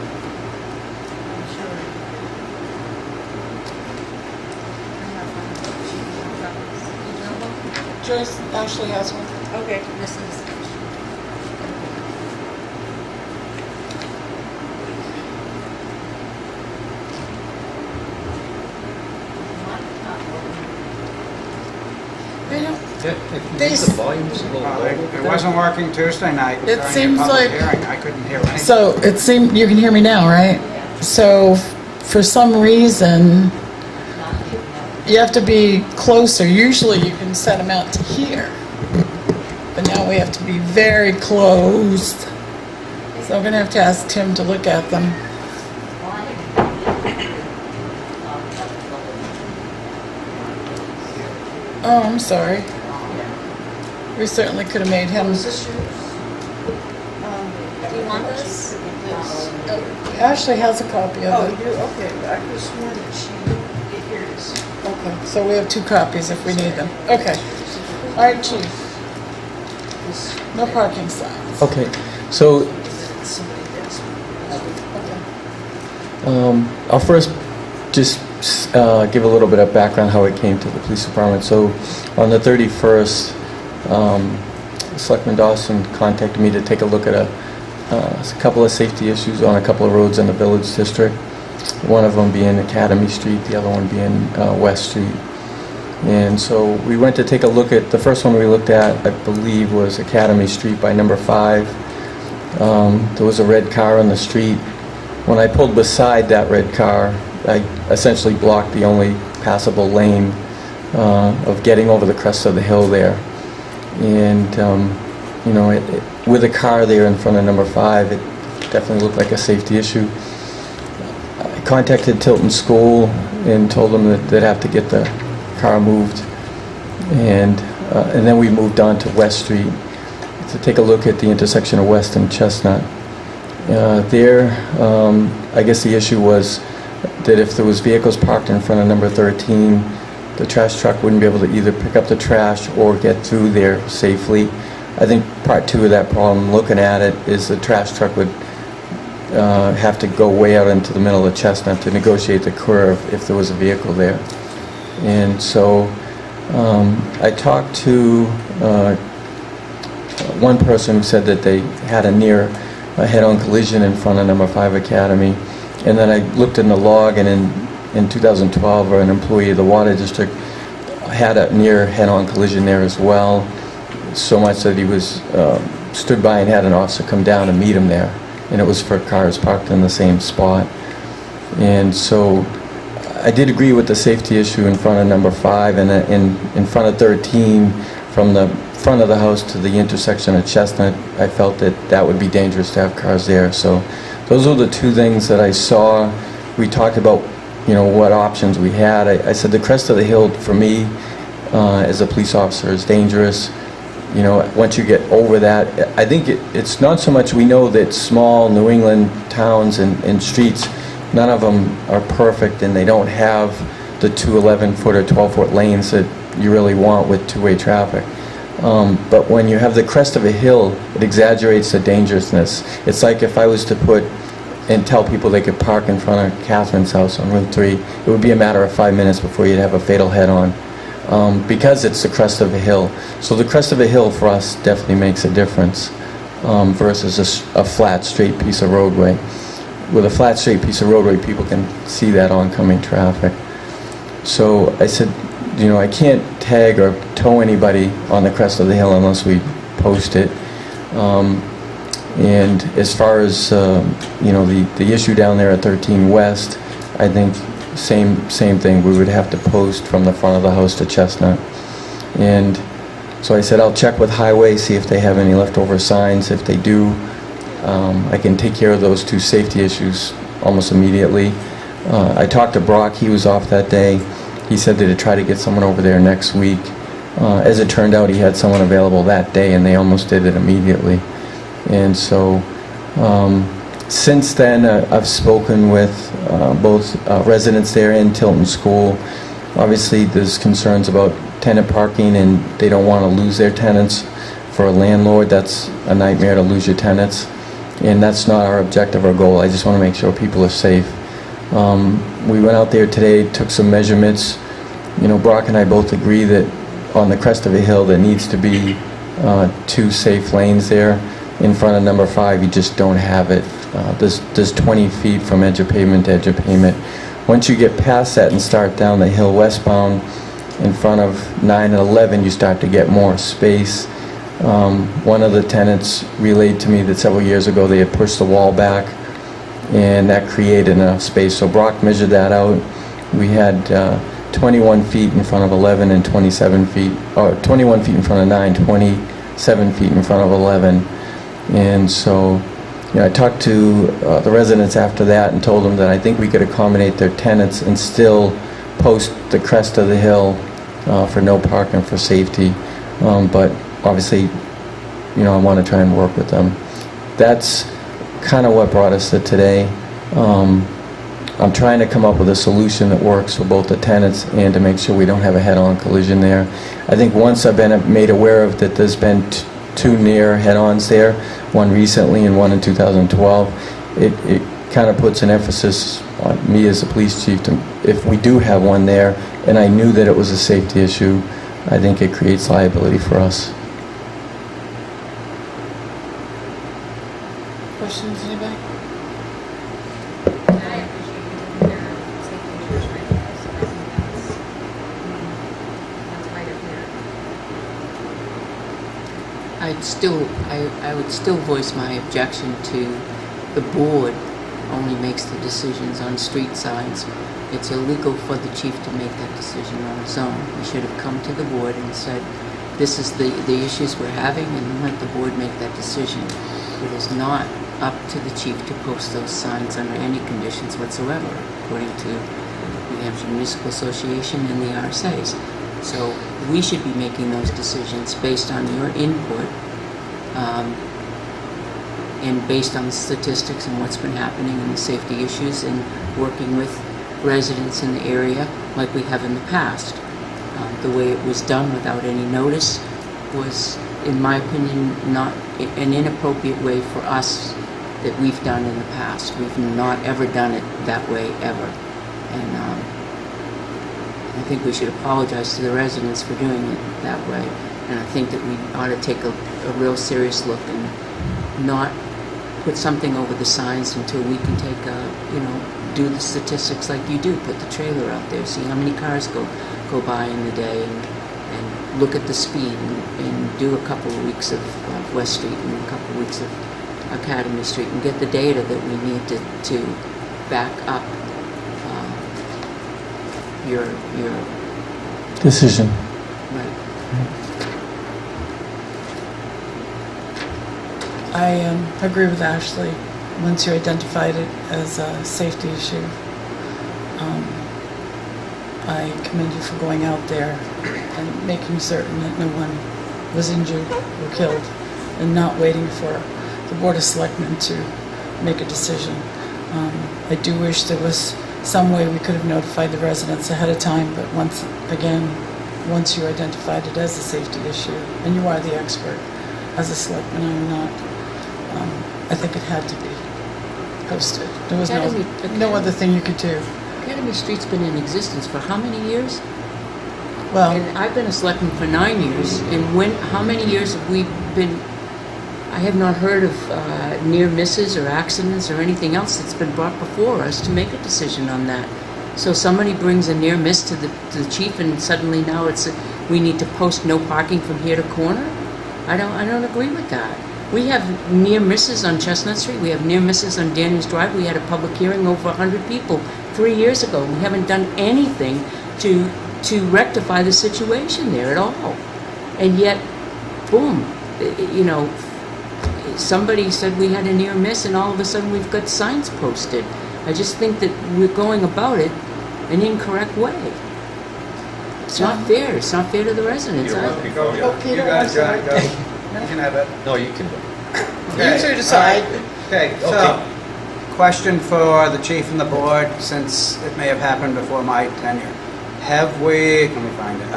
Joyce, Ashley has one. Okay. This is. They don't, If They s- the volume's a little low. It wasn't working Tuesday night. It during seems your public like- hearing. I couldn't hear anything. so it seemed, you can hear me now, right? So for some reason, you have to be closer. Usually you can set them out to here. But now we have to be very close. So I'm gonna have to ask Tim to look at them. Oh, I'm sorry. We certainly could have made him. Is this yours? Do you want this? Ashley has a copy Oh, of you it. do? Okay, but I could have sworn that here it is. Okay, so we have 2 copies if we need them. Okay. All right, chief. No parking signs. Okay, so Somebody else. Okay. I'll first just give a little bit of background how it came to the police department. So on the 31st, Selectman Dawson contacted me to take a look at a couple of safety issues on a couple of roads in the village district. One of them being Academy Street, the other one being West Street. And so we went to take a look at, the first one we looked at, I believe, was Academy Street by number 5. There was a red car on the street. When I pulled beside that red car, I essentially blocked the only passable lane of getting over the crest of the hill there. And, you know, with a car there in front of number 5, it definitely looked like a safety issue. I contacted Tilton School and told them that they'd have to get the car moved. And then we moved on to West Street to take a look at the intersection of West and Chestnut. There, I guess the issue was that if there was vehicles parked in front of number 13, the trash truck wouldn't be able to either pick up the trash or get through there safely. I think part two of that problem, looking at it, is the trash truck would have to go way out into the middle of Chestnut to negotiate the curve if there was a vehicle there. And so I talked to one person who said that they had a head-on collision in front of number 5 Academy. And then I looked in the log, and in 2012, an employee of the water district had a near head-on collision there as well, so much that he was stood by and had an officer come down and meet him there, and it was for cars parked in the same spot. And so I did agree with the safety issue in front of number 5, and in front of 13, from the front of the house to the intersection of Chestnut, I felt that that would be dangerous to have cars there. So those are the two things that I saw. We talked about, what options we had. I said the crest of the hill, for me, as a police officer, is dangerous. Once you get over that, I think it's not so much, we know that small New England towns and streets, none of them are perfect, and they don't have the two 11-foot or 12-foot lanes that you really want with two-way traffic. But when you have the crest of a hill, it exaggerates the dangerousness. It's like if I was to put and tell people they could park in front of Catherine's house on Route 3, it would be a matter of 5 minutes before you'd have a fatal head-on, because it's the crest of a hill. So the crest of a hill for us definitely makes a difference versus a flat, straight piece of roadway. With a flat, straight piece of roadway, people can see that oncoming traffic. So I said, I can't tag or tow anybody on the crest of the hill unless we post it. And as far as the issue down there at 13 West, I think same thing. We would have to post from the front of the house to Chestnut. And so I said I'll check with Highway, see if they have any leftover signs. If they do, I can take care of those two safety issues almost immediately. I talked to Brock. He was off that day. He said that he'd try to get someone over there next week. As it turned out, he had someone available that day, and they almost did it immediately. And so since then, I've spoken with both residents there and Tilton School. Obviously, there's concerns about tenant parking, and they don't want to lose their tenants. For a landlord, that's a nightmare to lose your tenants. And that's not our objective or goal. I just want to make sure people are safe. We went out there today, took some measurements. Brock and I both agree that on the crest of a hill there needs to be 2 safe lanes there. In front of number 5, you just don't have it. There's 20 feet from edge of pavement to edge of pavement. Once you get past that and start down the hill westbound, in front of 9 and 11, you start to get more space. One of the tenants relayed to me that several years ago they had pushed the wall back, and that created enough space. So Brock measured that out. We had 21 feet in front of 11 and 27 feet, or 21 feet in front of 9, 27 feet in front of 11. And so, I talked to the residents after that and told them that I think we could accommodate their tenants and still post the crest of the hill for no parking for safety. But obviously, I want to try and work with them. That's kind of what brought us to today. I'm trying to come up with a solution that works for both the tenants and to make sure we don't have a head-on collision there. I think once I've been made aware of that there's been 2 near head-ons there, one recently and one in 2012, it kind of puts an emphasis on me as a police chief to, if we do have one there, and I knew that it was a safety issue, I think it creates liability for us. Questions, anybody? I appreciate you taking care of safety issues right now. I think that's why you're here. I would still voice my objection to the board only makes the decisions on street signs. It's illegal for the chief to make that decision on his own. He should have come to the board and said, this is the issues we're having, and let the board make that decision. It is not up to the chief to post those signs under any conditions whatsoever, according to the New Hampshire Municipal Association and the RSAs. So we should be making those decisions based on your input. and based on the statistics and what's been happening and the safety issues, and working with residents in the area like we have in the past. The way it was done without any notice was, in my opinion, not an inappropriate way for us that we've done in the past. We've not ever done it that way, ever. And I think we should apologize to the residents for doing it that way. And I think that we ought to take a real serious look and not put something over the signs until we can take do the statistics like you do, put the trailer out there, see how many cars go by in the day, and look at the speed, and do a couple of weeks of West Street and a couple of weeks of Academy Street, and get the data that we need to back up your Decision. right. I agree with Ashley. Once you identified it as a safety issue, I commend you for going out there and making certain that no one was injured or killed, and not waiting for the Board of Selectmen to make a decision. I do wish there was some way we could have notified the residents ahead of time, but once you identified it as a safety issue, and you are the expert, as a selectman, I'm not, I think it had to be posted. There was no other thing you could do. Academy Street's been in existence for how many years? Well, And I've been a selectman for 9 years, and how many years have we been, I have not heard of near misses or accidents or anything else that's been brought before us to make a decision on that. So somebody brings a near miss to the chief, and suddenly now we need to post no parking from here to corner? I don't agree with that. We have near misses on Chestnut Street, we have near misses on Daniels Drive, we had a public hearing, over 100 people 3 years ago. We haven't done anything to rectify the situation there at all. And yet, boom, somebody said we had a near miss, and all of a sudden we've got signs posted. I just think that we're going about it an incorrect way. It's not fair. It's not fair to the residents You're either. welcome. Go, you got it, John, go. You can have it. No, you can. Okay. You two decide. Okay, so, question for the chief and the board, since it may have happened before my tenure. Let me find it,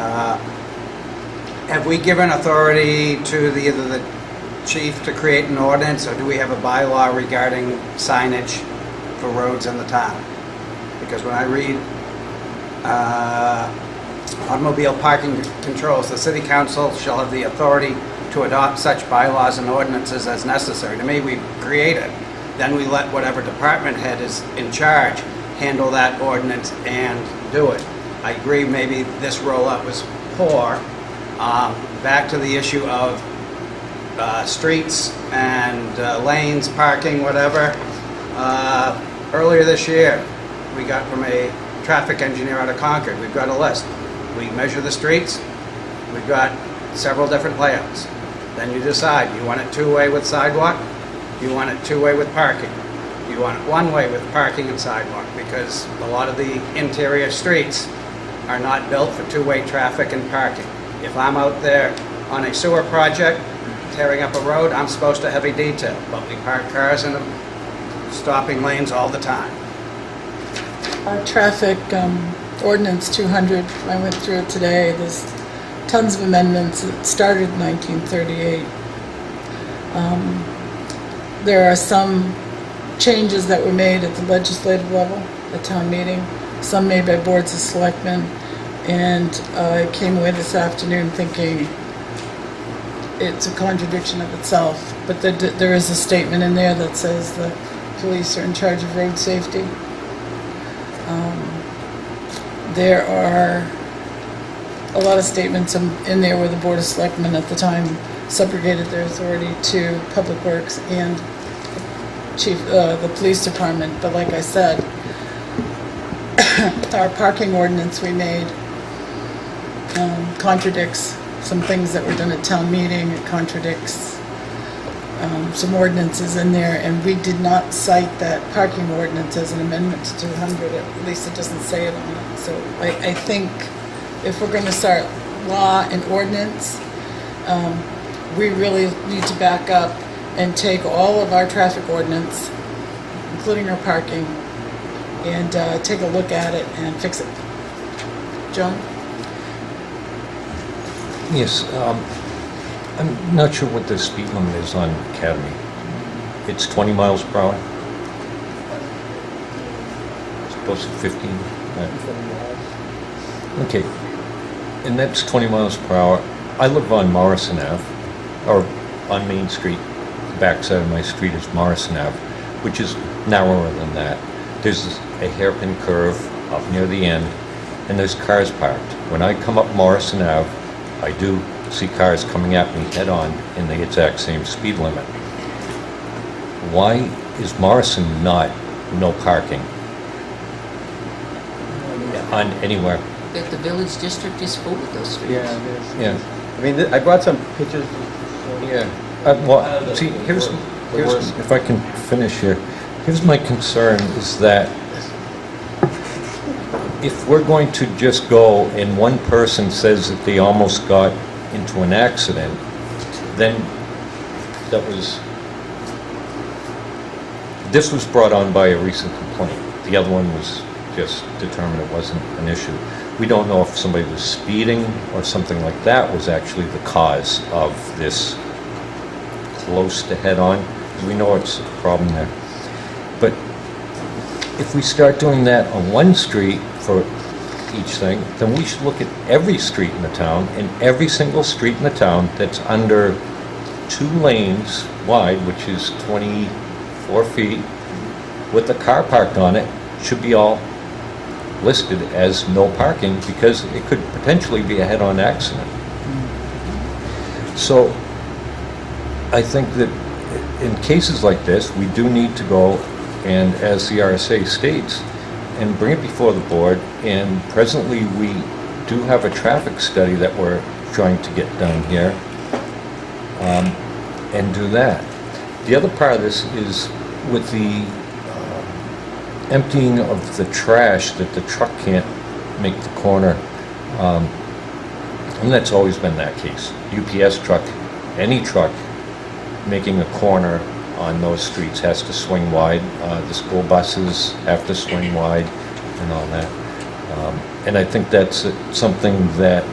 have we given authority to either the chief to create an ordinance, or do we have a bylaw regarding signage for roads in the town? Because when I read automobile parking controls, the city council shall have the authority to adopt such bylaws and ordinances as necessary. To me, we create it, then we let whatever department head is in charge handle that ordinance and do it. I agree, maybe this roll-up was poor. Back to the issue of streets and lanes, parking, whatever. Earlier this year, we got from a traffic engineer out of Concord, we've got a list. We measure the streets, we've got several different layouts. Then you decide, you want it two-way with sidewalk, you want it two-way with parking, you want it one-way with parking and sidewalk, because a lot of the interior streets are not built for two-way traffic and parking. If I'm out there on a sewer project, tearing up a road, I'm supposed to heavy detail, but we park cars in the stopping lanes all the time. our traffic ordinance 200, I went through it today. There's tons of amendments. It started in 1938. There are some changes that were made at the legislative level, at town meeting, some made by boards of selectmen, and I came away this afternoon thinking it's a contradiction of itself, but there is a statement in there that says the police are in charge of road safety. There are a lot of statements in there where the Board of Selectmen at the time subrogated their authority to Public Works and the police department, but like I said, our parking ordinance we made contradicts some things that were done at town meeting. It contradicts some ordinances in there, and we did not cite that parking ordinance as an amendment to 200. At least it doesn't say it on it. So I think if we're going to start law and ordinance, we really need to back up and take all of our traffic ordinance, including our parking, and take a look at it and fix it. John? Yes, I'm not sure what the speed limit is on Academy. It's 20 miles per hour? As opposed to 15? Okay, and that's 20 miles per hour. I live on Morrison Ave, or on Main Street. The backside of my street is Morrison Ave, which is narrower than that. There's a hairpin curve up near the end, and there's cars parked. When I come up Morrison Ave, I do see cars coming at me head-on in the exact same speed limit. Why is Morrison not no parking on anywhere? That the village district is full of those streets. Yeah, it is. Yeah. I mean, I brought some pictures. Yeah. Well, see, here's if I can finish here. Here's my concern is that if we're going to just go and one person says that they almost got into an accident, then this was brought on by a recent complaint. The other one was just determined it wasn't an issue. We don't know if somebody was speeding or something like that was actually the cause of this close to head-on. We know it's a problem there. But if we start doing that on one street for each thing, then we should look at every street in the town, and every single street in the town that's under 2 lanes wide, which is 24 feet, with a car parked on it, should be all listed as no parking, because it could potentially be a head-on accident. So I think that in cases like this, we do need to go and, as the RSA states, and bring it before the board. And presently we do have a traffic study that we're trying to get done here, and do that. The other part of this is with the emptying of the trash, that the truck can't make the corner, and that's always been that case. UPS truck, any truck making a corner on those streets has to swing wide. The school buses have to swing wide and all that. And I think that's something that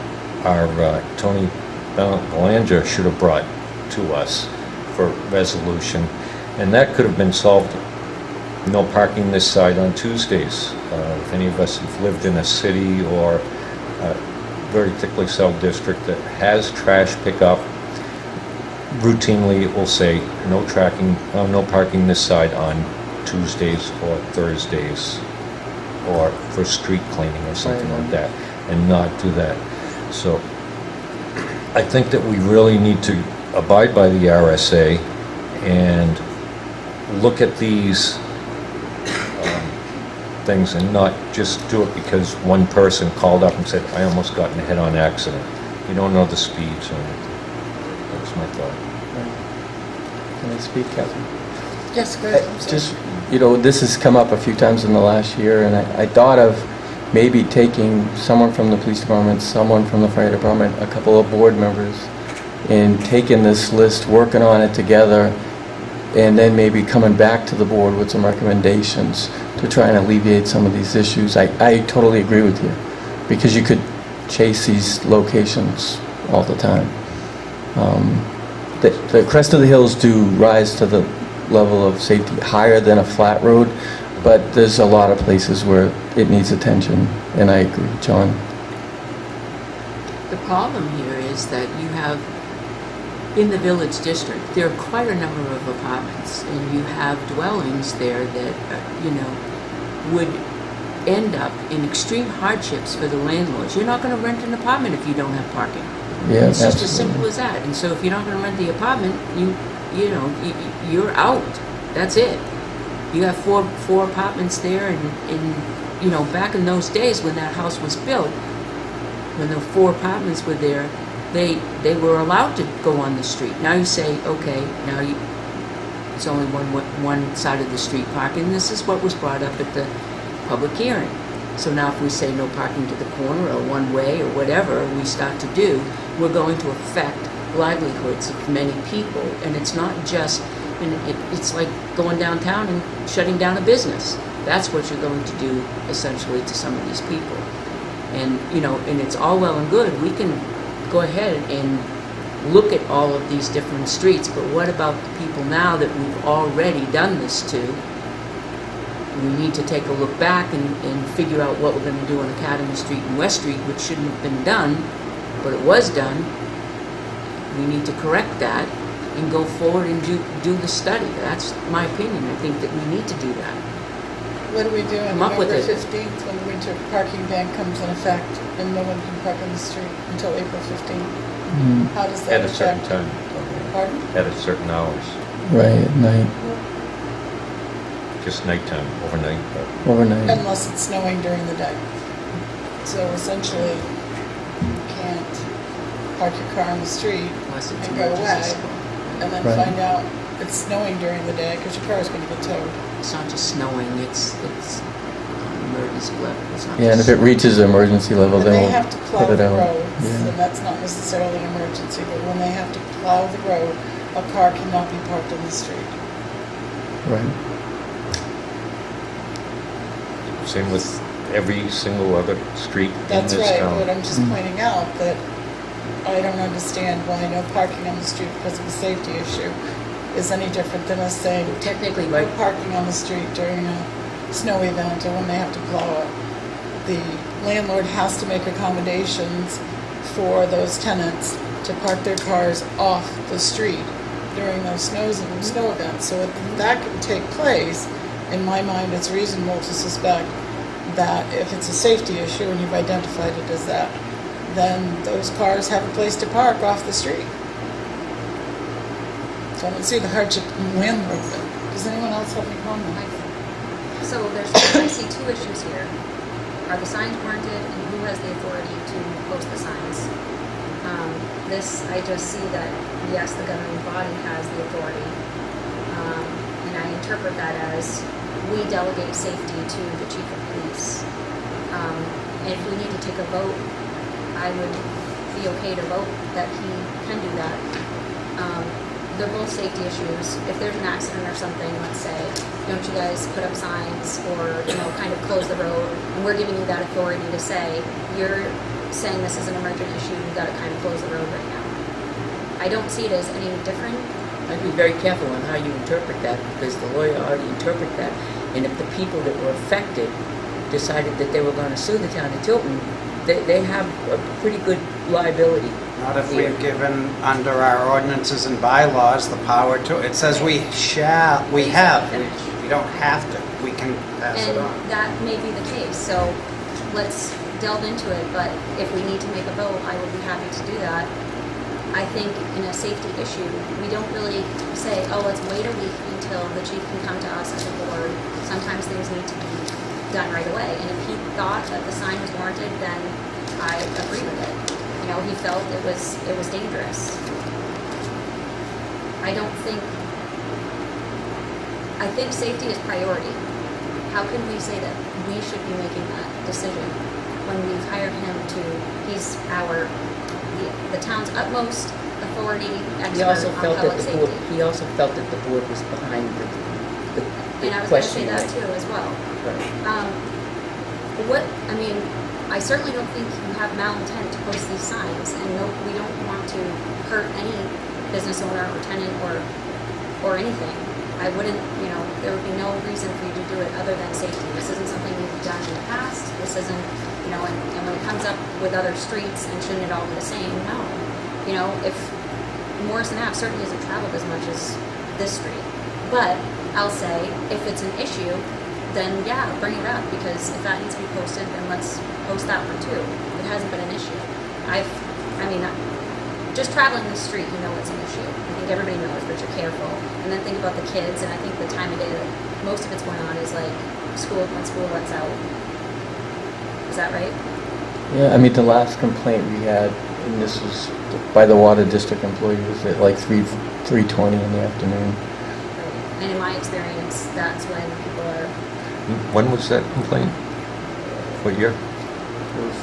our Tony Belanger should have brought to us for resolution. And that could have been solved. No parking this side on Tuesdays. If any of us have lived in a city or a very thickly settled district that has trash pickup, routinely it will say no parking this side on Tuesdays or Thursdays, or for street cleaning or something like that, and not do that. So I think that we really need to abide by the RSA and look at these things and not just do it because one person called up and said, I almost got in a head-on accident. You don't know the speeds or anything. That's my thought. Can I speak, Catherine? Yes, go ahead. Just, this has come up a few times in the last year, and I thought of maybe taking someone from the police department, someone from the fire department, a couple of board members, and taking this list, working on it together, and then maybe coming back to the board with some recommendations to try and alleviate some of these issues. I totally agree with you, because you could chase these locations all the time. The crest of the hills do rise to the level of safety higher than a flat road, but there's a lot of places where it needs attention, and I agree, John. The problem here is that you have, in the village district, there are quite a number of apartments, and you have dwellings there that, would end up in extreme hardships for the landlords. You're not going to rent an apartment if you don't have parking. Yeah, it's just as absolutely. simple as that. And so if you're not going to rent the apartment, you're out. That's it. You have four apartments there, and back in those days when that house was built, when the 4 apartments were there, they were allowed to go on the street. Now you say, okay, it's only one side of the street parking. This is what was brought up at the public hearing. So now if we say no parking to the corner or one way or whatever we start to do, we're going to affect livelihoods of many people, and it's not just, and it's like going downtown and shutting down a business. That's what you're going to do essentially to some of these people. And, you know, and it's all well and good. We can go ahead and look at all of these different streets, but what about the people now that we've already done this to? We need to take a look back and figure out what we're going to do on Academy Street and West Street, which shouldn't have been done, but it was done. We need to correct that and go forward and do the study. That's my opinion. I think that we need to do that. What do we do on Come up with November it. 15th when the winter parking ban comes in effect and no one can park on the street until April 15th? How does that At a certain affect? time, Pardon? at a certain hours, Right, at night, just nighttime, overnight. overnight. Unless it's snowing during the day. So essentially, you can't park your car on the street Unless it's and go away emergency. and then Right. find out it's snowing during the day because your car is going to get towed. It's not just snowing, it's on emergency level. It's not Yeah, and just if it reaches emergency level, And then they we'll have to plow put it the out. roads, Yeah. and that's not necessarily an emergency, but when they have to plow the road, a car cannot be parked on the street. Right. Same with every single other street in That's this right, town. but I'm just pointing out that I don't understand why no parking on the street because of a safety issue is any different than us saying, technically, no right, parking on the street during a snow event or when they have to plow it. The landlord has to make accommodations for those tenants to park their cars off the street during those snow events. So if that can take place, in my mind, it's reasonable to suspect that if it's a safety issue and you've identified it as that, then those cars have a place to park off the street. So I don't see the hardship in the landlord bill. Does anyone else have any comment? So I see two issues here. Are the signs warranted and who has the authority to post the signs? This, I just see that, yes, the governing body has the authority. And I interpret that as we delegate safety to the chief of police. And if we need to take a vote, I would be okay to vote that he can do that. They're both safety issues. If there's an accident or something, let's say, don't you guys put up signs or, you know, kind of close the road? And we're giving you that authority to say, you're saying this is an emergent issue, you gotta kind of close the road right now. I don't see it as any different. I'd be very careful on how you interpret that, because the lawyer already interpreted that. And if the people that were affected decided that they were going to sue the town of Tilton, they have a pretty good liability. Not if we've given, under our ordinances and bylaws, the power to, it says we have, we don't have to, we can pass it And on. that may be the case, so let's delve into it, but if we need to make a vote, I would be happy to do that. I think in a safety issue, we don't really say, oh, let's wait a week until the chief can come to us as a board. Sometimes things need to be done right away, and if he thought that the sign was warranted, then I agree with it. You know, he felt it was dangerous. I think safety is priority. How can we say that we should be making that decision when we've hired him he's the town's utmost authority He also expert on felt public that the board, safety? he also felt that the board was behind the And I was gonna say questioning. that too as well. Right. I certainly don't think you have malintent to post these signs, and no, we don't want to hurt any business owner or tenant or anything. I wouldn't, there would be no reason for you to do it other than safety. This isn't something you've done in the past. This isn't, and when it comes up with other streets and shouldn't it all be the same? No. If Morrison Ave certainly isn't traveled as much as this street, but I'll say if it's an issue, then yeah, bring it up, because if that needs to be posted, then let's post that one too. It hasn't been an issue. Just traveling the street, it's an issue. I think everybody knows, but you're careful. And then think about the kids, and I think the time of day that most of it's going on is like when school lets out. Is that right? Yeah, I mean, the last complaint we had, and this was by the water district employee, was at like 3:20 in the afternoon. And in my experience, that's when people are. When was that complaint? What year? It was,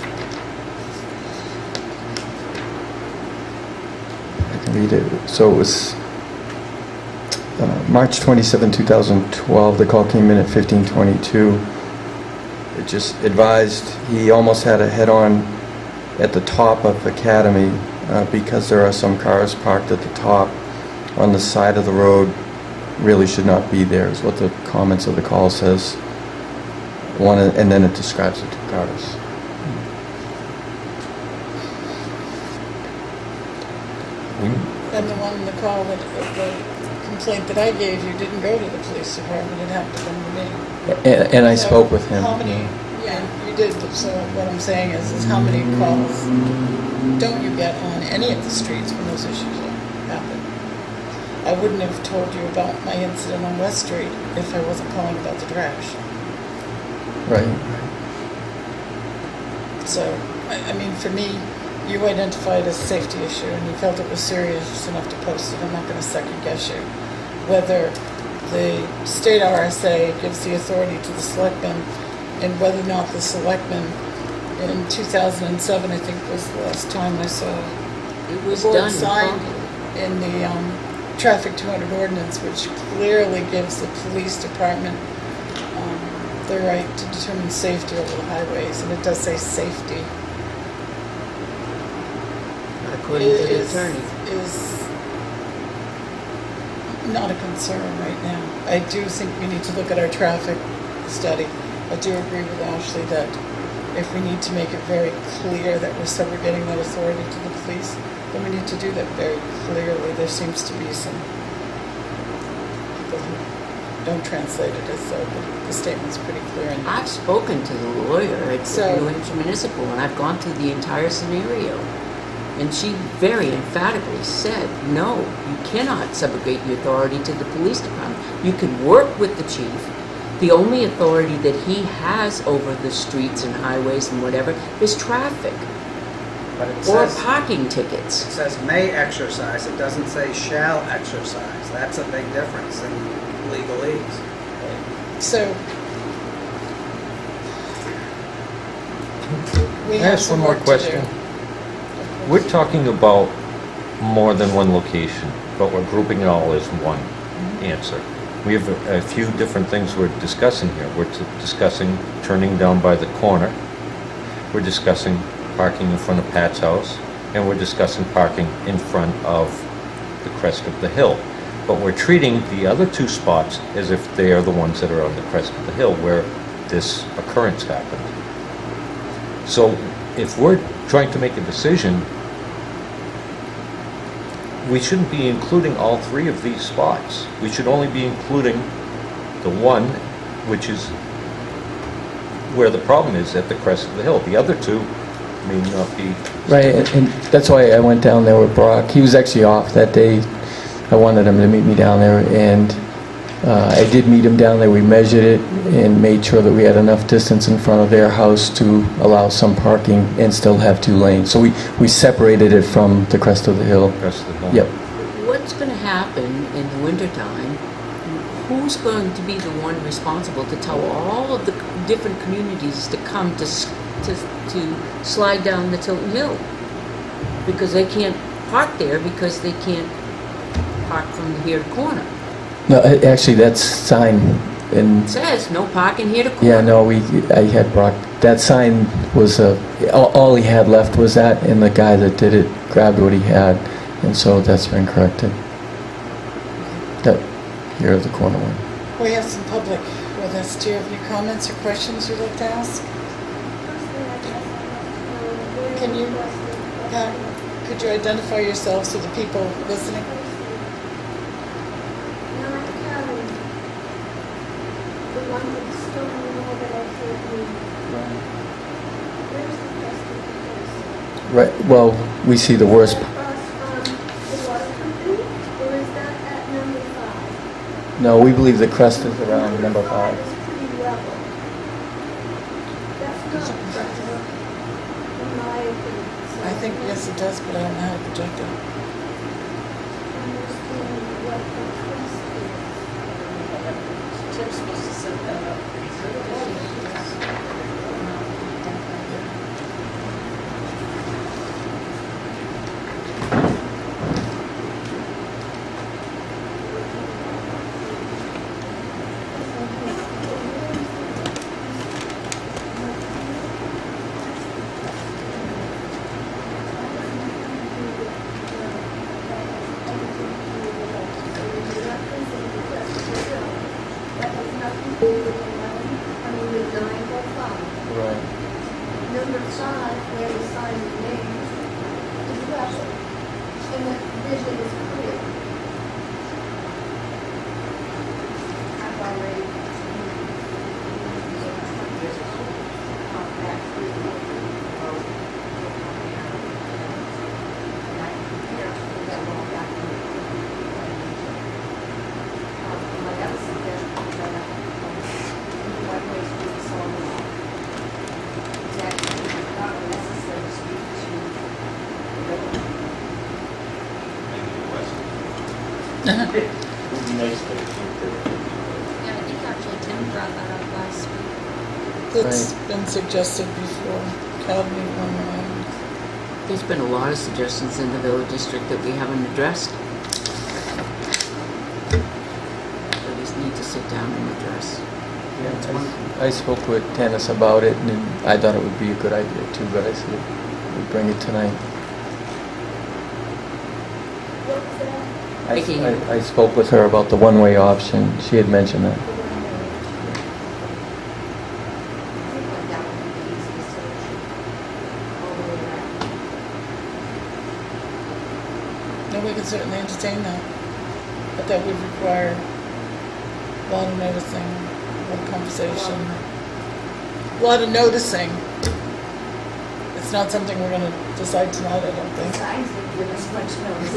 I can read it. So it was March 27, 2012. The call came in at 15:22. It just advised he almost had a head-on at the top of Academy because there are some cars parked at the top on the side of the road. Really should not be there, is what the comments of the call says. And then it describes the two cars. And the one in the call, the complaint that I gave you didn't go to the police department, it happened to come to me. And I So spoke with him. How many, yeah, you did, so what I'm saying is how many calls don't you get on any of the streets when those issues happen? I wouldn't have told you about my incident on West Street if I wasn't calling about the trash. Right. So, I mean, for me, you identified as a safety issue and you felt it was serious enough to post it. I'm not going to second guess you. Whether the state RSA gives the authority to the selectmen and whether or not the selectmen in 2007, I think was the last time I saw It was the board done signed properly. in the traffic 200 ordinance, which clearly gives the police department the right to determine safety over the highways, and it does say safety. According to the is attorney. not a concern right now. I do think we need to look at our traffic study. I do agree with Ashley that if we need to make it very clear that we're segregating that authority to the police, then we need to do that very clearly. There seems to be some people who don't translate it as though the statement's pretty clear. And I've spoken to the lawyer at So- New Hampshire Municipal, and I've gone through the entire scenario. And she very emphatically said, no, you cannot subrogate the authority to the police department. You can work with the chief. The only authority that he has over the streets and highways and whatever is traffic But it or says, parking it tickets. says may exercise, it doesn't say shall exercise. That's a big difference in legalese. so we Can I have ask some one more work to do. question? We're talking about more than one location, but we're grouping it all as one answer. We have a few different things we're discussing here. We're discussing turning down by the corner. We're discussing parking in front of Pat's house. And we're discussing parking in front of the crest of the hill. But we're treating the other two spots as if they are the ones that are on the crest of the hill where this occurrence happened. So if we're trying to make a decision, we shouldn't be including all three of these spots. We should only be including the one, which is where the problem is, at the crest of the hill. The other two may not be. Right, and that's why I went down there with Brock. He was actually off that day. I wanted him to meet me down there, and I did meet him down there. We measured it and made sure that we had enough distance in front of their house to allow some parking and still have two lanes. So we separated it from the crest of the hill. Crest of the hill. Yep. What's going to happen in the wintertime? Who's going to be the one responsible to tell all of the different communities to come to slide down the Tilton Hill? Because they can't park there because they can't park from here to corner. No, actually, that sign, and It says no parking here to corner. yeah, no, I had Brock. That sign was all he had left was that, and the guy that did it grabbed what he had, and so that's been corrected. That here, the corner one. We have some public with us. Do you have any comments or questions you'd like to ask? Can you, Pat, could you identify yourself so the people listening? Right. Well, we see the worst. No, we believe the crest is around number 5. I think, yes, it does, but I don't know how to project it. Tim's supposed to set that up. Right. Number 5, where you sign your name, is level, and the vision is clear. I've already. Maybe the west. Would be nice to Yeah, I think actually Tim brought that up last week. That's been suggested before, Academy One. There's been a lot of suggestions in the village district that we haven't addressed. So we just need to sit down and address. That's one. I spoke with Dennis about it, and I thought it would be a good idea too, but I said we'd bring it tonight. What was that? Vicky. I spoke with her about the one-way option. She had mentioned that. No, we can certainly entertain that, but that would require a lot of noticing, a lot of conversation, a lot of noticing. It's not something we're gonna decide tonight, I don't think. Signs didn't give us much notice.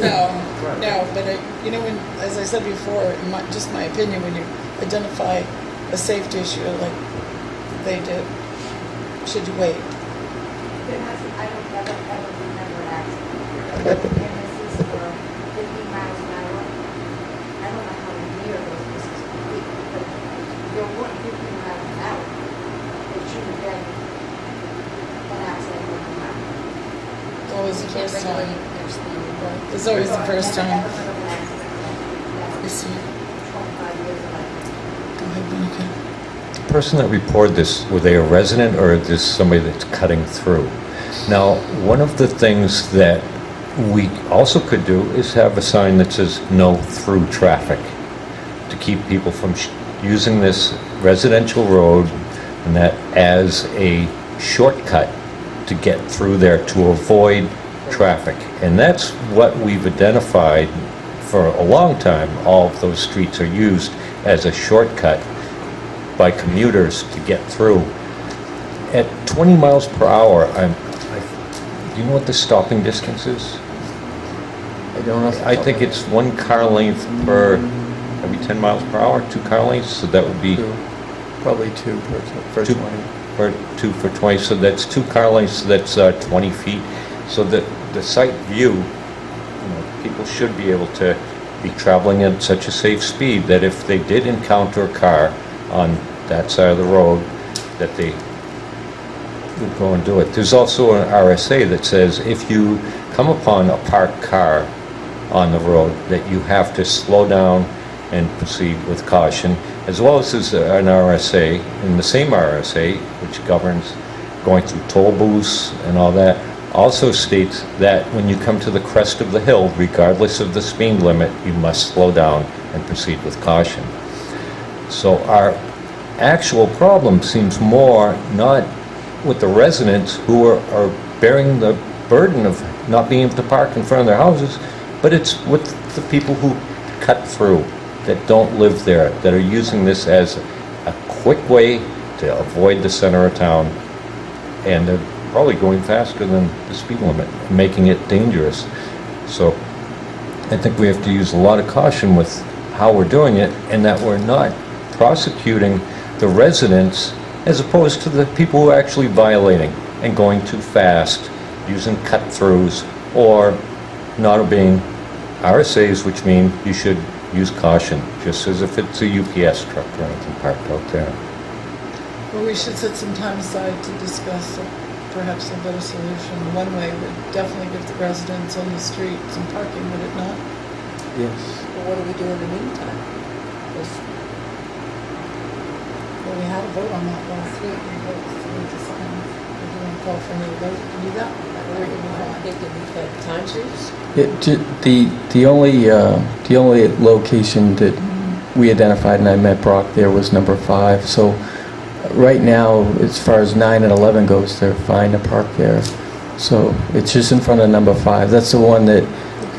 No, but you know, when, as I said before, in just my opinion, when you identify a safety issue like they did, should you wait? There hasn't, I don't ever remember an accident. And this is for 50 miles an hour. I don't know how near those buses would be, but you're 150 miles an hour. It should have been an accident with the mile. It's always the We can't first time. regulate their speed. Right. It's always the first Never time. heard of an accident like You that. see, 25 years of life. go ahead, Monica. The person that reported this, were they a resident or is this somebody that's cutting through? Now, one of the things that we also could do is have a sign that says no through traffic to keep people from using this residential road and that as a shortcut to get through there to avoid traffic. And that's what we've identified for a long time. All of those streets are used as a shortcut by commuters to get through. At 20 miles per hour, do you know what the stopping distance is? I don't know. I think it's 1 car length per every 10 miles per hour, 2 car lengths, so that would be Probably two for Two. 20. or 2 for 20, so that's 2 car lengths, so that's 20 feet. So the sight view, people should be able to be traveling at such a safe speed that if they did encounter a car on that side of the road, that they would go and do it. There's also an RSA that says if you come upon a parked car on the road, that you have to slow down and proceed with caution, as well as there's an RSA, in the same RSA, which governs going through toll booths and all that, also states that when you come to the crest of the hill, regardless of the speed limit, you must slow down and proceed with caution. So our actual problem seems more not with the residents who are bearing the burden of not being able to park in front of their houses, but it's with the people who cut through, that don't live there, that are using this as a quick way to avoid the center of town. And they're probably going faster than the speed limit, making it dangerous. So I think we have to use a lot of caution with how we're doing it, and that we're not prosecuting the residents as opposed to the people who are actually violating and going too fast, using cut-throughs, or not obeying RSAs, which mean you should use caution, just as if it's a UPS truck or anything parked out there. Well, we should set some time aside to discuss perhaps a better solution. One way would definitely give the residents on the street some parking, would it not? Yes. Well, what do we do in the meantime? Well, we had a vote on that last week, we voted to move the signs. We're doing a call for another vote to do that. Or do we move on? Thinking we've had time sheets? The only location that we identified, and I met Brock there, was number 5. So right now, as far as 9 and 11 goes, they're fine to park there. So it's just in front of number 5. That's the one that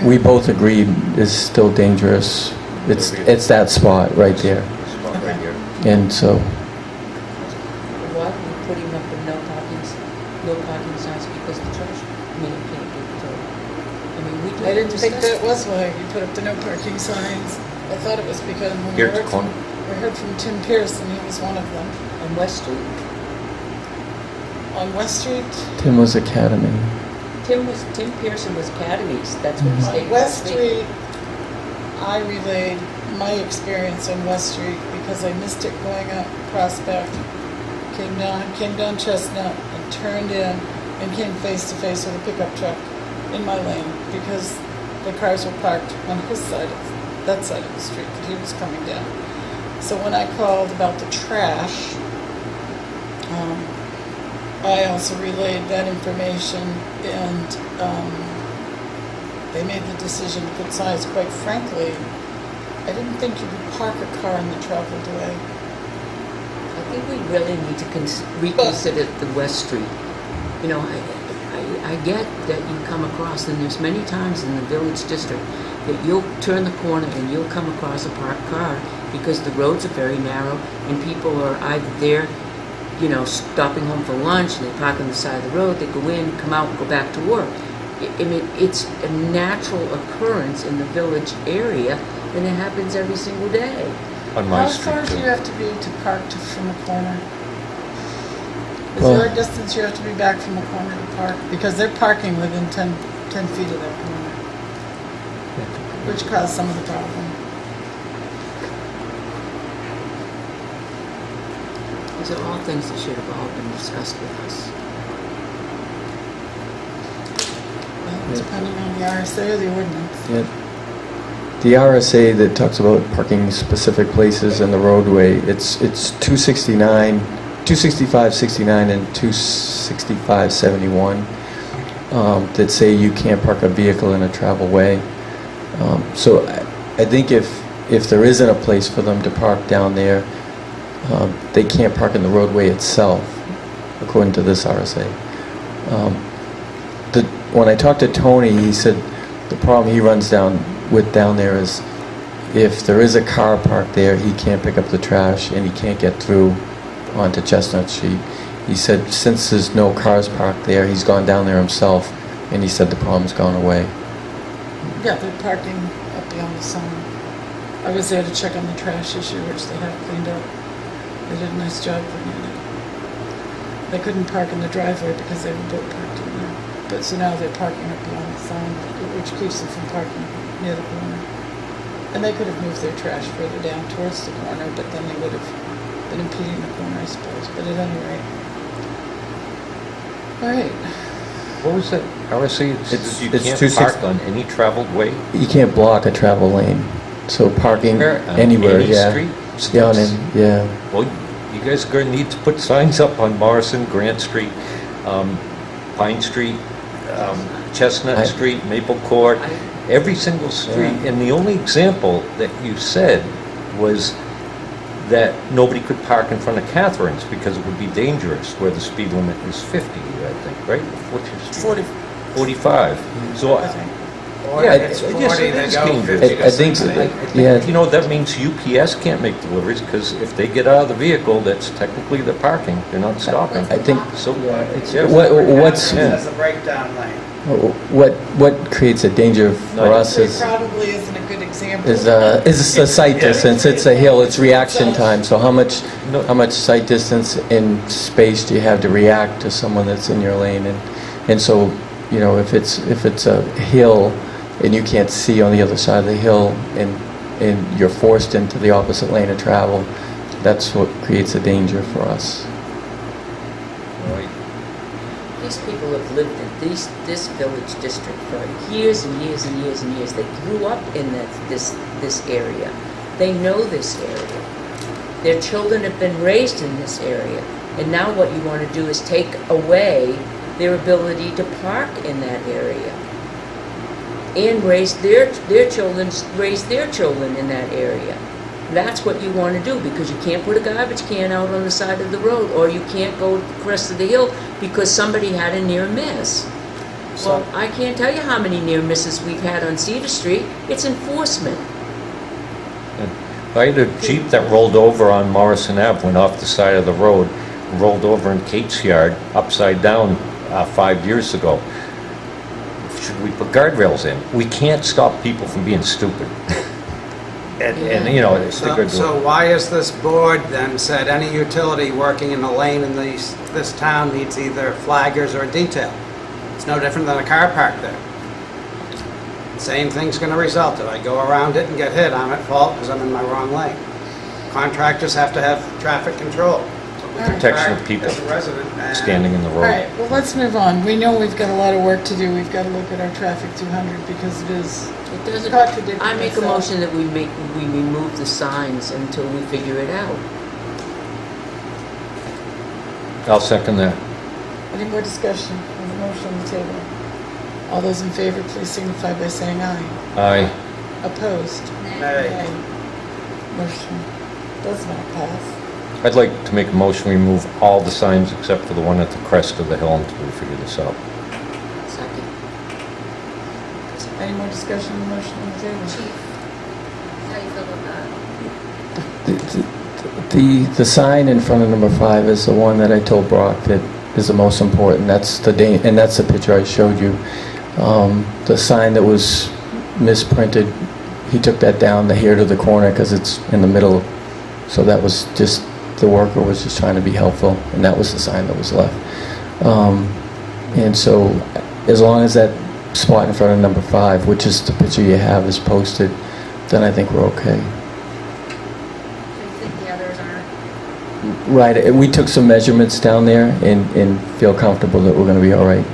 we both agreed is still dangerous. It's that spot right there. Spot right here. And so, Why are we putting up the no parking signs? Because the trash man can't get through. I mean, we I didn't think discussed that was why you put up the no parking signs. I thought it was because when we Here at the heard corner. we heard from Tim Pearson, he was one of them. on West Street. On West Street, Tim was Academy. Tim Pearson was Academies, that's what he Mhm. stated. on West Street, I relayed my experience on West Street because I missed it going up Prospect. Came down Chestnut and turned in and came face to face with a pickup truck in my lane because the cars were parked on his side that side of the street that he was coming down. So when I called about the trash, I also relayed that information, and they made the decision to put signs. Quite frankly, I didn't think you could park a car in the traveled way. I think we really need to reconsider the West Street. You know, I get that you come across, and there's many times in the village district that you'll turn the corner and you'll come across a parked car because the roads are very narrow and people are either there, you know, stopping home for lunch, and they park on the side of the road, they go in, come out, and go back to work. I mean, it's a natural occurrence in the village area, and it happens every single day. On my How street far do too. you have to be to park from a corner? Is Well- there a distance you have to be back from a corner to park? Because they're parking within 10 feet of that corner, which caused some of the problem. These are all things that should have all been discussed with us. Well, depending on the RSA or the ordinance. Yeah. The RSA that talks about parking specific places in the roadway, it's 269, 265, 69, and 265, 71 that say you can't park a vehicle in a travel way. So I think if there isn't a place for them to park down there, they can't park in the roadway itself, according to this RSA. When I talked to Tony, he said the problem he runs down there is if there is a car parked there, he can't pick up the trash and he can't get through onto Chestnut Street. He said since there's no cars parked there, he's gone down there himself, and he said the problem's gone away. Yeah, they're parking up beyond the sign. I was there to check on the trash issue, which they have cleaned up. They did a nice job cleaning it. They couldn't park in the driveway because they were both parked in there. But so now they're parking up beyond the sign, which keeps them from parking near the corner. And they could have moved their trash further down towards the corner, but then they would have been impeding the corner, I suppose. But at any rate. All right. What was that? RSA, it says you It's can't 26 park on any traveled way? You can't block a travel lane, so parking Where? On anywhere, any yeah. street? Yeah, yeah. Well, you guys are going to need to put signs up on Morrison, Grant Street, Pine Street, Chestnut Street, Maple Court, every single street. Yeah. And the only example that you said was that nobody could park in front of Catherine's because it would be dangerous, where the speed limit is 50, I think, right? What's your speed? 45. So, I think. Or if it's Yes, 40, it they is go dangerous. 50 to I think, 60. yeah, you know, that means UPS can't make deliveries because if they get out of the vehicle, that's technically their parking. They're not stopping. I think, So, what's, As a breakdown lane. what creates a danger for us It is probably isn't a good example. is the sight distance. It's a hill, it's reaction time. So how much sight distance and space do you have to react to someone that's in your lane? And so, you know, if it's a hill and you can't see on the other side of the hill and you're forced into the opposite lane of travel, that's what creates a danger for us. right. These people have lived in this village district for years and years and years and years. They grew up in this area. They know this area. Their children have been raised in this area. And now what you want to do is take away their ability to park in that area. And raise their children in that area. that's what you want to do, because you can't put a garbage can out on the side of the road, or you can't go to the crest of the hill because somebody had a near miss. Well, I can't tell you how many near misses we've had on Cedar Street. It's enforcement. I had a Jeep that rolled over on Morrison Ave, went off the side of the road, rolled over in Kate's yard, upside down, 5 years ago. Should we put guardrails in? We can't stop people from being stupid. And you know, it's a good So why is this board then said any utility working in a lane in this town needs either flaggers or detail? It's no different than a car park there. Same thing's gonna result. If I go around it and get hit, I'm at fault because I'm in my wrong lane. Contractors have to have traffic control. protection of people As a resident, and standing in the All road. right, well, let's move on. We know we've got a lot of work to do. We've got to look at our traffic 200 because it is It doesn't, contradicting I make a itself. motion that we remove the signs until we figure it out. I'll second that. Any more discussion on the motion on the table? All those in favor, please signify by saying aye. Aye. Opposed? Nay. Motion does not pass. I'd like to make a motion, we remove all the signs except for the one at the crest of the hill until we figure this out. Second. Any more discussion on the motion on the table? How you feel about that? The sign in front of number 5 is the one that I told Brock that is the most important. That's and that's the picture I showed you. The sign that was misprinted, he took that down here to the corner because it's in the middle. So that was just, the worker was just trying to be helpful, and that was the sign that was left. And so as long as that spot in front of number 5, which is the picture you have, is posted, then I think we're okay. So you think the others aren't? Right, and we took some measurements down there and feel comfortable that we're gonna be all right.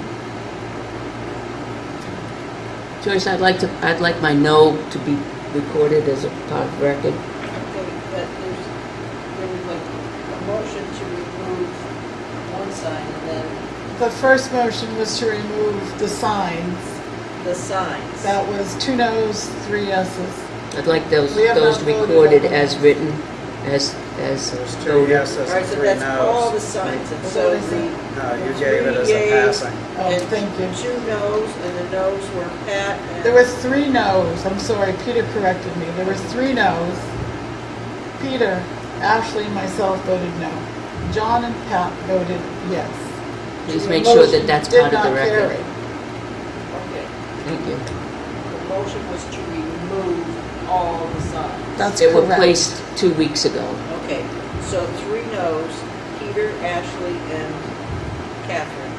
Joyce, I'd like my no to be recorded as a part of record. Okay, but there was like a motion to remove one sign and then The first motion was to remove the signs. the signs. That was 2 no's, 3 yeses. I'd like those We have not voted recorded on as that. written, as There's 2 voted. yeses All right, and so 3 that's all the no's. signs, and What so did I say? No, you gave it as a passing. Oh, and thank you. 2 no's, and the no's were Pat and. There was 3 no's. I'm sorry, Peter corrected me. There was 3 no's. Peter, Ashley, and myself voted no. John and Pat voted yes. Please The make sure motion that that's did part of the not record. carry. Okay, Thank you. the motion was to remove all the signs. That's They were correct. placed 2 weeks ago. Okay, so 3 no's, Peter, Ashley, and Catherine.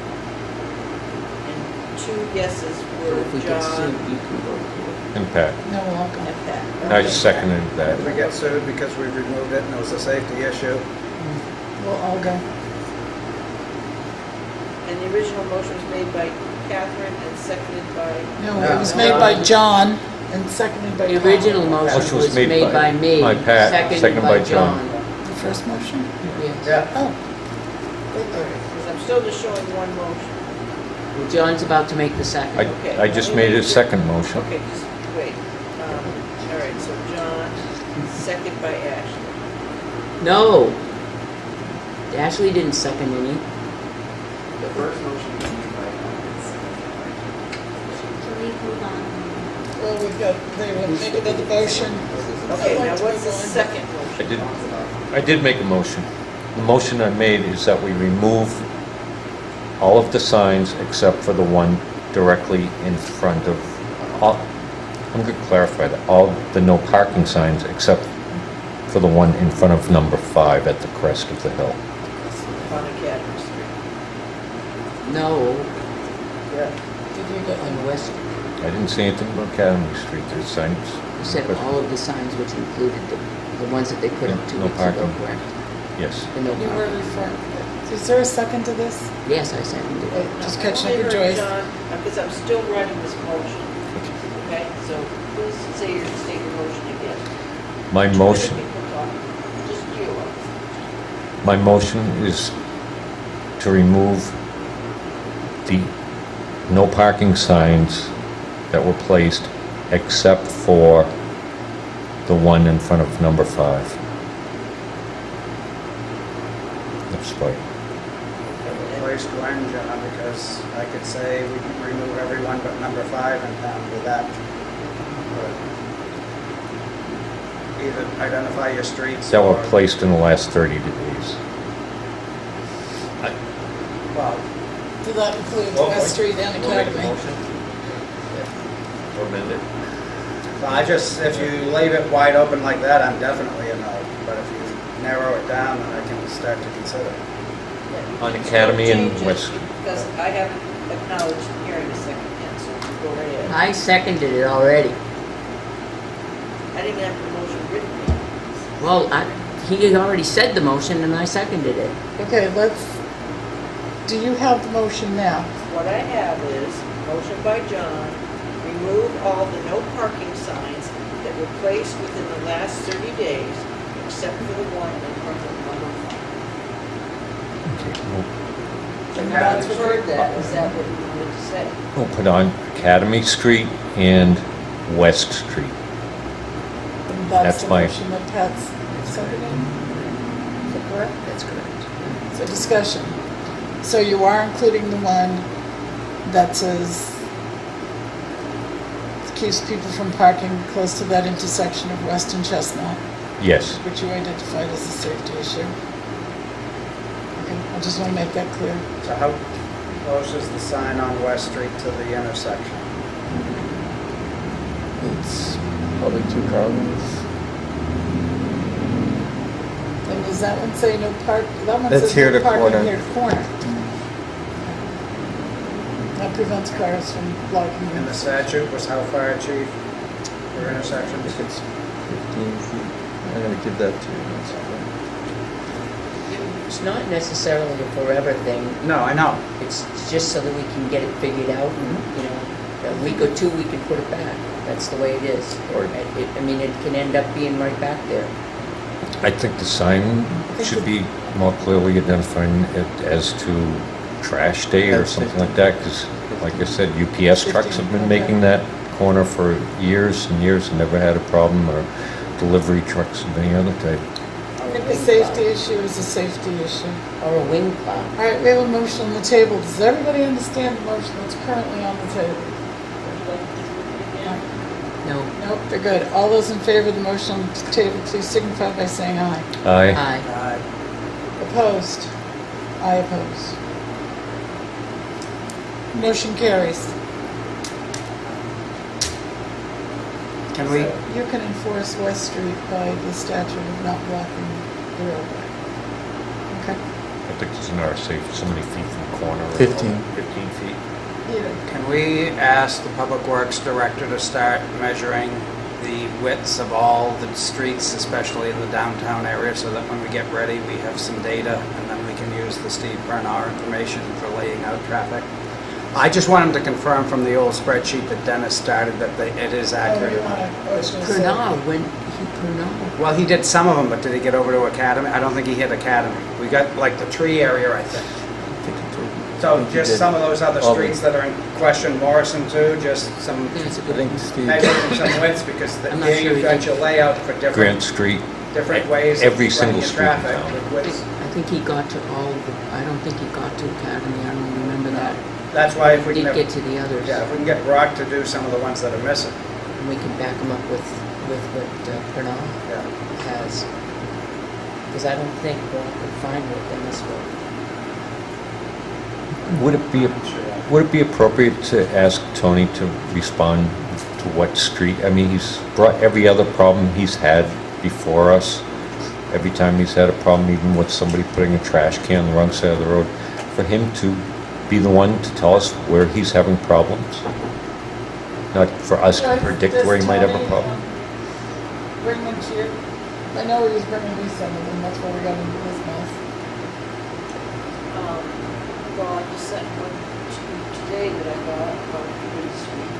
And 2 yeses So were if we get John sued, you can vote for And Pat, No, welcome. and Pat. I seconded that. If we get sued because we removed it and it was a safety issue, We'll all go. And the original motion was made by Catherine and seconded by, No, No. it was made by John and seconded by it. The Tom. original motion Motion was was made made by- by me, by Pat, seconded by John. The first motion? Yes. yeah. Oh. because I'm still just showing one motion. Well, John's about to make the second. I just made a second motion. Okay, just wait. All right, so John, second by Ashley. No. Ashley didn't second any. The first motion was made by Can we move on? Well, we've got, they will make another motion. Okay, I'd like now to what's the move on. second motion? I did make a motion. The motion I made is that we remove all of the signs except for the one directly in front of, I'm going to clarify that, all the no parking signs except for the one in front of number 5 at the crest of the hill. On Academy Street. No, Yeah. Did you get on West, I didn't say anything about Academy Street, there's signs. you said but- all of the signs, which included the ones that they put up 2 No weeks ago, parking. correct? Yes. The no You were parking. referring, is there a second to this? Yes, I seconded it. Just I catching only up with heard Joyce. John, because I'm still writing this motion. Okay, so please state your motion again. My Two motion, other people talk. Just you. my motion is to remove the no parking signs that were placed except for the one in front of number 5. That's right. Replaced when, John, because I could say we can remove everyone but number 5 in town with that. Either identify your streets That were or- placed in the last 30 days. Well, Does that include Well, West Street and We'll make a Academy? motion. Or amend it. if you leave it wide open like that, I'm definitely a no. But if you narrow it down, then I can start to consider. On Academy and Change it, West. Because I haven't acknowledged hearing a second yet, so go right ahead. I seconded it already. I didn't have the motion written yet. Well, he had already said the motion and I seconded it. Okay, do you have the motion now? What I have is, motion by John, remove all the no parking signs that were placed within the last 30 days, except for the one in front of 105. And I that's haven't what heard that, is that what you wanted to say? We'll put on Academy Street and West Street. And that's That's the my- motion that Pat's seconding? Is that correct? That's correct. So discussion. So you are including the one that says keeps people from parking close to that intersection of West and Chestnut, Yes. which you identified as a safety issue. Okay, I just want to make that clear. So how close is the sign on West Street to the intersection? It's probably 2 car lengths. And does that one say no park? That one That's says here no to parking corner. here to corner. That prevents cars from blocking And the it. statute was how far, Chief, for I intersections? think it's 15 feet. I'm gonna give that to you. One second. It's not necessarily a forever thing. No, I know. It's just so that we can get it figured out and, you know, a week or two we can put it back. That's the way it is. Or- I mean, it can end up being right back there. I think the sign should be more clearly identifying it as to trash day or That's something 15. like that, because like I said, UPS trucks have been making that corner for years and years and never had a problem, or delivery trucks of any other type. I think the safety issue is a safety issue. Or a wing plow. All right, we have a motion on the table. Does everybody understand the motion that's currently on the table? No. Nope, they're good. All those in favor of the motion on the table, please signify by saying aye. Aye. Aye. Opposed? I oppose. Motion carries. Can we, You can enforce West Street by the statute of not blocking the roadway. Okay? I think it's in our safe, so many feet from the corner. 15. 15 feet. can we ask the Public Works Director to start measuring the widths of all the streets, especially in the downtown area, so that when we get ready, we have some data, and then we can use the Steve Bernard information for laying out traffic? I just want him to confirm from the old spreadsheet that Dennis started that it is accurate. Pernod, Pernod. Well, he did some of them, but did he get over to Academy? I don't think he hit Academy. We got like the tree area, I think. I think it's over. So I think you just did. some of those other All of streets that are in question, Morrison too, just some That's a I good think Steve, measuring some widths, because I'm not here sure you've he got did. your layout for Grant different Street. ways of Every running single your street in traffic town. with widths. I think he got to all of the, I don't think he got to Academy, I don't remember that. That's why if we Did can, get to the others. yeah, if we can get Brock to do some of the ones that are missing. And we can back him up with what Pernod Yeah. has. Because I don't think Brock could find what Dennis will. Would it be appropriate to ask Tony to respond to what street? I mean, he's brought every other problem he's had before us. Every time he's had a problem, even with somebody putting a trash can on the wrong side of the road, for him to be the one to tell us where he's having problems, not for us to predict where he might have a problem. Bring them to you. I know he was bringing me some of them, that's why we got into this mess. Well, I just sent one to you today that I got on Peabody Street.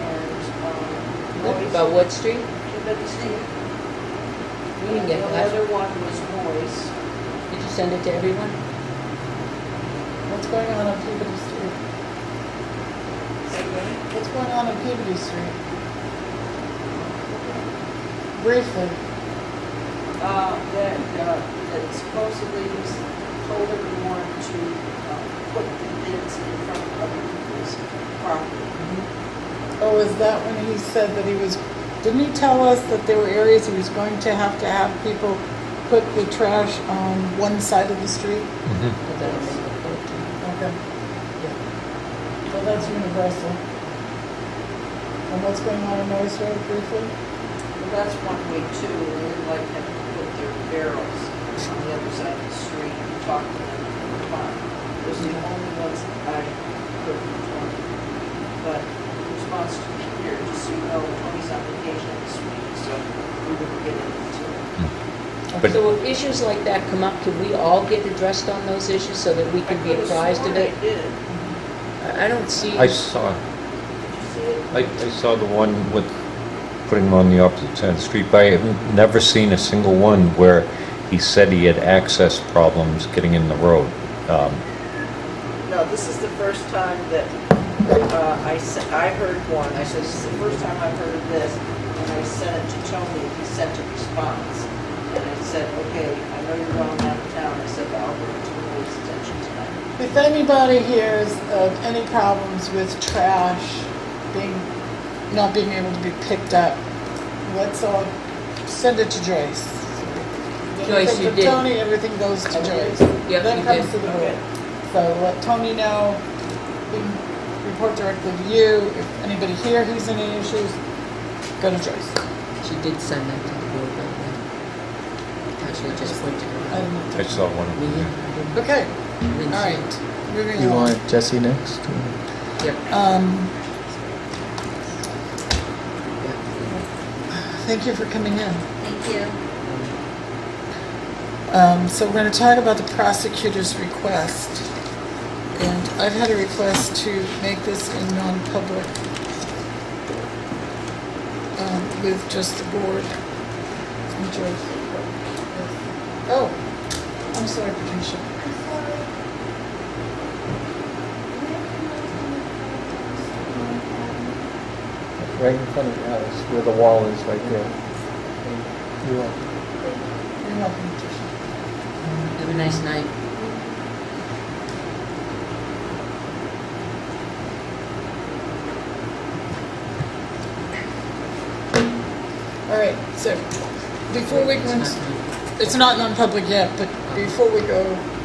And, Moise. About what street? Peabody Street. We didn't get The that. other one was Moise. Did you send it to everyone? What's going on Peabody Street? What's going on Peabody Street? briefly. That supposedly he's told everyone to put the bids in front of other people's property. Oh, is that when he said that he was, didn't he tell us that there were areas he was going to have people put the trash on one side of the street? Okay. So that's universal. And what's going on in Norris Road briefly? Well, that's one way too, and they would like them to put their barrels on the other side of the street and talk to them in the park. Those are the only ones that I heard from Tony. But in response to here, just so you know, Tony's on vacation this week, so we wouldn't get into it. But- So if issues like that come up, can we all get addressed on those issues so that we can be apprised of it? I did. I don't see. I saw, Did you see it? I saw the one with putting them on the opposite side of the street, but I have never seen a single one where he said he had access problems getting in the road. No, this is the first time that I heard one. I said, this is the first time I've heard of this. And I sent it to Tony, and he sent a response. And I said, okay, I know you're going out of town. I said, but I'll bring it to the board's attention tonight. If anybody hears of any problems with trash not being able to be picked up, let's all send it to Joyce. Joyce, you Anything from did. Tony, everything goes to Joyce. Yep, Then you comes did. to the board. Okay. So let Tony know, he can report directly to you. If anybody here has any issues, go to Joyce. She did send that to the board, by the way. Actually, just pointed it I out. didn't I saw one. Me, I didn't. Okay, Didn't all see right, it. moving You on. want Jesse next? Yep. Thank you for coming in. Thank you. So we're going to talk about the prosecutor's request. And I've had a request to make this in non-public with just the board. And Joyce. Oh, I'm sorry, Patricia. Right in front of your house, where the wall is, right there. You're welcome. You're welcome, Patricia. Have a nice night. All right, so before we go into, it's not non-public yet, but before we go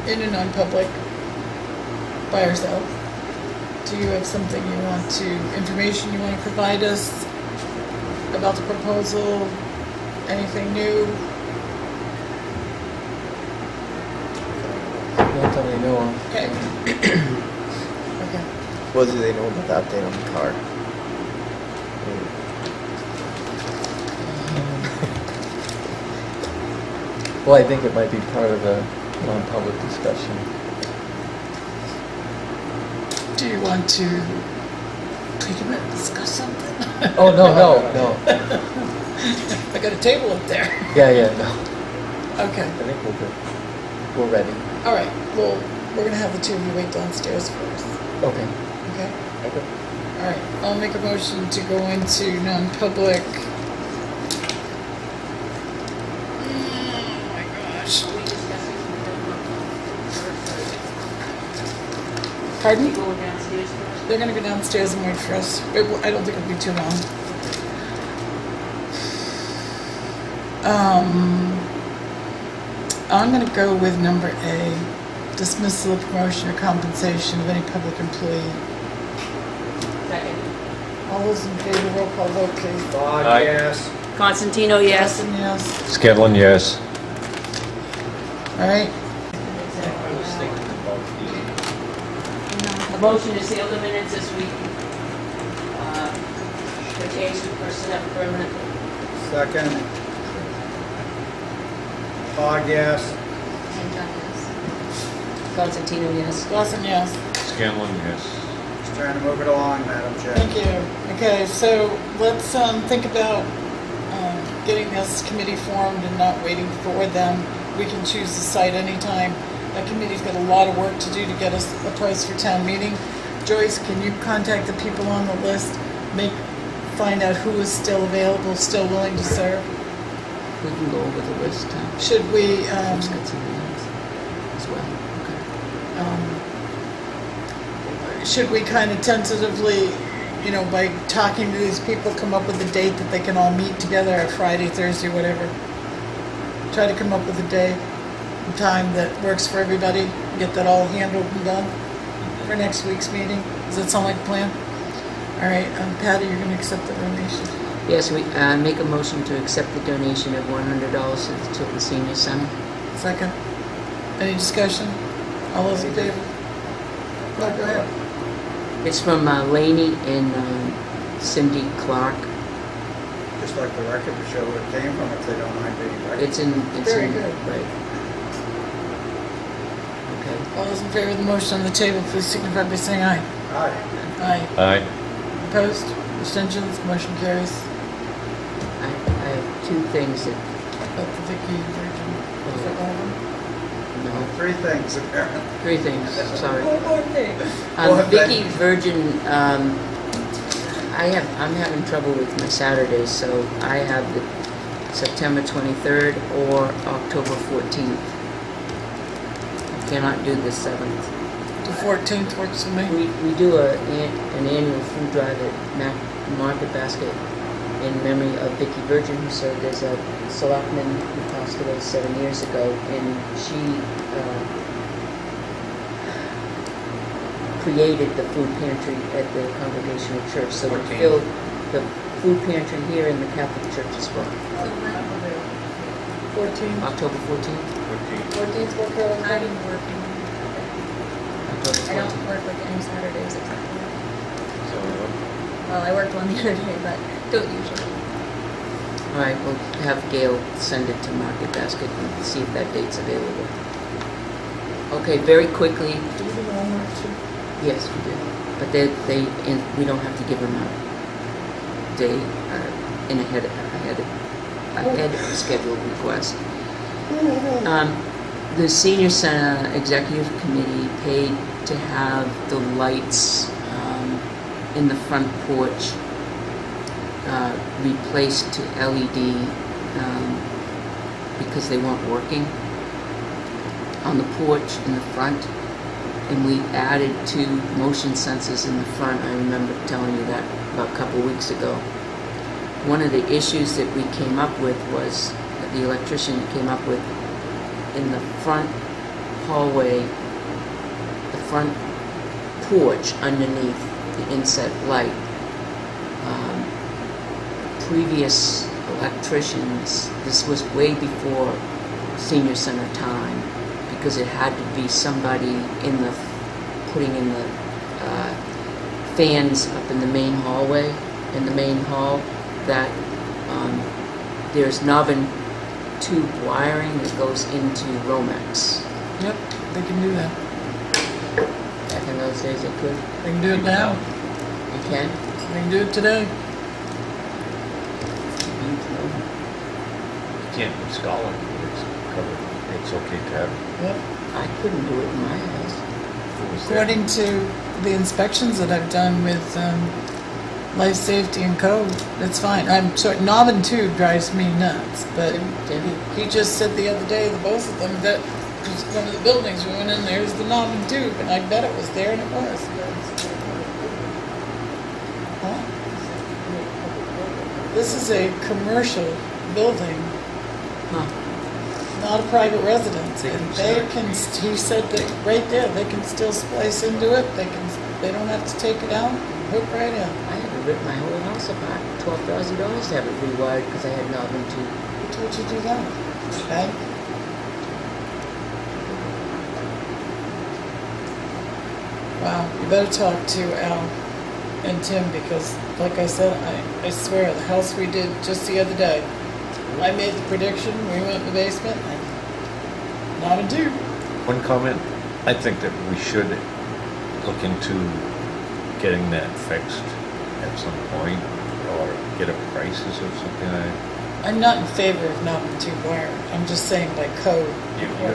into non-public by ourselves, do you have something you want to, information you want to provide us about the proposal? Anything new? Not that I know of. Okay. Okay. What do they know about the update on the car? Well, I think it might be part of a non-public discussion. Do you want to take a minute and discuss something? Oh, no. I got a table up there. Yeah, no. Okay. I think we're good. We're ready. All right, well, we're gonna have the two of you wait downstairs first, Okay. okay? Okay. All right, I'll make a motion to go into non-public. Oh my gosh. Are we discussing Pardon? going downstairs first? They're gonna go downstairs and wait for us. I don't think it'll be too long. I'm gonna go with number A, dismissal, promotion, or compensation of any public employee. Second. All those in favor, roll call vote, please. Bog, Aye. yes. Constantino, yes. Dawson, yes. Scanlon, yes. All right, I was thinking about the A motion to seal the minutes this week. Pertains to personnel permanent. Second. Bog, yes. And John, yes. Constantino, yes. Dawson, yes. Scanlon, yes. Just trying to move it along, Madam Chair. Thank you. Okay, so let's think about getting this committee formed and not waiting for them. We can choose the site anytime. That committee's got a lot of work to do to get us a price for town meeting. Joyce, can you contact the people on the list, find out who is still available, still willing to serve? We can go over the list, Should we, Chip's got some names as well, okay. should we kind of tentatively, by talking to these people, come up with a date that they can all meet together, or Friday, Thursday, whatever? Try to come up with a day and time that works for everybody, get that all handled and done for next week's meeting. Does that sound like a plan? All right, Patty, you're gonna accept the donation. Yes, we make a motion to accept the donation of $100 to the Tilton Senior Center. Second. Any discussion? All those in favor? No, go ahead. It's from Laney and Cindy Clark. Just like the record to show where it came from if they don't mind being recorded. It's Very in, good. right. Okay. All those in favor of the motion on the table, please signify by saying aye. Aye. Aye. Aye. Opposed? Abstentions? Motion carries. I have two things that, Up to Vicky Virgin. Is that one of them? no, Three things apparently. three things, sorry. One more thing. Vicky Virgin, I'm having trouble with my Saturdays, so I have the September 23rd or October 14th. I cannot do the 7th. The 14th works for me. We do an annual food drive at Market Basket in memory of Vicky Virgin, who served as a selectman who passed away 7 years ago, and she created the food pantry at the Congregational Church, so we filled the food pantry here in the Catholic Church as well. 14th. October 14th? 14th work for everybody? I'm working. October I don't 14th. work like any Saturdays except for, well, I worked one the other day, but don't usually. All right, we'll have Gail send it to Market Basket and see if that date's available. Okay, very quickly. Do we do the homework too? Yes, we do. But we don't have to give them a day in ahead scheduled request. The Senior Center Executive Committee paid to have the lights in the front porch replaced to LED because they weren't working on the porch in the front. And we added 2 motion sensors in the front. I remember telling you that about a couple weeks ago. One of the issues that we came up with was, that the electrician came up with, in the front hallway, the front porch underneath the inset light. Previous electricians, this was way before Senior Center time, because it had to be somebody putting in the fans up in the main hallway, in the main hall, that there's knob and tube wiring that goes into Romex. Yep, they can do that. Back in those days, they could. They can do it now. You can? They can do it today. You can't install it, it's covered, it's okay to have. Yep. I couldn't do it in my house. According to the inspections that I've done with life safety and code, that's fine. I'm sorry, knob and tube drives me nuts, but he just said the other day, the both of them, that was one of the buildings, we went in, there's the knob and tube, and I bet it was there, and it was. Huh? This is a commercial building, Huh. not a private residence, and they can, he said that right there, they can still splice into it, they don't have to take it out, hook right in. I had to rip my whole house apart, $12,000 to have it rewired because I had knob and tube. Who told you to do that? Okay. Wow, you better talk to Al and Tim, because like I said, I swear, the house we did just the other day, I made the prediction, we went in the basement, and knob and tube. One comment, I think that we should look into getting that fixed at some point, or get a prices or something. I'm not in favor of knob and tube wiring, I'm just saying by code. You are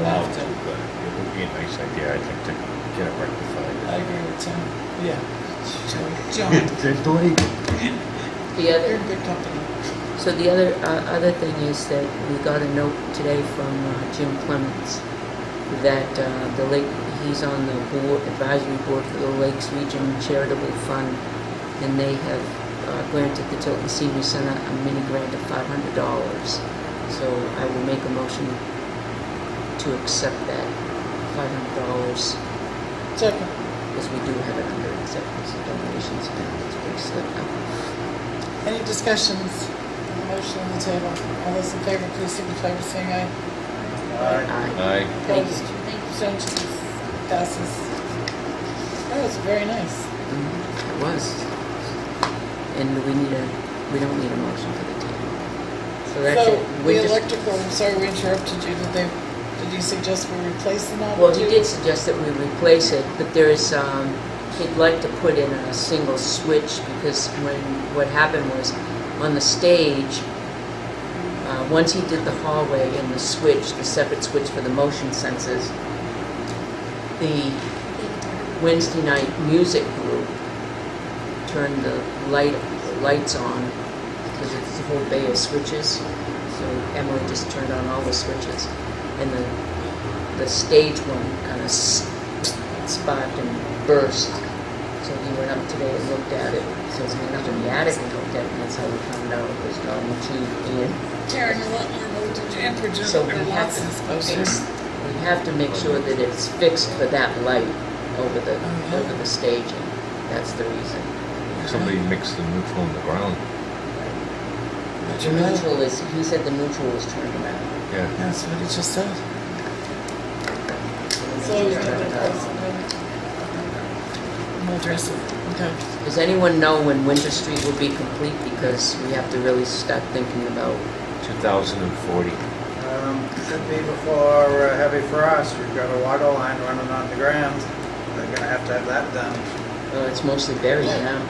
allowed to, but it would be a nice idea, I think, to get it rectified. I agree with Tim, yeah. John, There's no way. The you're other, in good company. So the other thing is that we got a note today from Jim Clements that the lake, he's on the advisory board for the Lakes Region Charitable Fund, and they have granted the Tilton Senior Center a mini grant of $500. So I will make a motion to accept that $500, Second. because we do have it under acceptance of donations now. It's pretty slick now. Any discussions? Motion on the table. All those in favor, please signify by saying aye. Aye. Thank Opposed? you. Abstentions? Passes. That was very nice. It was. And we don't need a motion for the table. So that's So, it. We're the just- electrical, I'm sorry we interrupted you. Did you suggest we replace the knob? Well, he did suggest that we replace it, but there's, he'd like to put in a single switch, because what happened was, on the stage, once he did the hallway and the switch, the separate switch for the motion sensors, the Wednesday night music group turned the lights on, because it's a whole bay of switches. So Emily just turned on all the switches, and the stage one kind of sparked and burst. So he went up today and looked at it. So he went up in the attic and looked at it, and that's how we found out it was on the tube and. Carrying a lot more voltage amperage So than we have lots of to supposed fix, we have to make sure that it's fixed for that light over the staging. That's the reason. Somebody mixed the neutral and the ground. The neutral is, he said the neutral was turned around. Yeah. That's what he just said. So Turned he's not gonna around. address it. We'll address it. Okay. Does anyone know when Winter Street will be complete? Because we have to really start thinking about, 2040. Should be before heavy frost. We've got a water line running on the ground. They're gonna have to have that done. it's mostly buried now.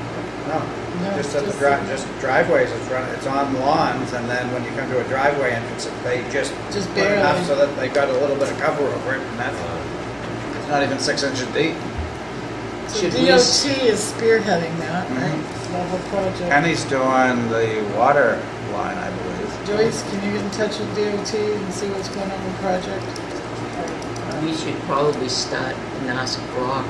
No, No, just at the just- just driveways, it's on lawns, and then when you come to a driveway entrance, they just Just put enough barely. so that they've got a little bit of cover over it, and that's, it's not even 6 inches deep. So Should we DOT is spearheading that, right? Mhm. The whole project. Penny's doing the water line, I believe. Joyce, can you get in touch with DOT and see what's going on with the project? We should probably start and ask Brock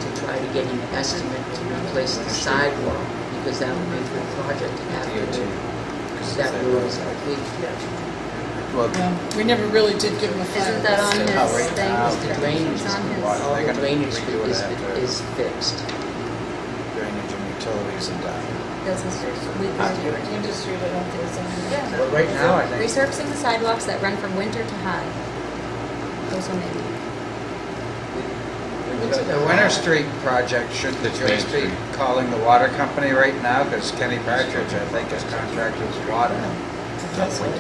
to try to get an estimate to replace the sidewalk, because that would be a good project after that road is complete. Well, We never really did give him a final. Isn't that on estimate. Oh, his right thing? now, The drainage, It's on his. Water. all They're the gonna drainage redo it after. is fixed. drainage and utilities and down. That's his Industry, I don't think it's on here. Yeah. But right now, I think, Resurfacing the sidewalks that run from winter to high. Those will maybe. the Winter Street project, should the It's Joyce Main be Street. calling the water company right now? Because Kenny Partridge, I think, is contracted with water. That's what-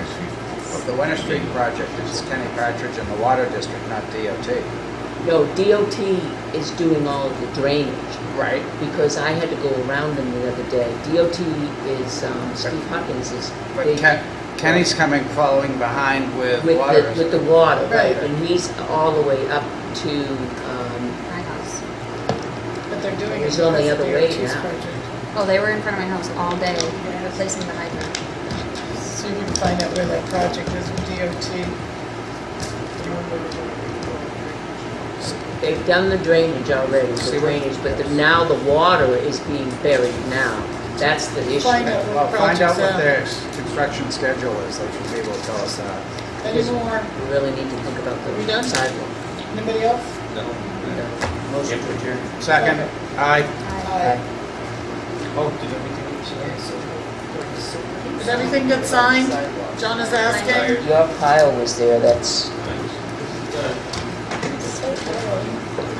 The Winter Street project is Kenny Partridge and the water district, not DOT. No, DOT is doing all of the drainage, Right. because I had to go around them the other day. DOT is, Steve Huckins is, But they- Kenny's coming, following behind with with water. the water, right, Right. and he's all the way up to, My house. But they're doing it. It's on the because of other way DOT's now. project. Oh, they were in front of my house all day, replacing the hydrant. So you can find out where that project is with DOT. they've done the drainage already, See the what- drainage, but now the water is being buried now. That's the issue. Find out Well, what find out project's what their out. construction schedule is, they should be able to tell us that. Any more? We really need to think about We done? the sidewalk. Anybody else? No. Motion to adjourn. Second, aye. Aye. Oh, did everything Did everything get signed? John is asking. Your pile was there, that's,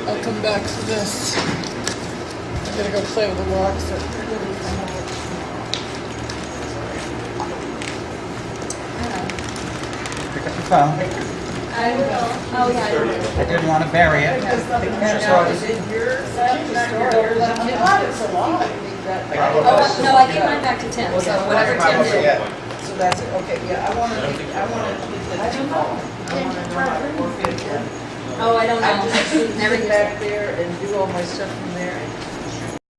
I'll come back to this. I'm gonna go play with the rocks. Pick up your phone. I will. Oh, yeah. I didn't want to bury it. Is it yours? Oh, no, I gave mine back to Tim, so whatever Tim Probably, did. yeah. So that's it, okay, yeah, I want to keep the Oh, I don't I know. just Never sit used back it. there and do all my stuff from there and